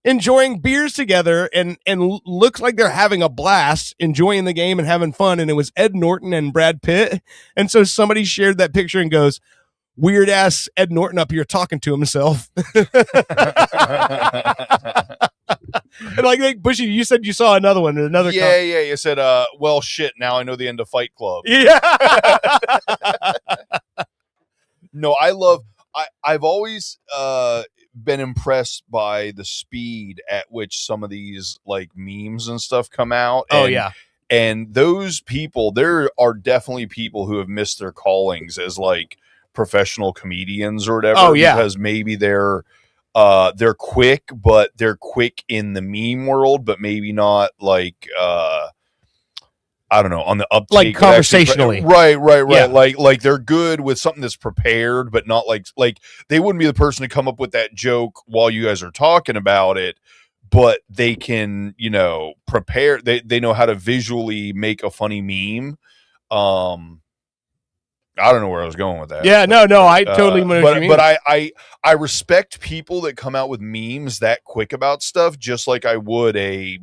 enjoying beers together and looks like they're having a blast, enjoying the game and having fun. And it was Ed Norton and Brad Pitt. And so somebody shared that picture and goes, "Weird ass Ed Norton up here talking to himself." And like Bushy, you said you saw another one. Yeah. You said, well, shit. Now I know the end of Fight Club. Yeah. No, I've always been impressed by the speed at which some of these like memes and stuff come out. And those people, there are definitely people who have missed their callings as like professional comedians or whatever. Oh yeah, because maybe they're quick, but they're quick in the meme world, but maybe not like I don't know, on the uptake, like conversationally. Right. Yeah. Like they're good with something that's prepared, but not like they wouldn't be the person to come up with that joke while you guys are talking about it, but they can, prepare. They know how to visually make a funny meme. I don't know where I was going with that. Yeah, no, I totally know what you mean. But I respect people that come out with memes that quick about stuff, just like I would a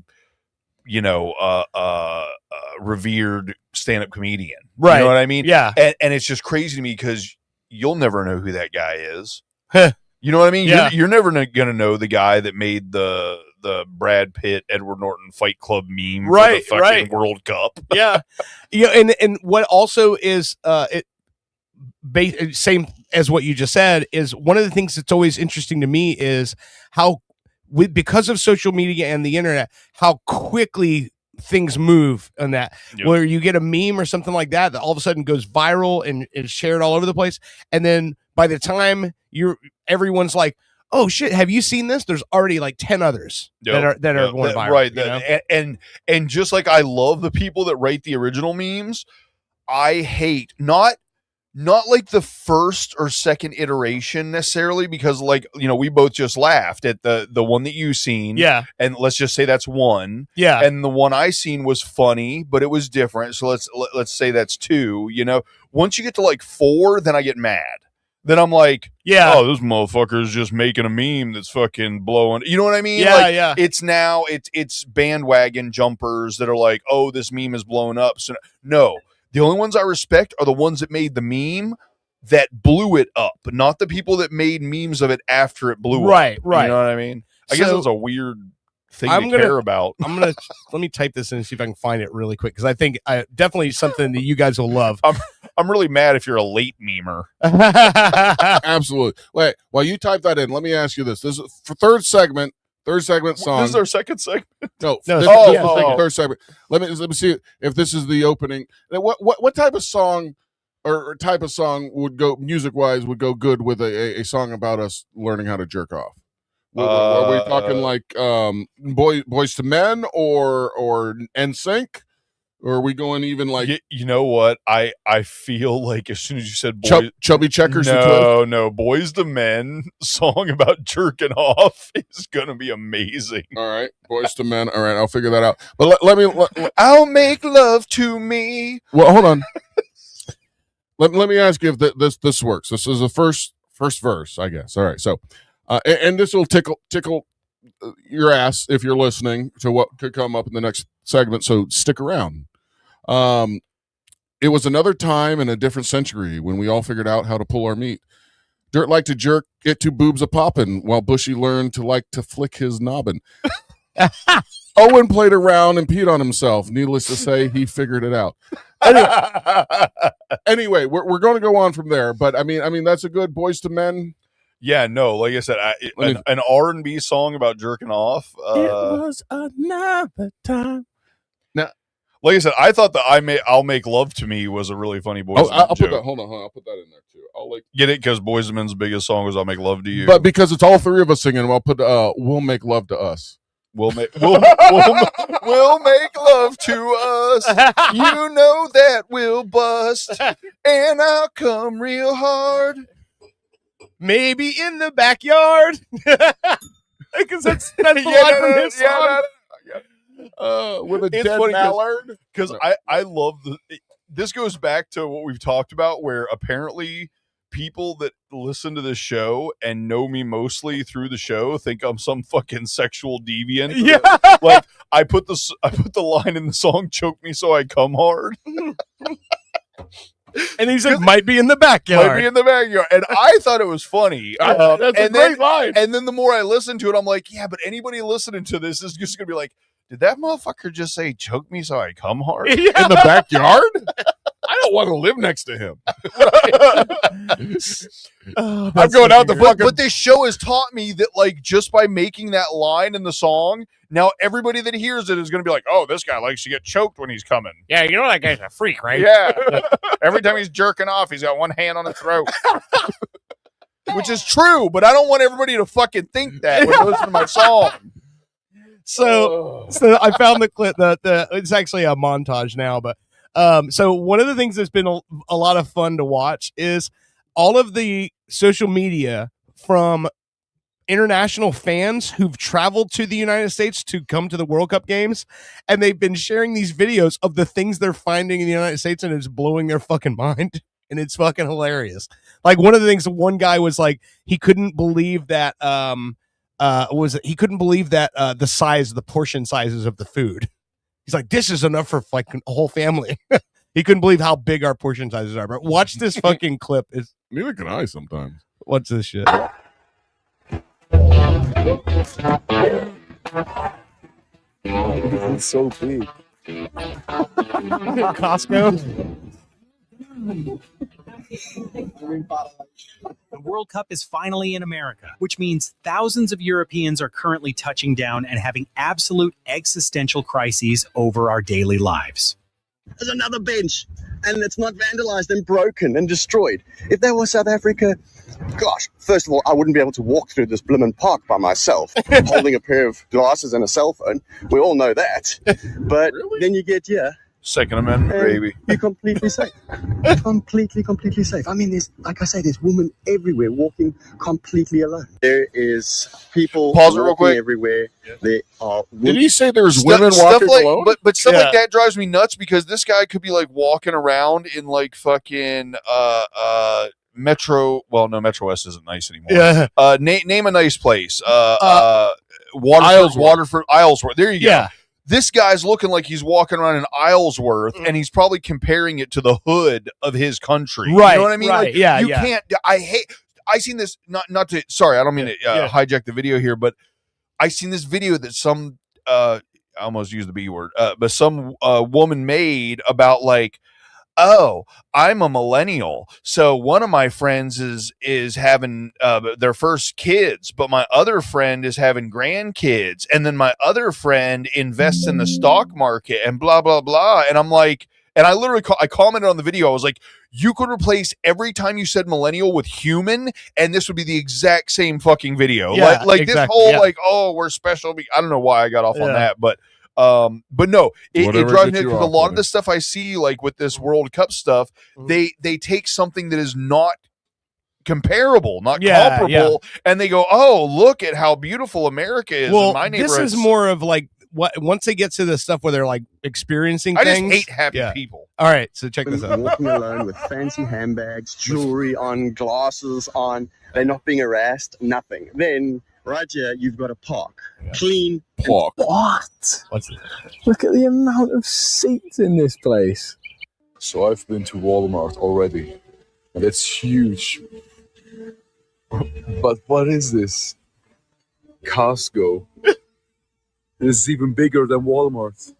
revered stand-up comedian. Right. You know what I mean? Yeah. And it's just crazy to me because you'll never know who that guy is. You know what I mean? Yeah. You're never going to know the guy that made the Brad Pitt, Edward Norton Fight Club meme for the fucking World Cup. Yeah. And what also is same as what you just said is one of the things that's always interesting to me is how because of social media and the internet, how quickly things move on that, Yep. where you get a meme or something like that all of a sudden goes viral and is shared all over the place, and then by the time everyone's like, oh shit, have you seen this? There's already like 10 others that are going viral. Right. you know? And just like I love the people that write the original memes, I hate not like the first or second iteration necessarily, because like, we both just laughed at the one that you seen. Yeah. And let's just say that's one. Yeah. And the one I seen was funny, but it was different. So let's say that's two, once you get to like 4, then I get mad. Then I'm like, oh, this motherfucker's just making a meme that's fucking blowing. You know what I mean? Yeah, like, yeah. It's now it's bandwagon jumpers that are like, oh, this meme is blown up. So no, the only ones I respect are the ones that made the meme that blew it up, not the people that made memes of it after it blew up. Right. You know what I mean? I guess it's a weird thing to care about. Let me type this in and see if I can find it really quick, because I think definitely something that you guys will love. I'm really mad if you're a late memer. Absolutely. Wait, while you type that in, let me ask you this. This is for third segment song. This is our second segment. No, No, this oh, is oh, the oh. third segment. Let me see if this is the opening. Now, what type of song or type of song would go music wise would go good with a song about us learning how to jerk off? Are we talking like Boys to Men or NSYNC? Or are we going even like you know what? I feel like as soon as you said Chubby Checkers? No, Boys to Men song about jerking off is gonna be amazing. All right, Boys to Men. All right, I'll figure that out. But let me. I'll make love to me. Well, hold on. let me ask you if this works. This is the first verse, I guess. All right, so and this will tickle your ass if you're listening to what could come up in the next segment. So stick around. It was another time in a different century when we all figured out how to pull our meat. Dirt liked to jerk, get two boobs a poppin', while Bushy learned to like to flick his nobbin. Owen played around and peed on himself. Needless to say, he figured it out. Anyway, we're going to go on from there. But I mean, that's a good Boys to Men. Yeah, no, like I said, an R&B song about jerking off. It was another time. Now, like I said, I thought that I'll Make Love to Me was a really funny Boys. I'll put that. Hold on. I'll put that in there too. I'll get it because Boys II Men's biggest song was "I'll Make Love to You." But because it's all three of us singing, I'll put "We'll Make Love to Us." We'll make love to us. You know that we'll bust, and I'll come real hard. Maybe in the backyard, because that's the line from his song. With a It's dead funny mallard. Because I love this goes back to what we've talked about, where apparently people that listen to this show and know me mostly through the show think I'm some fucking sexual deviant. Yeah. Like I put the line in the song "Choke Me So I Come Hard." And he's like, might be in the backyard. Might be in the backyard. And I thought it was funny. That's a great line. And then the more I listen to it, I'm like, yeah, but anybody listening to this is just going to be like, did that motherfucker just say, choke me so I come hard? In the backyard? I don't want to live next to him. I'm going out the fucking. But this show has taught me that, like, just by making that line in the song, now everybody that hears it is going to be like, oh, this guy likes to get choked when he's coming. Yeah, you know that guy's a freak, right? Yeah. Every time he's jerking off, he's got one hand on his throat. Which is true, but I don't want everybody to fucking think that when they listen to my song. So I found the clip. It's actually a montage now, but so one of the things that's been a lot of fun to watch is all of the social media from international fans who've traveled to the United States to come to the World Cup games, and they've been sharing these videos of the things they're finding in the United States, and it's blowing their fucking mind. And it's fucking hilarious. Like one of the things, one guy was like, he couldn't believe that he couldn't believe that the portion sizes of the food. He's like, this is enough for like a whole family. He couldn't believe how big our portion sizes are. But watch this fucking clip. Neither can I sometimes. What's this shit? It's so big. Costco. World Cup is finally in America, which means thousands of Europeans are currently touching down and having absolute existential crises over our daily lives. There's another bench, and it's not vandalized and broken and destroyed. If that was South Africa, gosh, first of all, I wouldn't be able to walk through this blimmin' park by myself, holding a pair of glasses and a cell phone. We all know that. But then you get here. Second Amendment, baby. You're completely safe. completely safe. I mean, there's, like I say, there's women everywhere walking completely alone. There is people Pause it real walking quick. everywhere. There are Did he say there's Stuff- women stuff walking like, alone? But stuff like that drives me nuts because this guy could be like walking around in like fucking Metro. Well, no, Metro West isn't nice anymore. Yeah. Name a nice place. Waterford, Islesworth. There you go. Yeah. This guy's looking like he's walking around in Islesworth, and he's probably comparing it to the hood of his country. Right, You know what I mean? right, Like, yeah, you yeah. can't. I seen this. Not to. Sorry, I don't mean to hijack the video here, but I seen this video that some. I almost used the B word, but some woman made about like, oh, I'm a millennial, so one of my friends is having their first kids, but my other friend is having grandkids, and then my other friend invests in the stock market and blah blah blah. And I'm like, and I literally I commented on the video. I was like, you could replace every time you said millennial with human, and this would be the exact same fucking video. Yeah, like this exactly, whole yeah. like, oh, we're special. I don't know why I got off on Yeah. that, but no, it Whatever drives me gets you because a off, lot of buddy. the stuff I see, like with this World Cup stuff, they take something that is not comparable, not Yeah, comparable, and they go, "Oh, look at how beautiful America is." Well, in my this neighborhood. is more of like what once they get to the stuff where they're like experiencing I just things. hate happy people. All right, so check this out. Walking alone with fancy handbags, jewelry on, glasses on. They're not being harassed, nothing. Then, right here, you've got a park. Clean. Park. What? What's it? Look at the amount of seats in this place. So I've been to Walmart already, and it's huge. But what is this? Costco. This is even bigger than Walmart.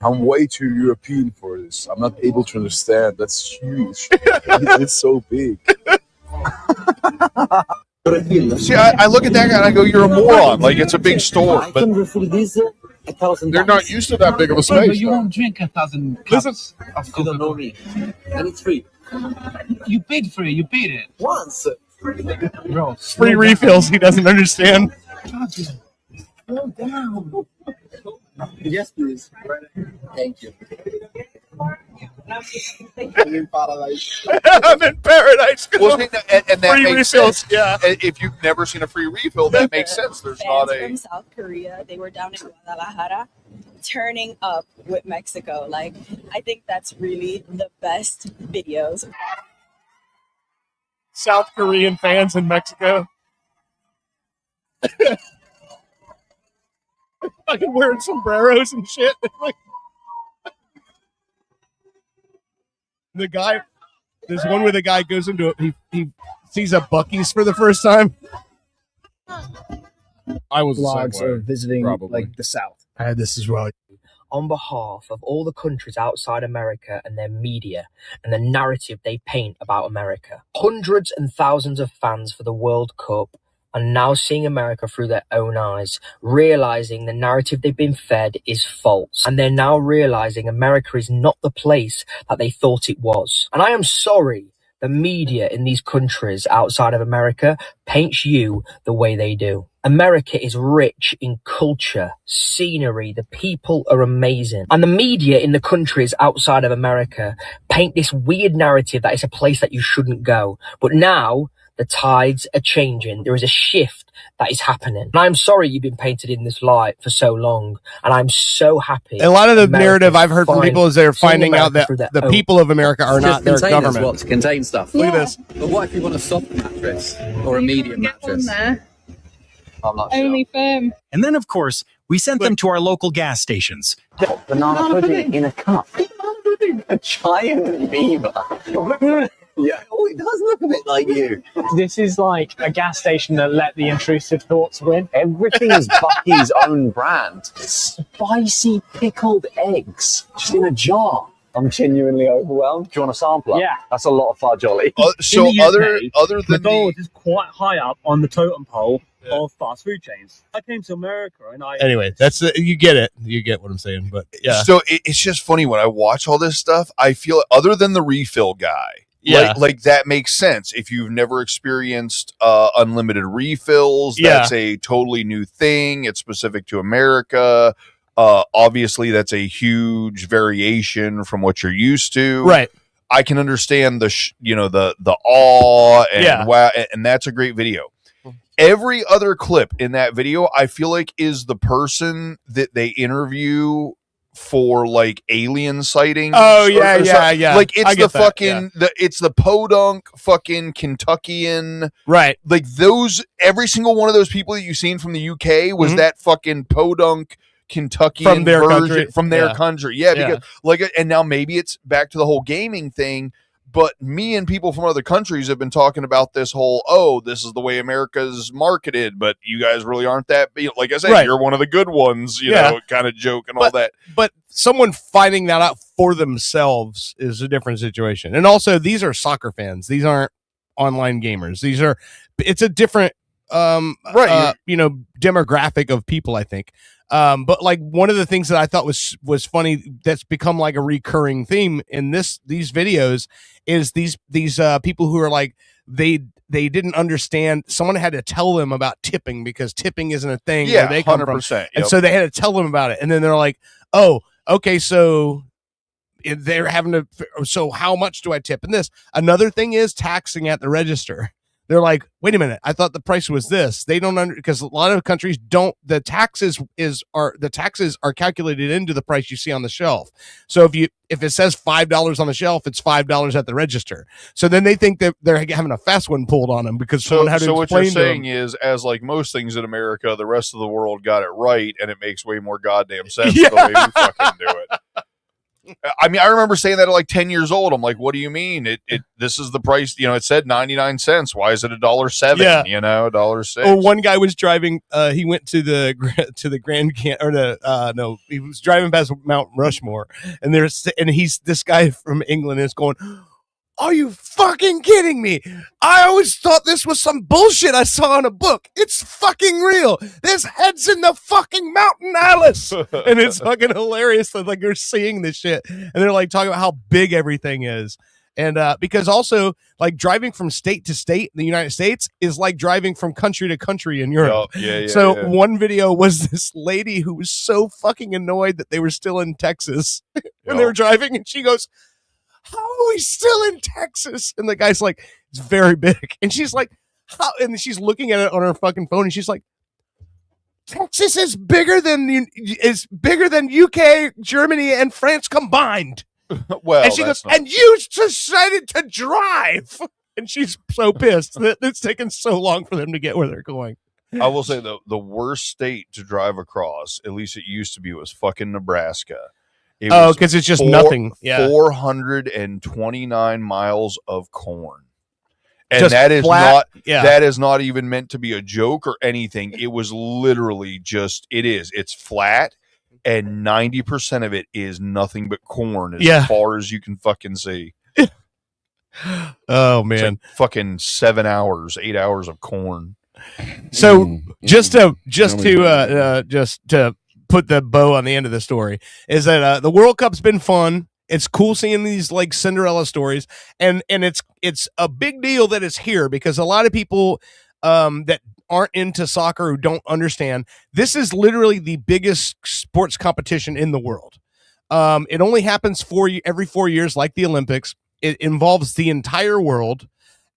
I'm way too European for this. I'm not able to understand. That's huge. It's so big. See, I look at that guy and I go, "You're a moron." Like it's a big store, but They're not used to that big of a space. You won't drink 1,000 cups of Coca-Cola. You don't know me. And it's free. You paid for it. You paid it. Once. Bro, Free refills. He doesn't understand. slow down. Yes, please. Thank you. I'm in paradise. Well, and that Free makes refills, sense. Yeah. If you've never seen a free refill, that makes sense. There's not Fans a. from South Korea. They were down in Guadalajara, turning up with Mexico. Like, I think that's really the best videos. South Korean fans in Mexico. Fucking wearing sombreros and shit. Like, the guy, there's one where the guy goes into it. He sees a Buc-ee's for the first time. I was vlogs of visiting like the South. I had this as well. On behalf of all the countries outside America and their media and the narrative they paint about America, hundreds and thousands of fans for the World Cup are now seeing America through their own eyes, realizing the narrative they've been fed is false. And they're now realizing America is not the place that they thought it was. And I am sorry the media in these countries outside of America paints you the way they do. America is rich in culture, scenery, the people are amazing. And the media in the countries outside of America paint this weird narrative that it's a place that you shouldn't go. But now the tides are changing. There is a shift that is happening. And I'm sorry you've been painted in this light for so long. And I'm so happy. A lot of the America's narrative I've heard from people is they're seeing finding out America that through the their people of America are not their containers, government. what, to contain stuff. Look at this. But what if you want a soft mattress or a medium mattress? I'm not sure. firm. And then, of course, we sent them to our local gas stations. Banana pudding in a cup. A giant beaver. Yeah, oh, it does look a bit like you. This is like a gas station that let the intrusive thoughts win. Everything is Bucky's own brand. Spicy pickled eggs, just in a jar. I'm genuinely overwhelmed. Do you want a sampler? Yeah. That's a lot of fudge, Ollie. So In the UK, other than McDonald's is quite high up on the totem pole of fast food chains. I came to America and Anyway, that's you get it. You get what I'm saying, but yeah. So it's just funny when I watch all this stuff. I feel other than the refill guy, Yeah. like that makes sense. If you've never experienced unlimited refills, that's a totally new thing. It's specific to America. Obviously, that's a huge variation from what you're used to. Right. I can understand the awe and wow, and that's a great video. Every other clip in that video, I feel like, is the person that they interview for like alien sightings. Oh yeah. Like I it's get the that, fucking it's the podunk fucking Kentuckian. Right. Like every single one of those people that you've seen from the UK was that fucking podunk Kentuckian From their version country. from their Yeah. country. Yeah, Yeah. because and now maybe it's back to the whole gaming thing. But me and people from other countries have been talking about this whole, this is the way America's marketed, but you guys really aren't that. Like I said, Right. you're one of the good ones, you know, kind of joke and all that. But someone finding that out for themselves is a different situation. And also, these are soccer fans. These aren't online gamers. It's a different, demographic of people, I think. But like one of the things that I thought was funny that's become like a recurring theme in these videos is these people who are like they didn't understand. Someone had to tell them about tipping because tipping isn't a thing where they come from. 100%. And so they had to tell them about it. And then they're like, oh, okay, so they're having to, so how much do I tip in this? Another thing is taxing at the register. They're like, wait a minute, I thought the price was this. They don't because a lot of countries don't. The taxes are calculated into the price you see on the shelf. So if it says $5 on the shelf, it's $5 at the register. So then they think that they're having a fast one pulled on them because someone had to what explain you're to them. saying is, as like most things in America, the rest of the world got it right, and it makes way more goddamn sense the way we fucking do it. I mean, I remember saying that at like 10 years old. I'm like, what do you mean? This is the price, it said 99 cents. Why is it $1.07? Yeah. $1.06. Or one guy was driving, he went to the Grand he was driving past Mount Rushmore and this guy from England is going, are you fucking kidding me? I always thought this was some bullshit I saw in a book. It's fucking real. There's heads in the fucking mountain, Alice. And it's fucking hilarious that like you're seeing this shit. And they're like talking about how big everything is. And because also like driving from state to state in the United States is like driving from country to country in Europe. So one video was this lady who was so fucking annoyed that they were still in Texas when they were driving. And she goes, how are we still in Texas? And the guy's like, it's very big. And she's like, how? And she's looking at it on her fucking phone and she's like, Texas is bigger than UK, Germany, and France combined. Well, and she goes, and you decided to drive. And she's so pissed that it's taken so long for them to get where they're going. I will say the worst state to drive across, at least it used to be, was fucking Nebraska. Because it's just nothing. Yeah. 429 miles of corn. And Just that is flat, that is not even meant to be a joke or anything. It was literally it's flat, and 90% of it is nothing but corn as far as you can fucking see. Oh man. Like fucking 8 hours of corn. So just to put the bow on the end of the story is that the World Cup's been fun. It's cool seeing these like Cinderella stories, and it's a big deal that it's here because a lot of people that aren't into soccer who don't understand this is literally the biggest sports competition in the world. It only happens every 4 years, like the Olympics. It involves the entire world,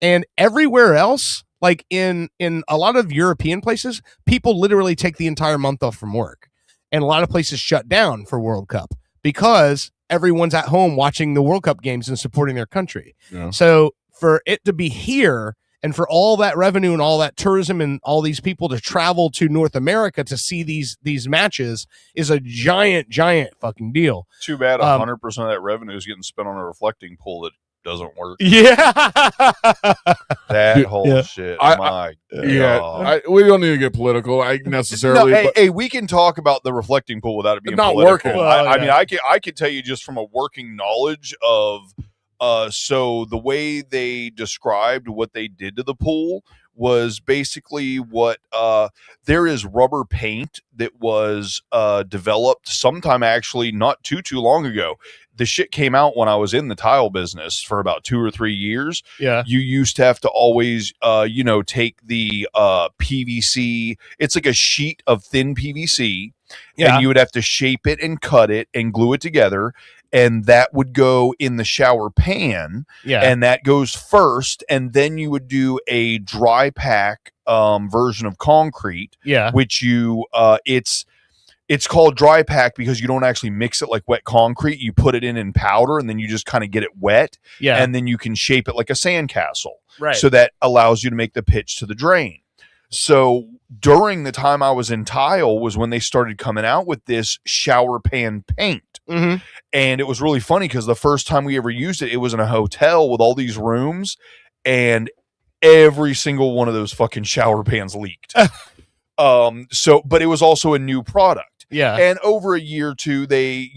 and everywhere else, like in a lot of European places, people literally take the entire month off from work. And a lot of places shut down for World Cup because everyone's at home watching the World Cup games and supporting their country. Yeah. So for it to be here and for all that revenue and all that tourism and all these people to travel to North America to see these matches is a giant fucking deal. Too bad 100% of that revenue is getting spent on a reflecting pool that doesn't work. Yeah. That whole shit. My God. We don't need to get political. Necessarily. No, hey, we can talk about the reflecting pool without it being not political. working. I mean, I can tell you just from a working knowledge of, so the way they described what they did to the pool was basically what there is rubber paint that was developed sometime actually not too long ago. The shit came out when I was in the tile business for about 2 or 3 years. Yeah. You used to have to always, take the PVC. It's like a sheet of thin PVC. Yeah. And you would have to shape it and cut it and glue it together. And that would go in the shower pan. Yeah. And that goes first. And then you would do a dry pack version of concrete. Yeah. Which you, it's called dry pack because you don't actually mix it like wet concrete. You put it in powder and then you just kind of get it wet. Yeah. And then you can shape it like a sandcastle. Right. So that allows you to make the pitch to the drain. So during the time I was in tile was when they started coming out with this shower pan paint. Mm-hmm. And it was really funny because the first time we ever used it, it was in a hotel with all these rooms and every single one of those fucking shower pans leaked. But it was also a new product. Yeah. And over a year or two, they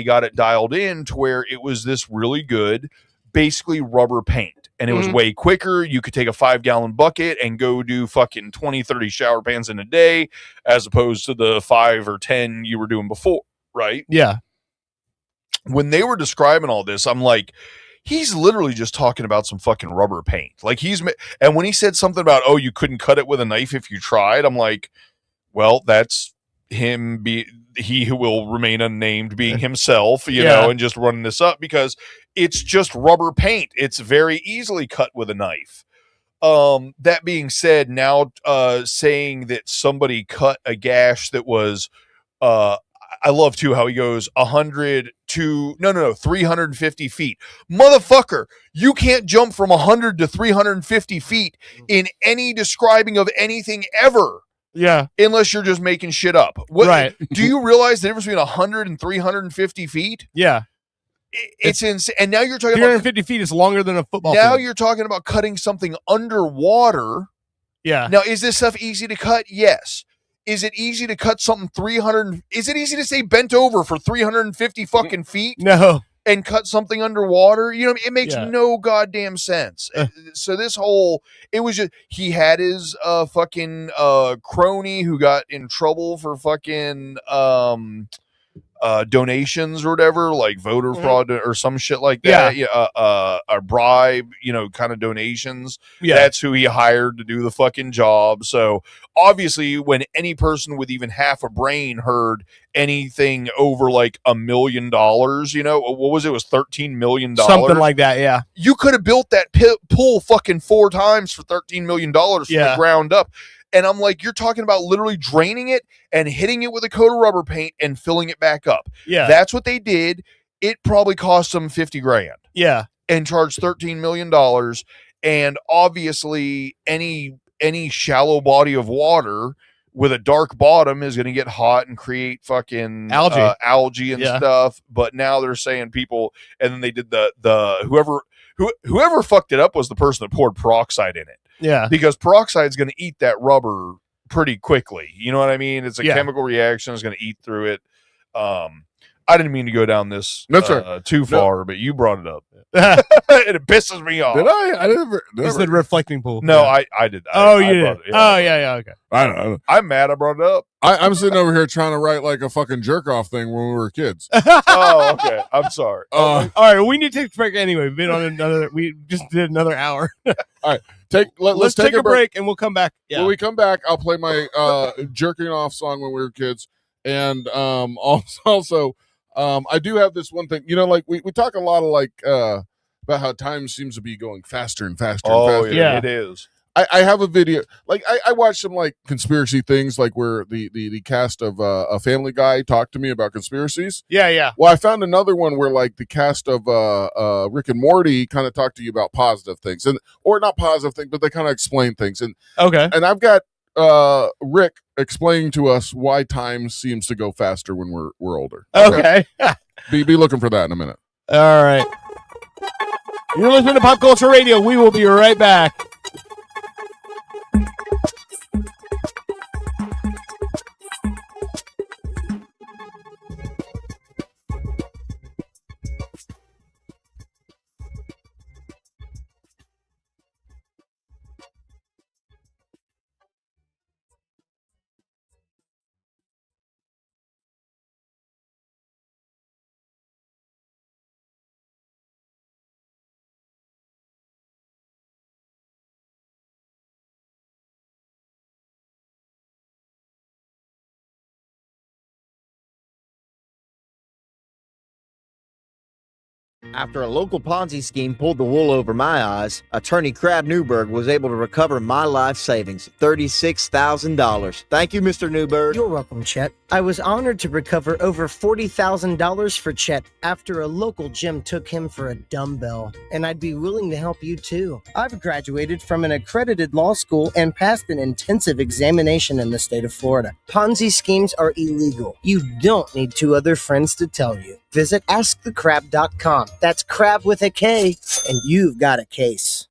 got it dialed in to where it was this really good, basically rubber paint. And it was way quicker. You could take a 5-gallon bucket and go do fucking 20, 30 shower pans in a day, as opposed to the 5 or 10 you were doing before. Right. Yeah. When they were describing all this, I'm like, he's literally just talking about some fucking rubber paint. Like and when he said something about, oh, you couldn't cut it with a knife if you tried, I'm like, well, that's him he who will remain unnamed being himself, you know, and just running this up because it's just rubber paint. It's very easily cut with a knife. That being said, now saying that somebody cut a gash that was I love too how he goes 350 feet. Motherfucker, you can't jump from 100 to 350 feet in any describing of anything ever. Yeah. Unless you're just making shit up. Right. Do you realize the difference between 100 and 350 feet? Yeah. It's insane. And now you're talking 350 feet is longer than a football now field. You're talking about cutting something underwater. Yeah. Now, is this stuff easy to cut? Yes. Is it easy to cut something 300? Is it easy to stay bent over for 350 fucking feet? No. And cut something underwater? You know, it makes no goddamn sense. So this whole, it was just, he had his fucking crony who got in trouble for fucking donations or whatever, like voter fraud or some shit like that. A bribe, kind of donations. Yeah. That's who he hired to do the fucking job. So obviously when any person with even half a brain heard anything over like $1 million, what was it? It was $13 million. Something like that. Yeah. You could have built that pool fucking 4 times for $13 million from the ground up. And I'm like, you're talking about literally draining it and hitting it with a coat of rubber paint and filling it back up. Yeah. That's what they did. It probably cost them $50,000. Yeah. And charged $13 million. And obviously any shallow body of water with a dark bottom is going to get hot and create fucking algae and stuff. But now they're saying people, and then they did whoever fucked it up was the person that poured peroxide in it. Yeah. Because peroxide is going to eat that rubber pretty quickly. You know what I mean? It's a chemical reaction. It's going to eat through it. I didn't mean to go down this too far, but you brought it up. It pisses me off. Did I? I never. It's the reflecting pool. No, I did. You did. Okay. I don't know. I'm mad I brought it up. I'm sitting over here trying to write like a fucking jerk off thing when we were kids. Oh, okay. I'm sorry. All right, we need to take a break anyway. We've been on we just did another hour. All right. Let's take a break and we'll come back. Yeah. When we come back, I'll play my jerking off song when we were kids. And also I do have this one thing, like we talk a lot of like about how time seems to be going faster and faster and faster. Yeah, it is. I have a video, like I watched some like conspiracy things, like where the cast of a Family Guy talked to me about conspiracies. Yeah. Well, I found another one where like the cast of Rick and Morty kind of talk to you about positive things, or not positive things, but they kind of explain things. And I've got Rick explaining to us why time seems to go faster when we're older. Okay. Be looking for that in a minute. All right. You're listening to Pop Culture Radio. We will be right back. After a local Ponzi scheme pulled the wool over my eyes, attorney Crab Newberg was able to recover my life savings, $36,000. Thank you, Mr. Newberg. You're welcome, Chet. I was honored to recover over $40,000 for Chet after a local gym took him for a dumbbell, and I'd be willing to help you too. I've graduated from an accredited law school and passed an intensive examination in the state of Florida. Ponzi schemes are illegal. You don't need two other friends to tell you. Visit AskTheCrab.com. That's crab with a K, and you've got a case.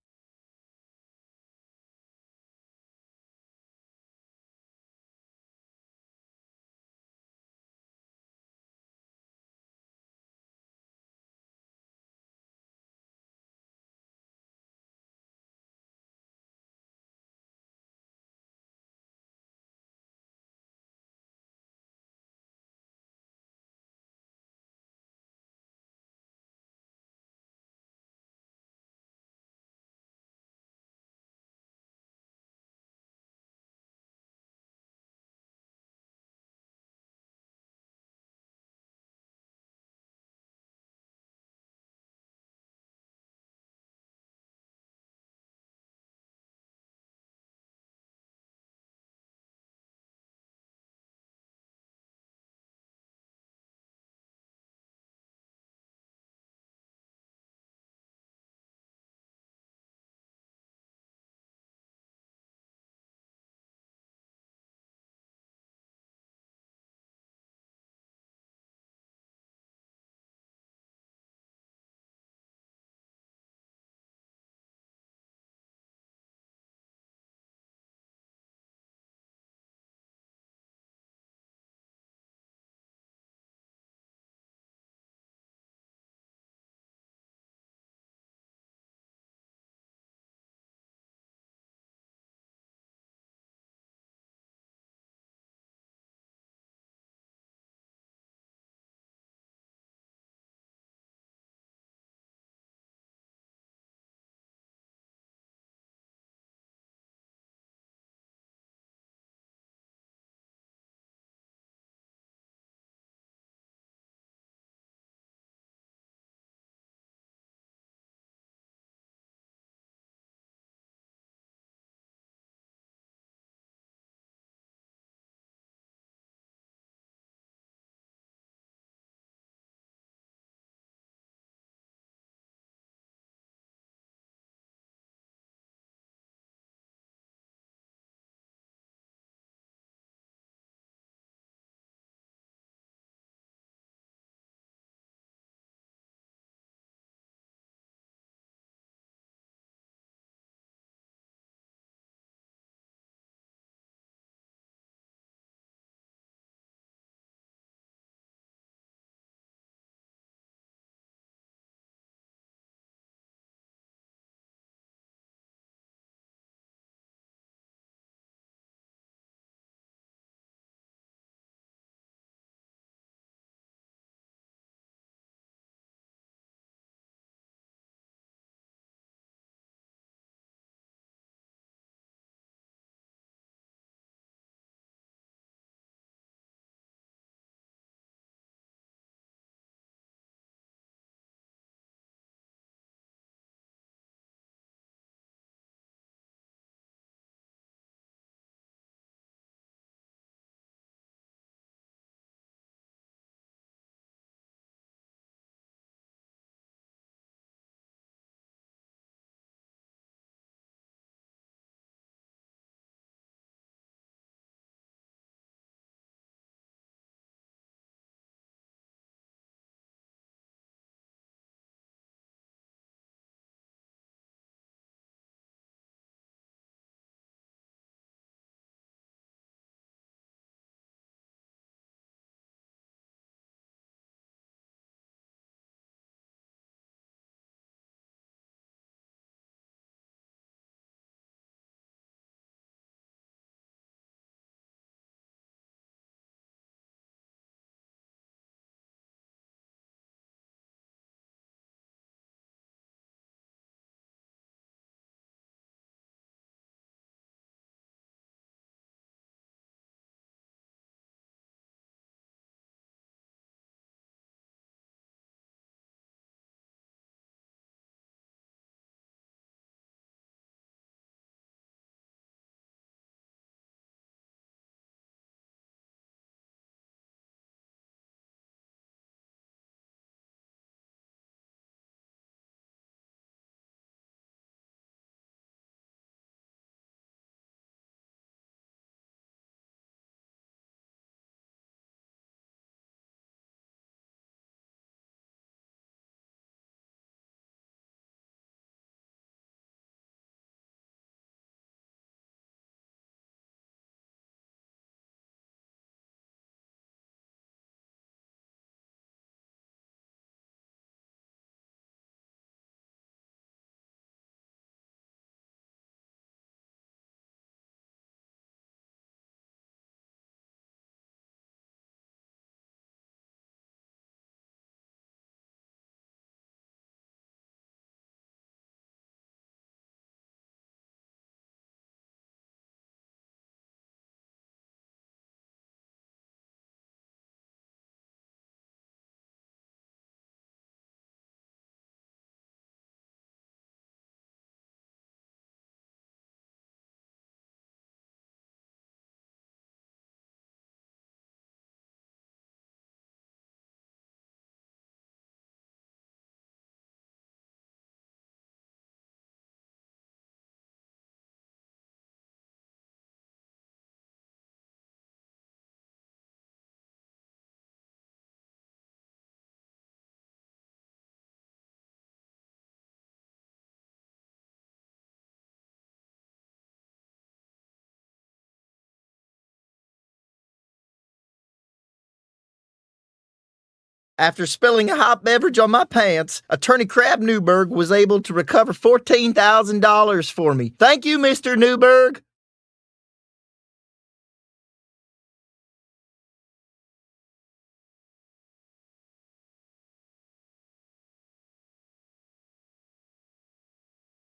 After spilling a hot beverage on my pants, Attorney Crab Newberg was able to recover $14,000 for me. Thank you, Mr. Newberg.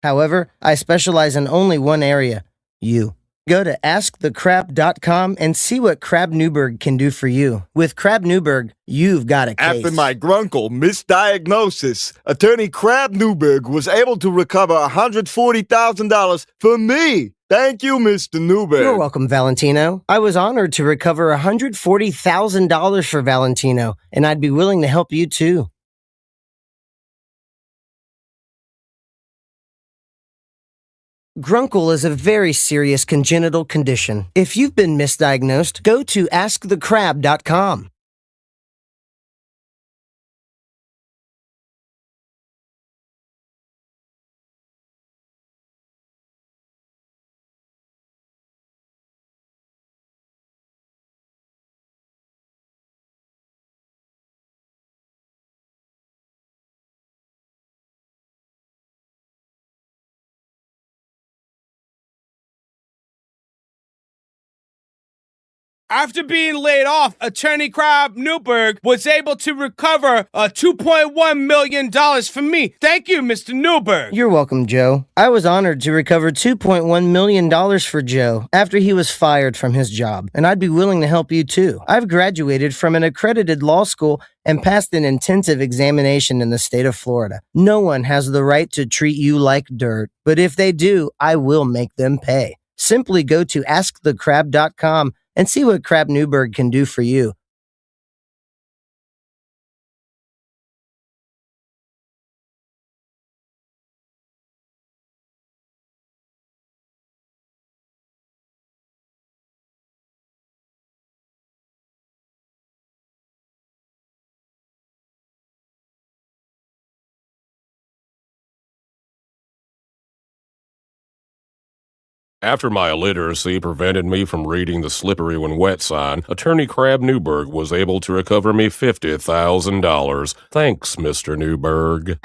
However, I specialize in only one area, you. Go to askthecrab.com and see what Crab Newberg can do for you. With Crab Newberg, you've got a case. After my grunkle misdiagnosis, Attorney Crab Newberg was able to recover $140,000 for me. Thank you, Mr. Newberg. You're welcome, Valentino. I was honored to recover $140,000 for Valentino, and I'd be willing to help you too. Grunkle is a very serious congenital condition. If you've been misdiagnosed, go to askthecrab.com. After being laid off, Attorney Crab Newberg was able to recover $2.1 million from me. Thank you, Mr. Newberg. You're welcome, Joe. I was honored to recover $2.1 million for Joe after he was fired from his job, and I'd be willing to help you too. I've graduated from an accredited law school and passed an intensive examination in the state of Florida. No one has the right to treat you like dirt, but if they do, I will make them pay. Simply go to askthecrab.com and see what Crab Newberg can do for you. After my illiteracy prevented me from reading the slippery when wet sign, Attorney Crab Newberg was able to recover me $50,000. Thanks, Mr. Newberg.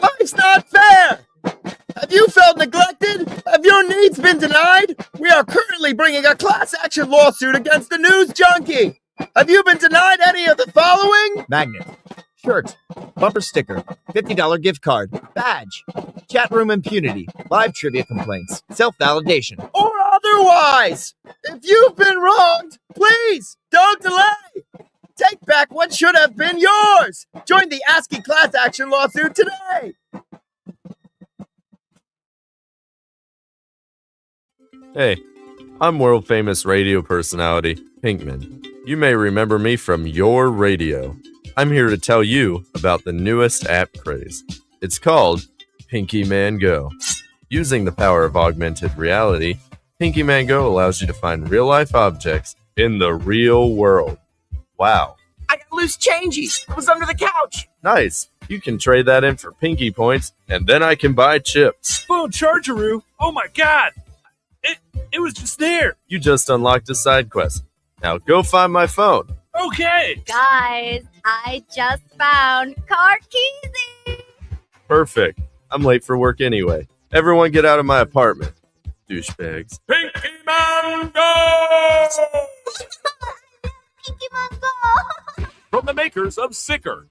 Life's not fair! Have you felt neglected? Have your needs been denied? We are currently bringing a class action lawsuit against the News Junkie. Have you been denied any of the following? Magnet, shirt, bumper sticker, $50 gift card, badge, chat room impunity, live trivia complaints, self-validation, or otherwise. If you've been wronged, please don't delay. Take back what should have been yours. Join the ASCII class action lawsuit today. Hey, I'm world famous radio personality Pinkman. You may remember me from your radio. I'm here to tell you about the newest app craze. It's called Pinky Man Go. Using the power of augmented reality, Pinky Man Go allows you to find real-life objects in the real world. Wow. I got loose changies. It was under the couch. Nice. You can trade that in for Pinky points, and then I can buy chips. Phone chargeroo. Oh my god. It was just there. You just unlocked a side quest. Now go find my phone. Okay. Guys, I just found Carkeezy. Perfect. I'm late for work anyway. Everyone get out of my apartment. Douchebags. Pinky Man Go! Pinky Man Go! From the makers of Sicker.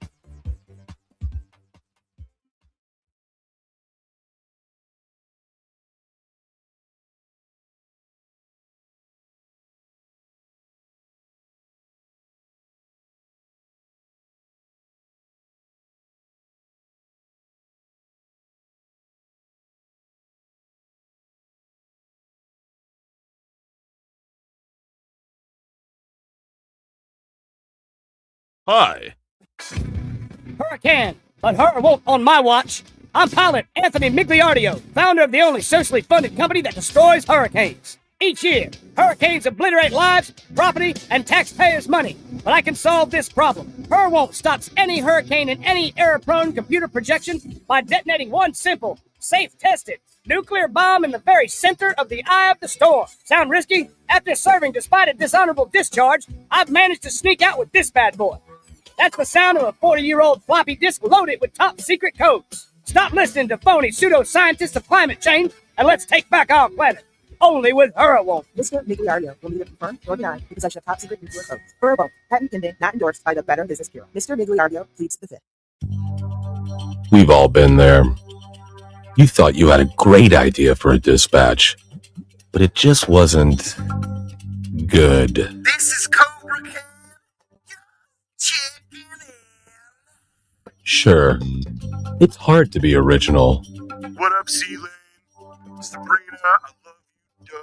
Hi. Hurricane, but her won't on my watch. I'm pilot Anthony Migliardio, founder of the only socially funded company that destroys hurricanes. Each year, hurricanes obliterate lives, property, and taxpayers' money. But I can solve this problem. Her won't stops any hurricane in any error-prone computer projection by detonating one simple, safe-tested nuclear bomb in the very center of the eye of the storm. Sound risky? After serving despite a dishonorable discharge, I've managed to sneak out with this bad boy. That's the sound of a 40-year-old floppy disk loaded with top-secret codes. Stop listening to phony pseudoscientists of climate change, and let's take back our planet. Only with Hurlwon't. Mr. Migliario will neither confirm nor deny the possession of top-secret nuclear codes. Hurlwon't. Patent pending, not endorsed by the Better Business Bureau. Mr. Migliario pleads the fifth. We've all been there. You thought you had a great idea for a dispatch, but it just wasn't good. This is Cobra Kai. Sure, it's hard to be original. What up, C-Lane? Sabrina, I love you, duh.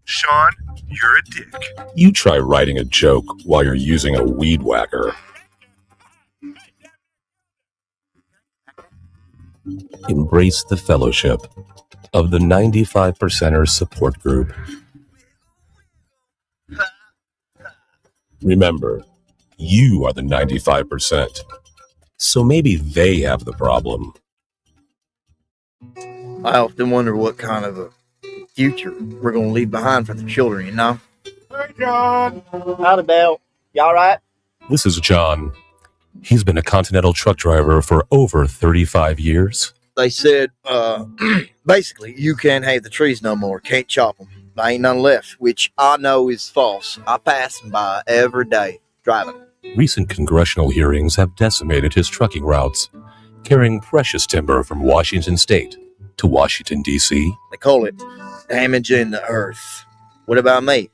Sean, you're a dick. You try writing a joke while you're using a weed whacker. Embrace the fellowship of the 95%ers support group. Remember, you are the 95%, so maybe they have the problem. I often wonder what kind of a future we're going to leave behind for the children, you know? Hey, John. Howdy, Dale. You all right? This is John. He's been a Continental truck driver for over 35 years. They said, basically, you can't have the trees no more, can't chop them. There ain't none left, which I know is false. I pass them by every day, driving. Recent congressional hearings have decimated his trucking routes, carrying precious timber from Washington State to Washington, D.C. They call it damaging the earth. What about me?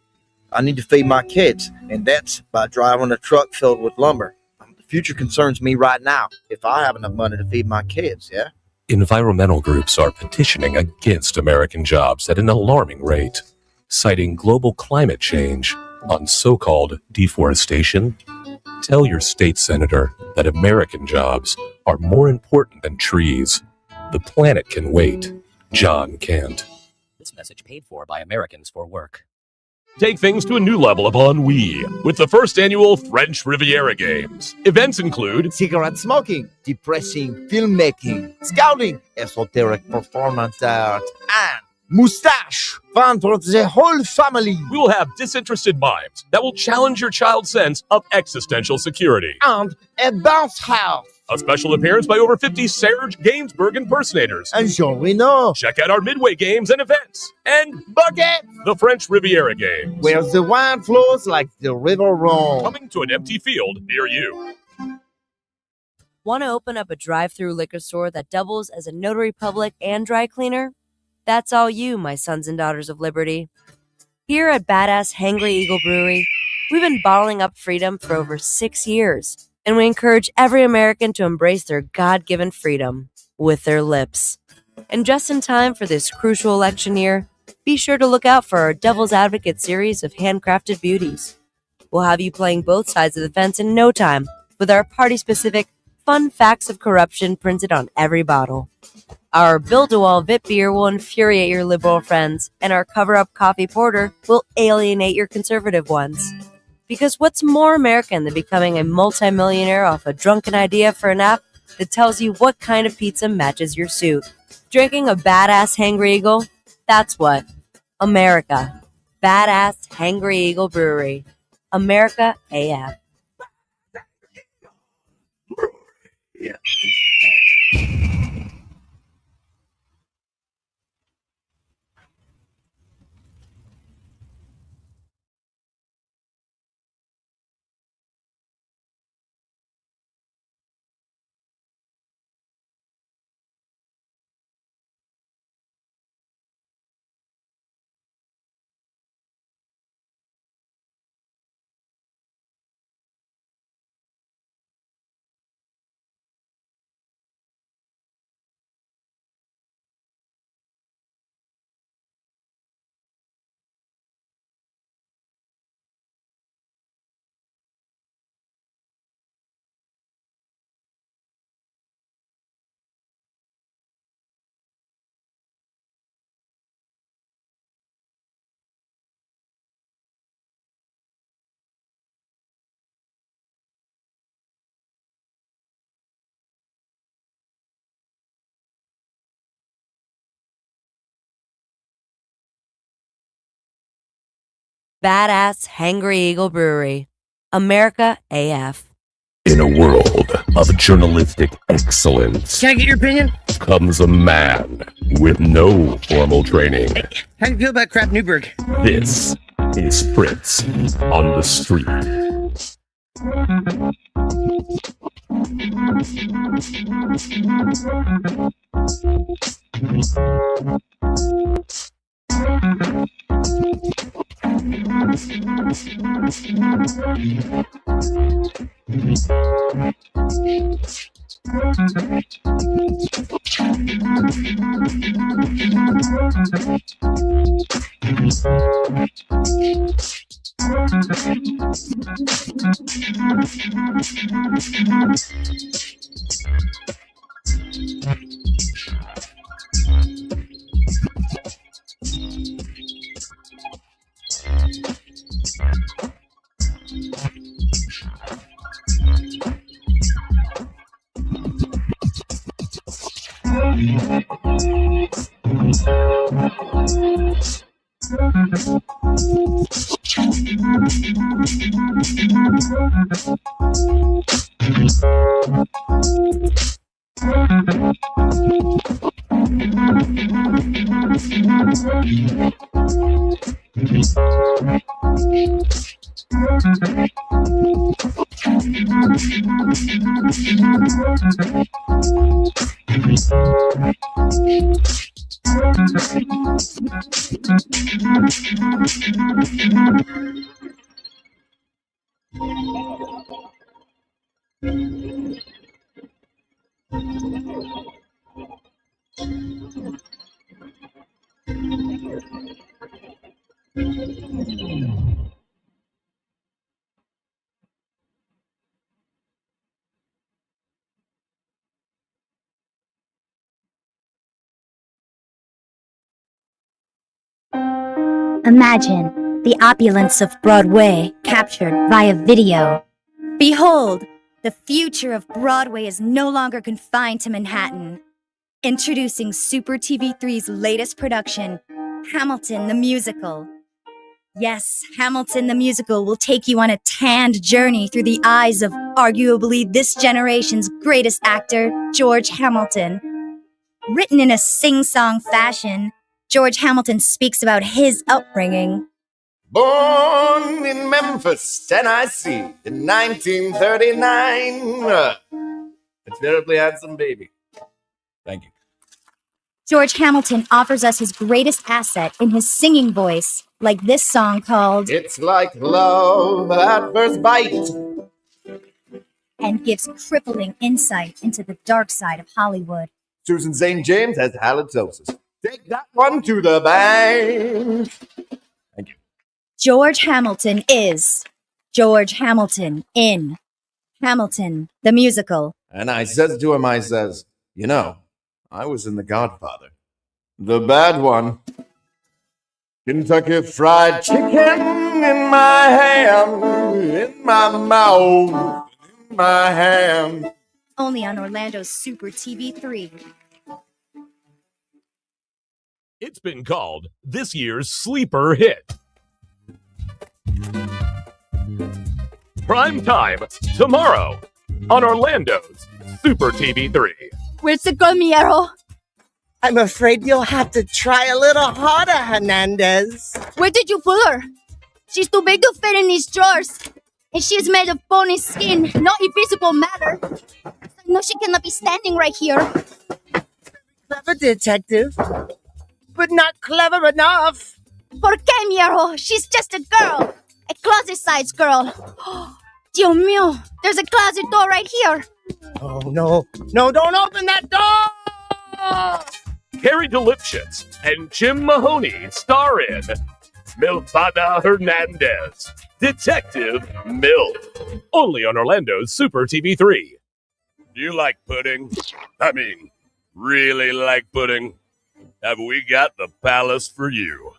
I need to feed my kids, and that's by driving a truck filled with lumber. The future concerns me right now, if I have enough money to feed my kids, yeah? Environmental groups are petitioning against American jobs at an alarming rate, citing global climate change on so-called deforestation. Tell your state senator that American jobs are more important than trees. The planet can wait. John can't. This message paid for by Americans for Work. Take things to a new level of ennui with the first annual French Riviera Games. Events include cigarette smoking, depressing filmmaking, scouting, esoteric performance art, and moustache. Fun for the whole family. We will have disinterested mimes that will challenge your child's sense of existential security. And a bounce house. A special appearance by over 50 Serge Gainsbourg impersonators. And Jean Reno. Check out our Midway Games and events. And Bucket. The French Riviera Games. Where the wine flows like the river Rhone. Coming to an empty field near you. Want to open up a drive-through liquor store that doubles as a notary public and dry cleaner? That's all you, my sons and daughters of liberty. Here at Badass Hangry Eagle Brewery, we've been bottling up freedom for over 6 years. And we encourage every American to embrace their God-given freedom with their lips. And just in time for this crucial election year, be sure to look out for our Devil's Advocate series of handcrafted beauties. We'll have you playing both sides of the fence in no time with our party-specific fun facts of corruption printed on every bottle. Our Build-A-Wall VIP beer will infuriate your liberal friends, and our cover-up coffee porter will alienate your conservative ones. Because what's more American than becoming a multimillionaire off a drunken idea for an app that tells you what kind of pizza matches your suit? Drinking a Badass Hangry Eagle? That's what. America. Badass Hangry Eagle Brewery. America AF. Yeah. Badass Hangry Eagle Brewery. America AF. In a world of journalistic excellence Can I get your opinion? comes a man with no formal training. How do you feel about Crap Newberg? This is Fritz on the Street. Imagine the opulence of Broadway captured via video. Behold, the future of Broadway is no longer confined to Manhattan. Introducing Super TV3's latest production, Hamilton the Musical. Yes, Hamilton the Musical will take you on a tanned journey through the eyes of arguably this generation's greatest actor, George Hamilton. Written in a sing-song fashion, George Hamilton speaks about his upbringing. Born in Memphis, Tennessee, in 1939. A terribly handsome baby. Thank you. George Hamilton offers us his greatest asset in his singing voice, like this song called It's Like Love at First Bite. And gives crippling insight into the dark side of Hollywood. Susan St. James has halitosis. Take that one to the bank. Thank you. George Hamilton is George Hamilton in Hamilton the Musical. And I says to him, I says, you know, I was in The Godfather. The bad one. Kentucky Fried Chicken in my hand, in my mouth, in my hand. Only on Orlando's Super TV3. It's been called this year's sleeper hit. Prime time tomorrow on Orlando's Super TV3. Where's the girl, Miero? I'm afraid you'll have to try a little harder, Hernandez. Where did you pull her? She's too big to fit in these drawers. And she is made of bony skin, not invisible matter. I know she cannot be standing right here. Clever detective, but not clever enough. ¿Por qué, Miero? She's just a girl. A closet-sized girl. Dios mío, there's a closet door right here. Oh, no. No, don't open that door! Carrie DeLipschitz and Jim Mahoney star in Milfada Hernandez, Detective MILF, only on Orlando's Super TV3. Do you like pudding? I mean, really like pudding? Have we got the palace for you?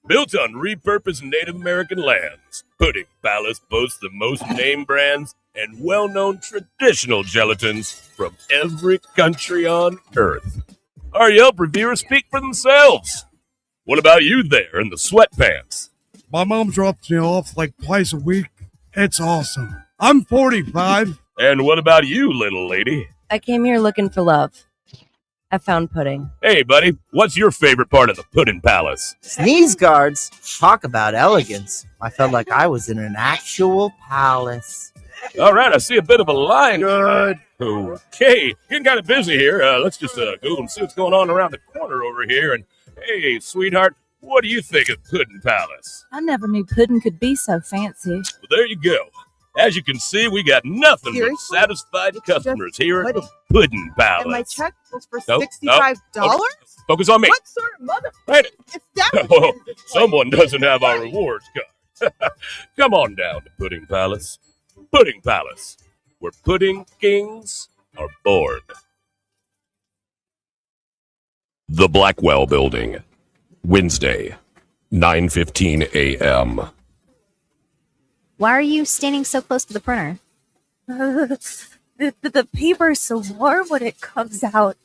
Built on repurposed Native American lands, Pudding Palace boasts the most name brands and well-known traditional gelatins from every country on Earth. Our Yelp reviewers speak for themselves. What about you there in the sweatpants? My mom drops me off like twice a week. It's awesome. I'm 45, And what about you, little lady? I came here looking for love. I found pudding. Hey, buddy, what's your favorite part of the Pudding Palace? Sneeze guards. Talk about elegance. I felt like I was in an actual palace. All right, I see a bit of a line. Good. Okay, getting kind of busy here. Let's just go and see what's going on around the corner over here. And hey, sweetheart, what do you think of Pudding Palace? I never knew pudding could be so fancy. Well, there you go. As you can see, we got nothing but satisfied customers here at the Pudding Palace. And my check was for Nope, $65? nope. Focus on me. What sort of mother? Wait. It's down. Oh, someone doesn't have our rewards card. Come on down to Pudding Palace. Pudding Palace, where pudding kings are born. The Blackwell Building, Wednesday, 9:15 a.m. Why are you standing so close to the printer? The paper is so warm when it comes out.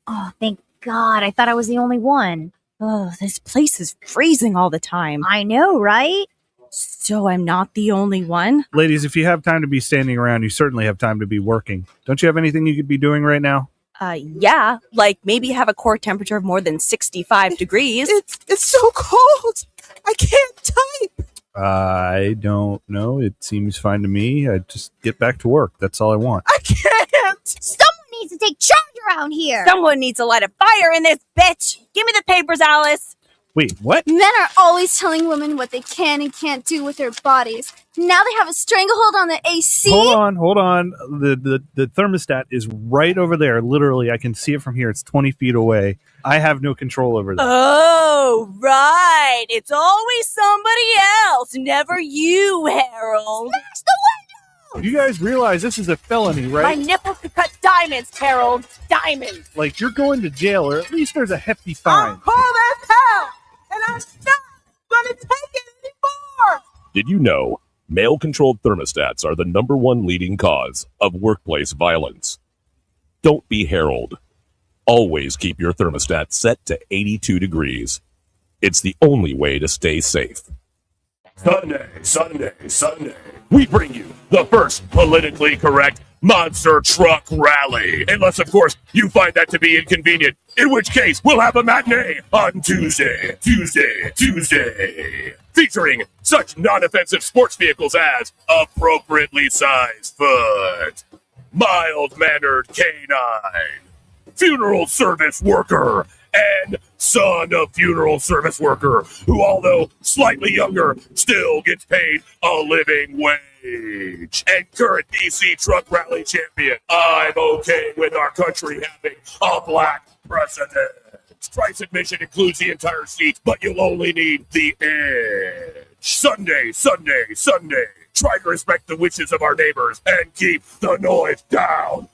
Oh, thank God. I thought I was the only one. Oh, this place is freezing all the time. I know, right? So I'm not the only one? Ladies, if you have time to be standing around, you certainly have time to be working. Don't you have anything you could be doing right now? Yeah, like maybe have a core temperature of more than 65 degrees. It's so cold. I can't type. I don't know. It seems fine to me. I just get back to work. That's all I want. I can't. Someone needs to take charge around here. Someone needs to light a fire in this bitch. Give me the papers, Alice. Wait, what? Men are always telling women what they can and can't do with their bodies. Now they have a stranglehold on the AC. Hold on. The thermostat is right over there. Literally, I can see it from here. It's 20 feet away. I have no control over that. Oh, right. It's always somebody else, never you, Harold. Smash the window! You guys realize this is a felony, My right? nipples could cut diamonds, Harold. Diamonds. Like, you're going to jail, or at least there's a hefty fine. Cold as hell. And I'm not going to take it anymore. Did you know male-controlled thermostats are the #1 leading cause of workplace violence? Don't be Harold. Always keep your thermostat set to 82 degrees. It's the only way to stay safe. Sunday. We bring you the first politically correct monster truck rally. Unless, of course, you find that to be inconvenient. In which case, we'll have a matinee on Tuesday. Featuring such non-offensive sports vehicles as appropriately sized foot, mild-mannered canine, funeral service worker, and son of funeral service worker, who, although slightly younger, still gets paid a living wage. And current DC truck rally champion. I'm okay with our country having a black president. Price admission includes the entire seat, but you'll only need the edge. Sunday. Try to respect the wishes of our neighbors and keep the noise down.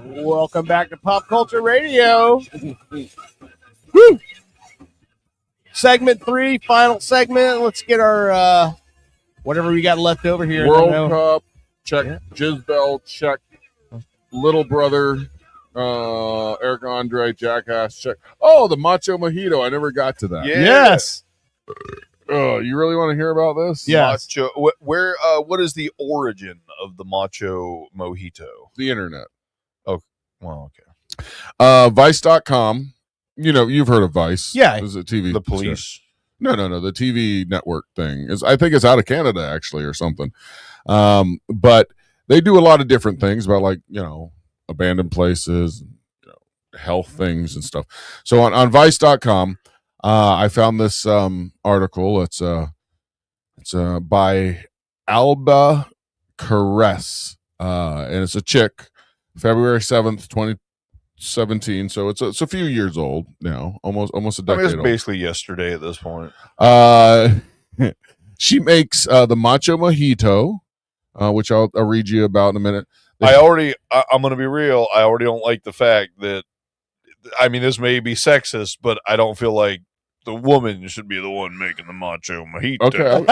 Welcome back to Pop Culture Radio. Woo! Segment 3, final segment. Let's get our whatever we got left over here. World Cup, check. Yeah. Jizbel, check. Little Brother, Eric Andre, Jackass, check. Oh, the Macho Mojito. I never got to that. Yeah. Yes. You really want to hear about this? Yes. Macho, what is the origin of the Macho Mojito? The internet. Oh, well, okay. Vice.com. You know, you've heard of Vice. Yeah. It was a TV. The police. No. The TV network thing is, I think it's out of Canada actually or something. But they do a lot of different things about, like, abandoned places, health things and stuff. So on Vice.com, I found this article. It's by Alba Caress, and it's a chick, February 7th, 2017. So it's a few years old now, almost a decade it's old. basically yesterday at this point. She makes the Macho Mojito, which I'll read you about in a minute. I'm going to be real. I already don't like the fact that, I mean, this may be sexist, but I don't feel like the woman should be the one making the Macho Mojito. Okay.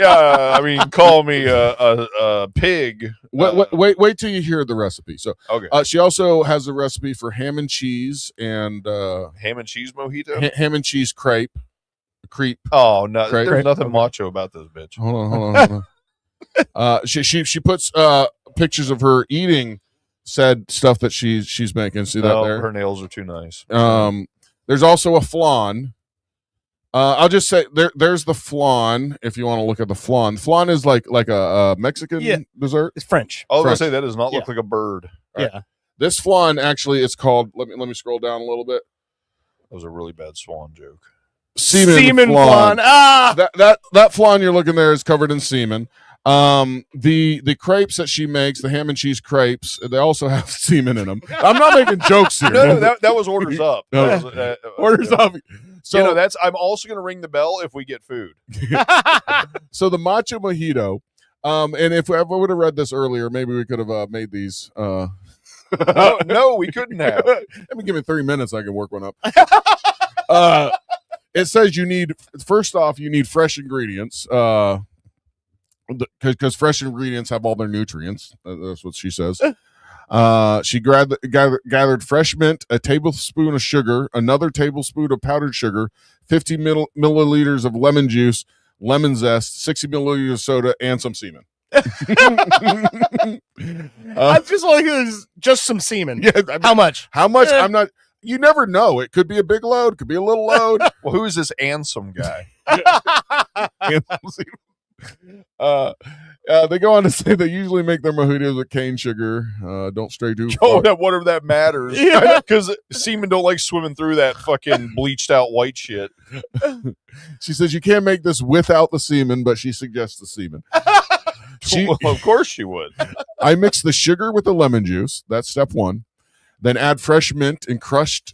I mean, call me a pig. Wait till you hear the recipe. So, okay. She also has a recipe for ham and cheese and ham and cheese mojito. Ham and cheese crepe. Oh no, crepe. There's nothing macho about this bitch. Hold on. She puts pictures of her eating said stuff that she's making. See that there? Her nails are too nice. There's also a flan. I'll just say there's the flan. If you want to look at the flan, flan is like a Mexican dessert. It's French. I was gonna say that does not look like a bird. Yeah. This flan actually is called. Let me scroll down a little bit. That was a really bad swan joke. Semen flan. That flan you're looking there is covered in semen. The crepes that she makes, the ham and cheese crepes, they also have semen in them. I'm not making jokes here. No, that was orders up. No. Orders up. So I'm also going to ring the bell if we get food. So the Macho Mojito, and if I would have read this earlier, maybe we could have made these. No, we couldn't have. Let me give me 3 minutes. I can work one up. It says you need fresh ingredients. Because fresh ingredients have all their nutrients. That's what she says. She gathered fresh mint, a tablespoon of sugar, another tablespoon of powdered sugar, 50 milliliters of lemon juice, lemon zest, 60 milliliters of soda, and some semen. I just like it was just some semen. Yeah, I mean, how much? How much? I'm not. You never know. It could be a big load. Could be a little load. Well, who is this Ansem guy? They go on to say they usually make their mojitos with cane sugar. Don't stray too far. Whatever that matters. Because semen don't like swimming through that fucking bleached out white shit. She says you can't make this without the semen, but she suggests the semen. Well, of course she would. I mix the sugar with the lemon juice. That's step one. Then add fresh mint and crushed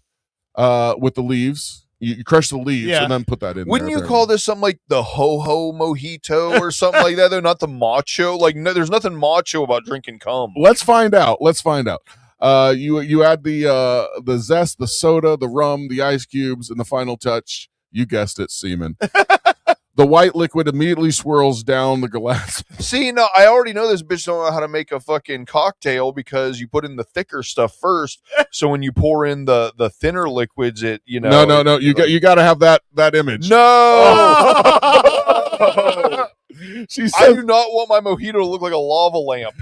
with the leaves. You crush the leaves and then put that in. Wouldn't you call this something like the ho-ho mojito or something like that? They're not the macho. Like, no, there's nothing macho about drinking cum. Let's find out. You add the zest, the soda, the rum, the ice cubes, and the final touch. You guessed it, semen. The white liquid immediately swirls down the glass. See, no, I already know this bitch don't know how to make a fucking cocktail because you put in the thicker stuff first. So when you pour in the thinner liquids, No. You got to have that image. No. She says, I do not want my mojito to look like a lava lamp.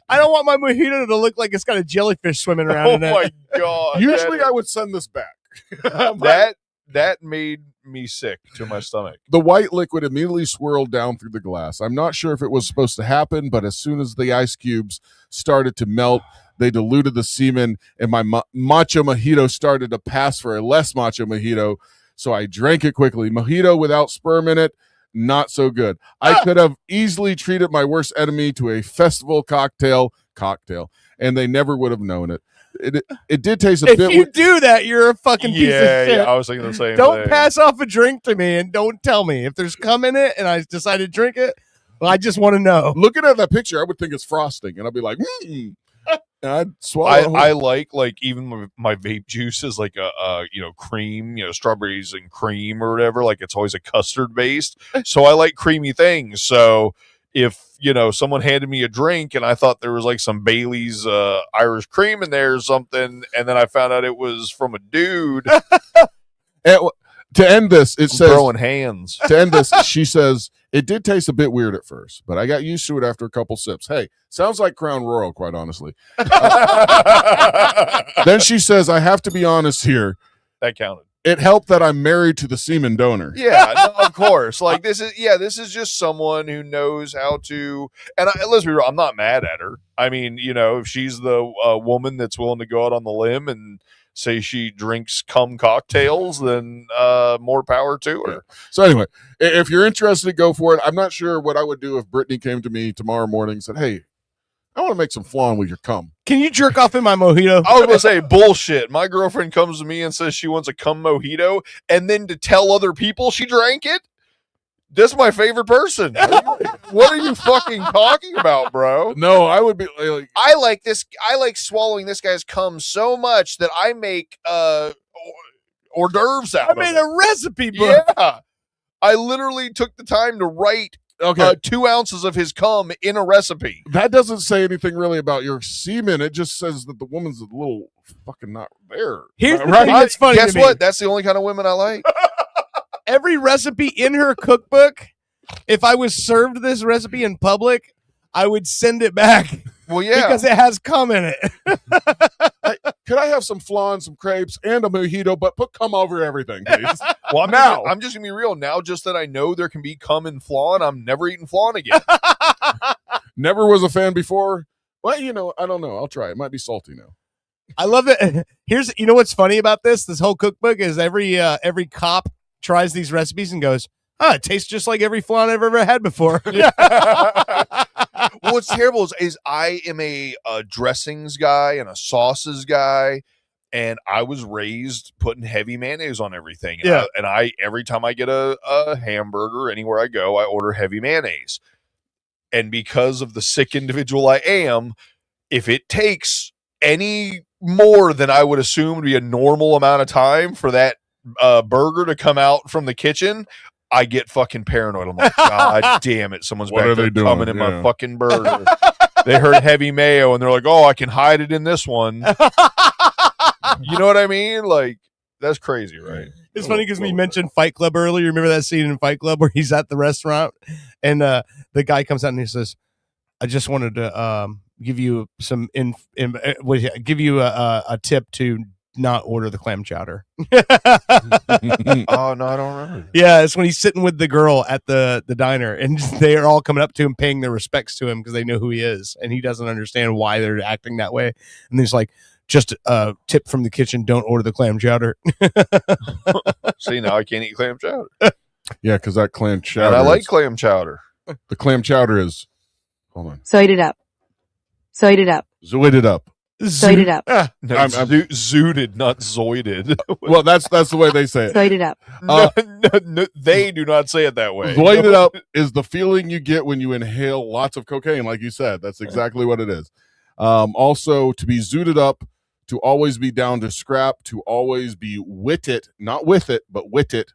I don't want my mojito to look like it's got a jellyfish swimming around in it. Oh my god! Usually I would send this back. That made me sick to my stomach. The white liquid immediately swirled down through the glass. I'm not sure if it was supposed to happen, but as soon as the ice cubes started to melt, they diluted the semen, and my macho mojito started to pass for a less macho mojito. So I drank it quickly. Mojito without sperm in it, not so good. I could have easily treated my worst enemy to a festival cocktail, and they never would have known it. It did taste a bit. If you do that, you're a fucking piece of shit. Yeah, I was thinking the same Don't thing. pass off a drink to me and don't tell me. If there's cum in it and I decide to drink it, well, I just want to know. Looking at that picture, I would think it's frosting, and I'd be like, And I'd swallow. I like even my vape juice is like a cream, strawberries and cream or whatever. Like it's always a custard based. So I like creamy things. So if someone handed me a drink and I thought there was like some Bailey's Irish cream in there or something, and then I found out it was from a dude. To end this, it says throwing hands. To end this, she says it did taste a bit weird at first, but I got used to it after a couple sips. Hey, sounds like Crown Royal, quite honestly. Then she says, I have to be honest here. That counted. It helped that I'm married to the semen donor. Yeah, no, of course. Like this is just someone who knows how to. And let's be real, I'm not mad at her. I mean, if she's the woman that's willing to go out on the limb and say she drinks cum cocktails, then more power to her. Yeah. So anyway, if you're interested, go for it. I'm not sure what I would do if Brittany came to me tomorrow morning and said, "Hey, I want to make some flan with your cum. Can you jerk off in my mojito?" I was going to say, bullshit. My girlfriend comes to me and says she wants a cum mojito, and then to tell other people she drank it? That's my favorite person. What are you fucking talking about, bro? No, I would be like, I like swallowing this guy's cum so much that I make hors d'oeuvres out of it. I made a recipe book. Yeah. I literally took the time to write 2 ounces of his cum in a recipe. That doesn't say anything really about your semen. It just says that the woman's a little fucking not there. Here's the thing that's funny. Guess to me. what? That's the only kind of women I like. Every recipe in her cookbook, if I was served this recipe in public, I would send it back. Well, yeah. Because it has cum in it. Could I have some flan, some crepes, and a mojito, but put cum over everything, please? Well, I'm just going to be real. Now, just that I know there can be cum in flan, I'm never eating flan again. Never was a fan before. Well, I don't know. I'll try. It might be salty now. I love it. Here's, what's funny about this whole cookbook is every cop tries these recipes and goes, it tastes just like every flan I've ever had before. Well, what's terrible is I am a dressings guy and a sauces guy, and I was raised putting heavy mayonnaise on everything. Yeah. And I every time I get a hamburger, anywhere I go, I order heavy mayonnaise. And because of the sick individual I am, if it takes any more than I would assume to be a normal amount of time for that burger to come out from the kitchen, I get fucking paranoid. I'm like, God damn it, someone's What back are there they doing? coming in Yeah. my fucking burger. They heard heavy mayo and they're like, oh, I can hide it in this one. You know what I mean? Like, that's crazy, right? It's funny because we mentioned Fight Club earlier. Remember that scene in Fight Club where he's at the restaurant and the guy comes out and he says, I just wanted to give you some give you a tip to not order the clam chowder. Oh, no, I don't remember. Yeah, it's when he's sitting with the girl at the diner and they are all coming up to him, paying their respects to him because they know who he is. And he doesn't understand why they're acting that way. And he's like, just a tip from the kitchen, don't order the clam chowder. See, now I can't eat clam chowder. Yeah, because that clam chowder. And I like clam chowder. The clam chowder is, hold on. Zoid it up. Zoid it up. Zoid it up. Zoid it up. No, zooted, not zoided. Well, that's the way they say it. Zoid it up. No, they do not say it that way. Zoid it up is the feeling you get when you inhale lots of cocaine, like you said. That's exactly what it is. Also, to be zooted up, to always be down to scrap, to always be with it, not with it, but with it.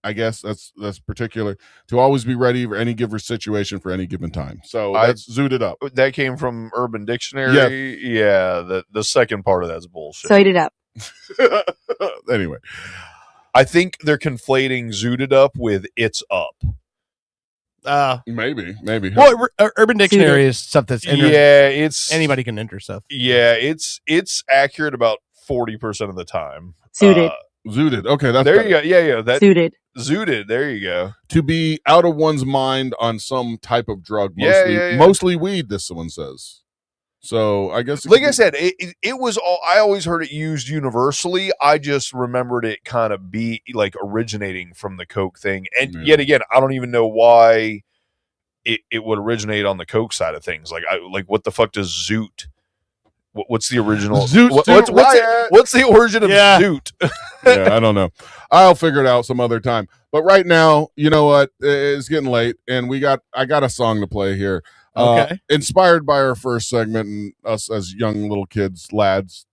I guess that's particular. To always be ready for any given situation for any given time. So that's zooted up. That came from Urban Dictionary. Yeah, the second part of that's bullshit. Zoid it up. Anyway, I think they're conflating zooted up with it's up. Maybe. Well, Urban Dictionary is stuff that's it's anybody can enter stuff. Yeah, it's accurate about 40% of the time. Zooted. Zooted. Okay, that's there better. you go. Yeah. That Zooted. Zooted. There you go. To be out of one's mind on some type of drug, Yeah. mostly weed. This someone says. So I guess, Like I said, it was all. I always heard it used universally. I just remembered it kind of be like originating from the Coke thing. And yet again, I don't even know why it would originate on the Coke side of things. Like what the fuck does Zoot? What's the original? Zoot, what's the origin of Zoot? Yeah, I don't know. I'll figure it out some other time. But right now, you know what? It's getting late, and I got a song to play here. Okay. Inspired by our first segment and us as young little kids, lads,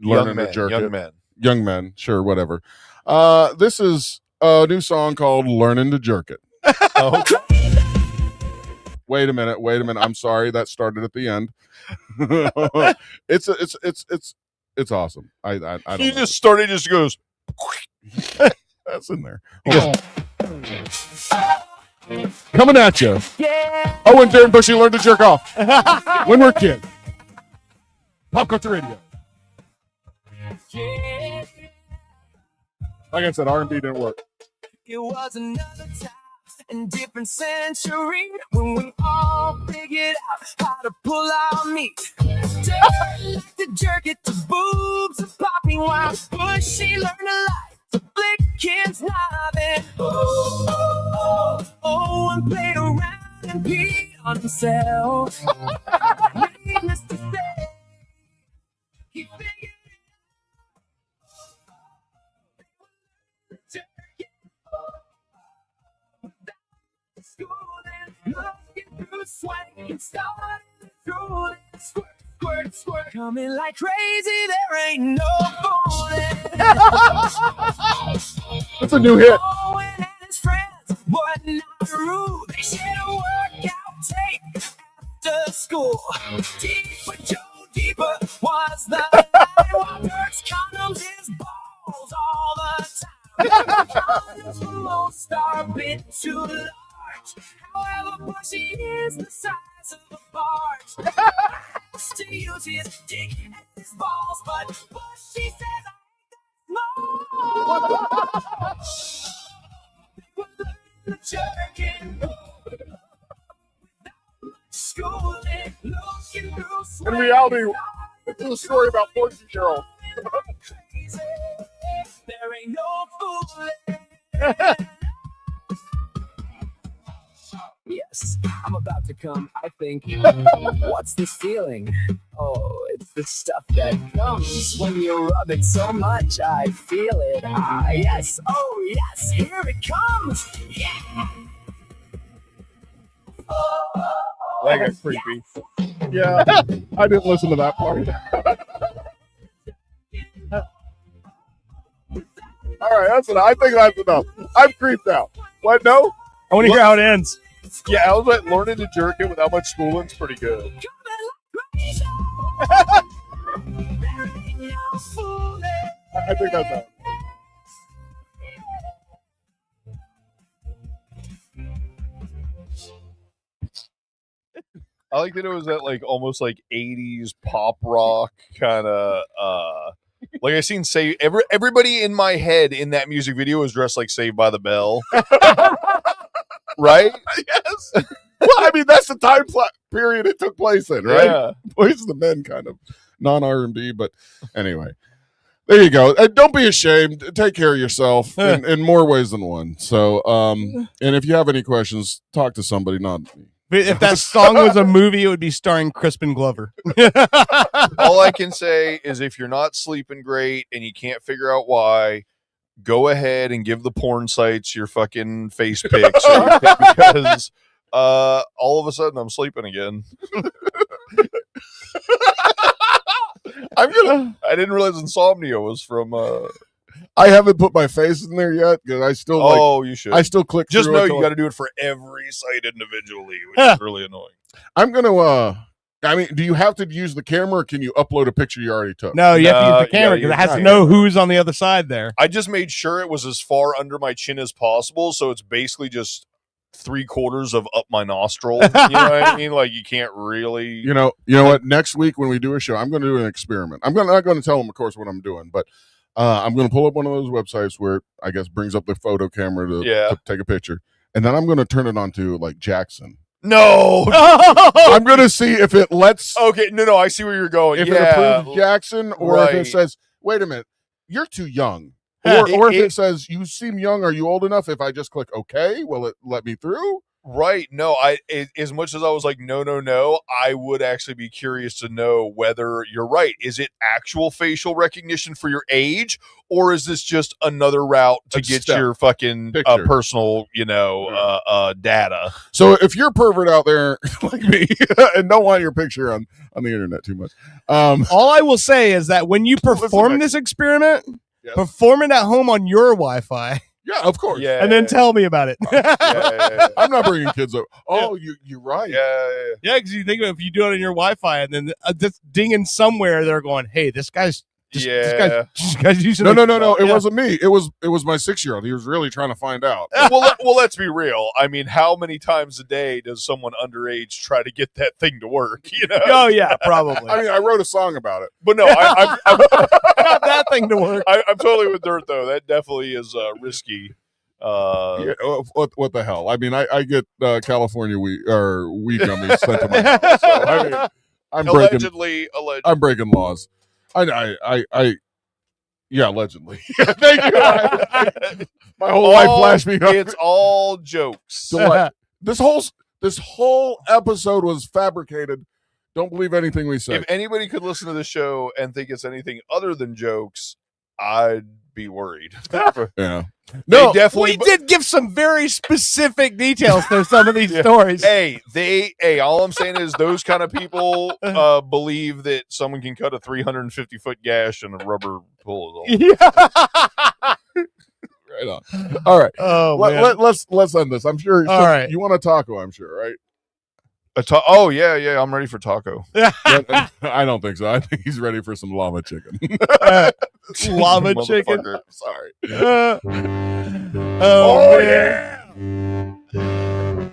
learning to jerk it. Young men, sure, whatever. This is a new song called "Learning to Jerk It." Okay. Wait a minute. I'm sorry, that started at the end. It's awesome. I don't He know. just started. Just goes. That's in there. Coming at you. Oh, and Darren Bushy learned to jerk off when we're kids. Pop Culture Radio. Like I said, R&B didn't work. It was another time and different century when we all figured out how to pull our meat. Like to jerk it to boobs and popping while Bushy learned a lot to flick kids nothing. Oh, and played around and peed on himself. Needless to say, he figured squirt, squirt, coming like crazy. There ain't no fooling. That's a new hit. Owen and his friends, but not rude. They shared a workout tape after school. Deeper Joe, deeper was the line. While Dirk's condoms his balls all the time. Condoms for most are a bit too large. However, Bushy is the size of a barge. Has to use his dick and his balls, but Bushy says I ain't that small. Jerking schooling, looking through sweat. In reality, this is a story about 14-year-olds. There ain't no fooling. Yes, I'm about to come, I think. What's this feeling? Oh, it's the stuff that comes when you rub it so much, I feel it. Ah, yes, oh yes, here it comes. Yeah. That gets creepy. Yeah, I didn't listen to that part. All right, that's enough. I think that's enough. I'm creeped out. What? No? I want to hear how it ends. Yeah, I was like, learning to jerk it without much schooling's pretty good. I think that's it. I like that it was that like almost like 80s pop rock kind of like I seen everybody in my head in that music video was dressed like Saved by the Bell. Right? Yes. Well, I mean, that's the time period it took place in, right? Yeah. Boys and the Men kind of non-R&B, but anyway. There you go. Don't be ashamed. Take care of yourself in more ways than one. So, and if you have any questions, talk to somebody, not me. If that song was a movie, it would be starring Crispin Glover. All I can say is if you're not sleeping great and you can't figure out why, go ahead and give the porn sites your fucking face pics because all of a sudden I'm sleeping again. I didn't realize insomnia was from I haven't put my face in there yet because I still you should. I still click just through know it you got to do it for every site individually, which is really annoying. I'm gonna I mean, do you have to use the camera or can you upload a picture you already took? No, you have to use the camera because it has to know who's on the other side there. I just made sure it was as far under my chin as possible, so it's basically just 3/4 of up my nostril. You know what I mean? Like you can't really. You know what? Next week when we do a show, I'm going to do an experiment. I'm not going to tell them, of course, what I'm doing, but I'm going to pull up one of those websites where I guess brings up the photo camera to take a picture, and then I'm going to turn it onto like Jackson. No, I'm going to see if it lets. Okay, no, I see where you're going. If it approves Jackson, or if it says, "Wait a minute, you're too young," or if it says, "You seem young. Are you old enough?" If I just click OK, will it let me through? Right. No, as much as I was like, no, I would actually be curious to know whether you're right. Is it actual facial recognition for your age, or is this just another route to get your fucking personal, data? So if you're a pervert out there like me and don't want your picture on the internet too much, all I will say is that when you perform this experiment, perform it at home on your Wi-Fi. Yeah, of course. Yeah, and then tell me about it. I'm not bringing kids over. Oh, you're right. Yeah, because you think about if you do it on your Wi-Fi and then just dinging somewhere, they're going, "Hey, this guy's Yeah. This guy's using No. It wasn't me. It was my 6-year-old. He was really trying to find out. well, let's be real. I mean, how many times a day does someone underage try to get that thing to work? You know? Oh yeah, probably. I mean, I wrote a song about it. But no, I'm got that thing to work. I'm totally with Dirt though. That definitely is risky. Yeah, what the hell? I mean, I get California weed gummies sent to my house. So, I mean, allegedly. I'm breaking laws. Yeah, allegedly. Thank you. My whole life flashed me up. It's all jokes. This whole episode was fabricated. Don't believe anything we say. If anybody could listen to the show and think it's anything other than jokes, I'd be worried. Yeah. No, definitely. We did give some very specific details to some of these stories. Hey, all I'm saying is those kind of people believe that someone can cut a 350-foot gash in a rubber pull. Yeah. Right on. All right. Oh, let's end this. I'm sure. All right. You want a taco? I'm sure, right? Oh yeah. I'm ready for taco. I don't think so. I think he's ready for some lava chicken. Lava chicken. Sorry. Oh yeah.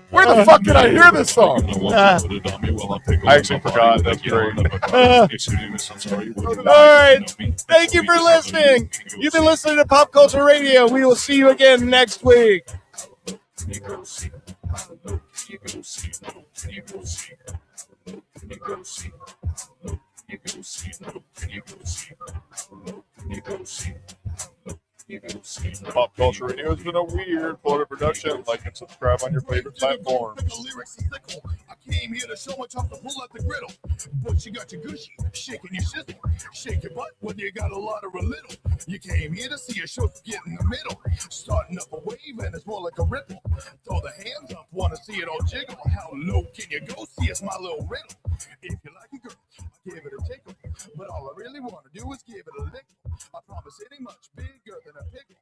Where the fuck did I hear this song? I actually forgot. That's great. All right. Thank you for listening. You've been listening to Pop Culture Radio. We will see you again next week. Pop Culture Radio has been a weird Florida production. Like and subscribe on your favorite platform. I came here to show my top to pull out the griddle. But you got your gushy, shaking your shizzle. Shake your butt whether you got a lot or a little. You came here to see a show get in the middle. Starting up a wave and it's more like a ripple. Throw the hands up, wanna see it all jiggle. How low can you go? See, it's my little riddle. If you like a girl, I give it a tickle. But all I really wanna do is give it a lick. I promise it ain't much bigger than a pickle.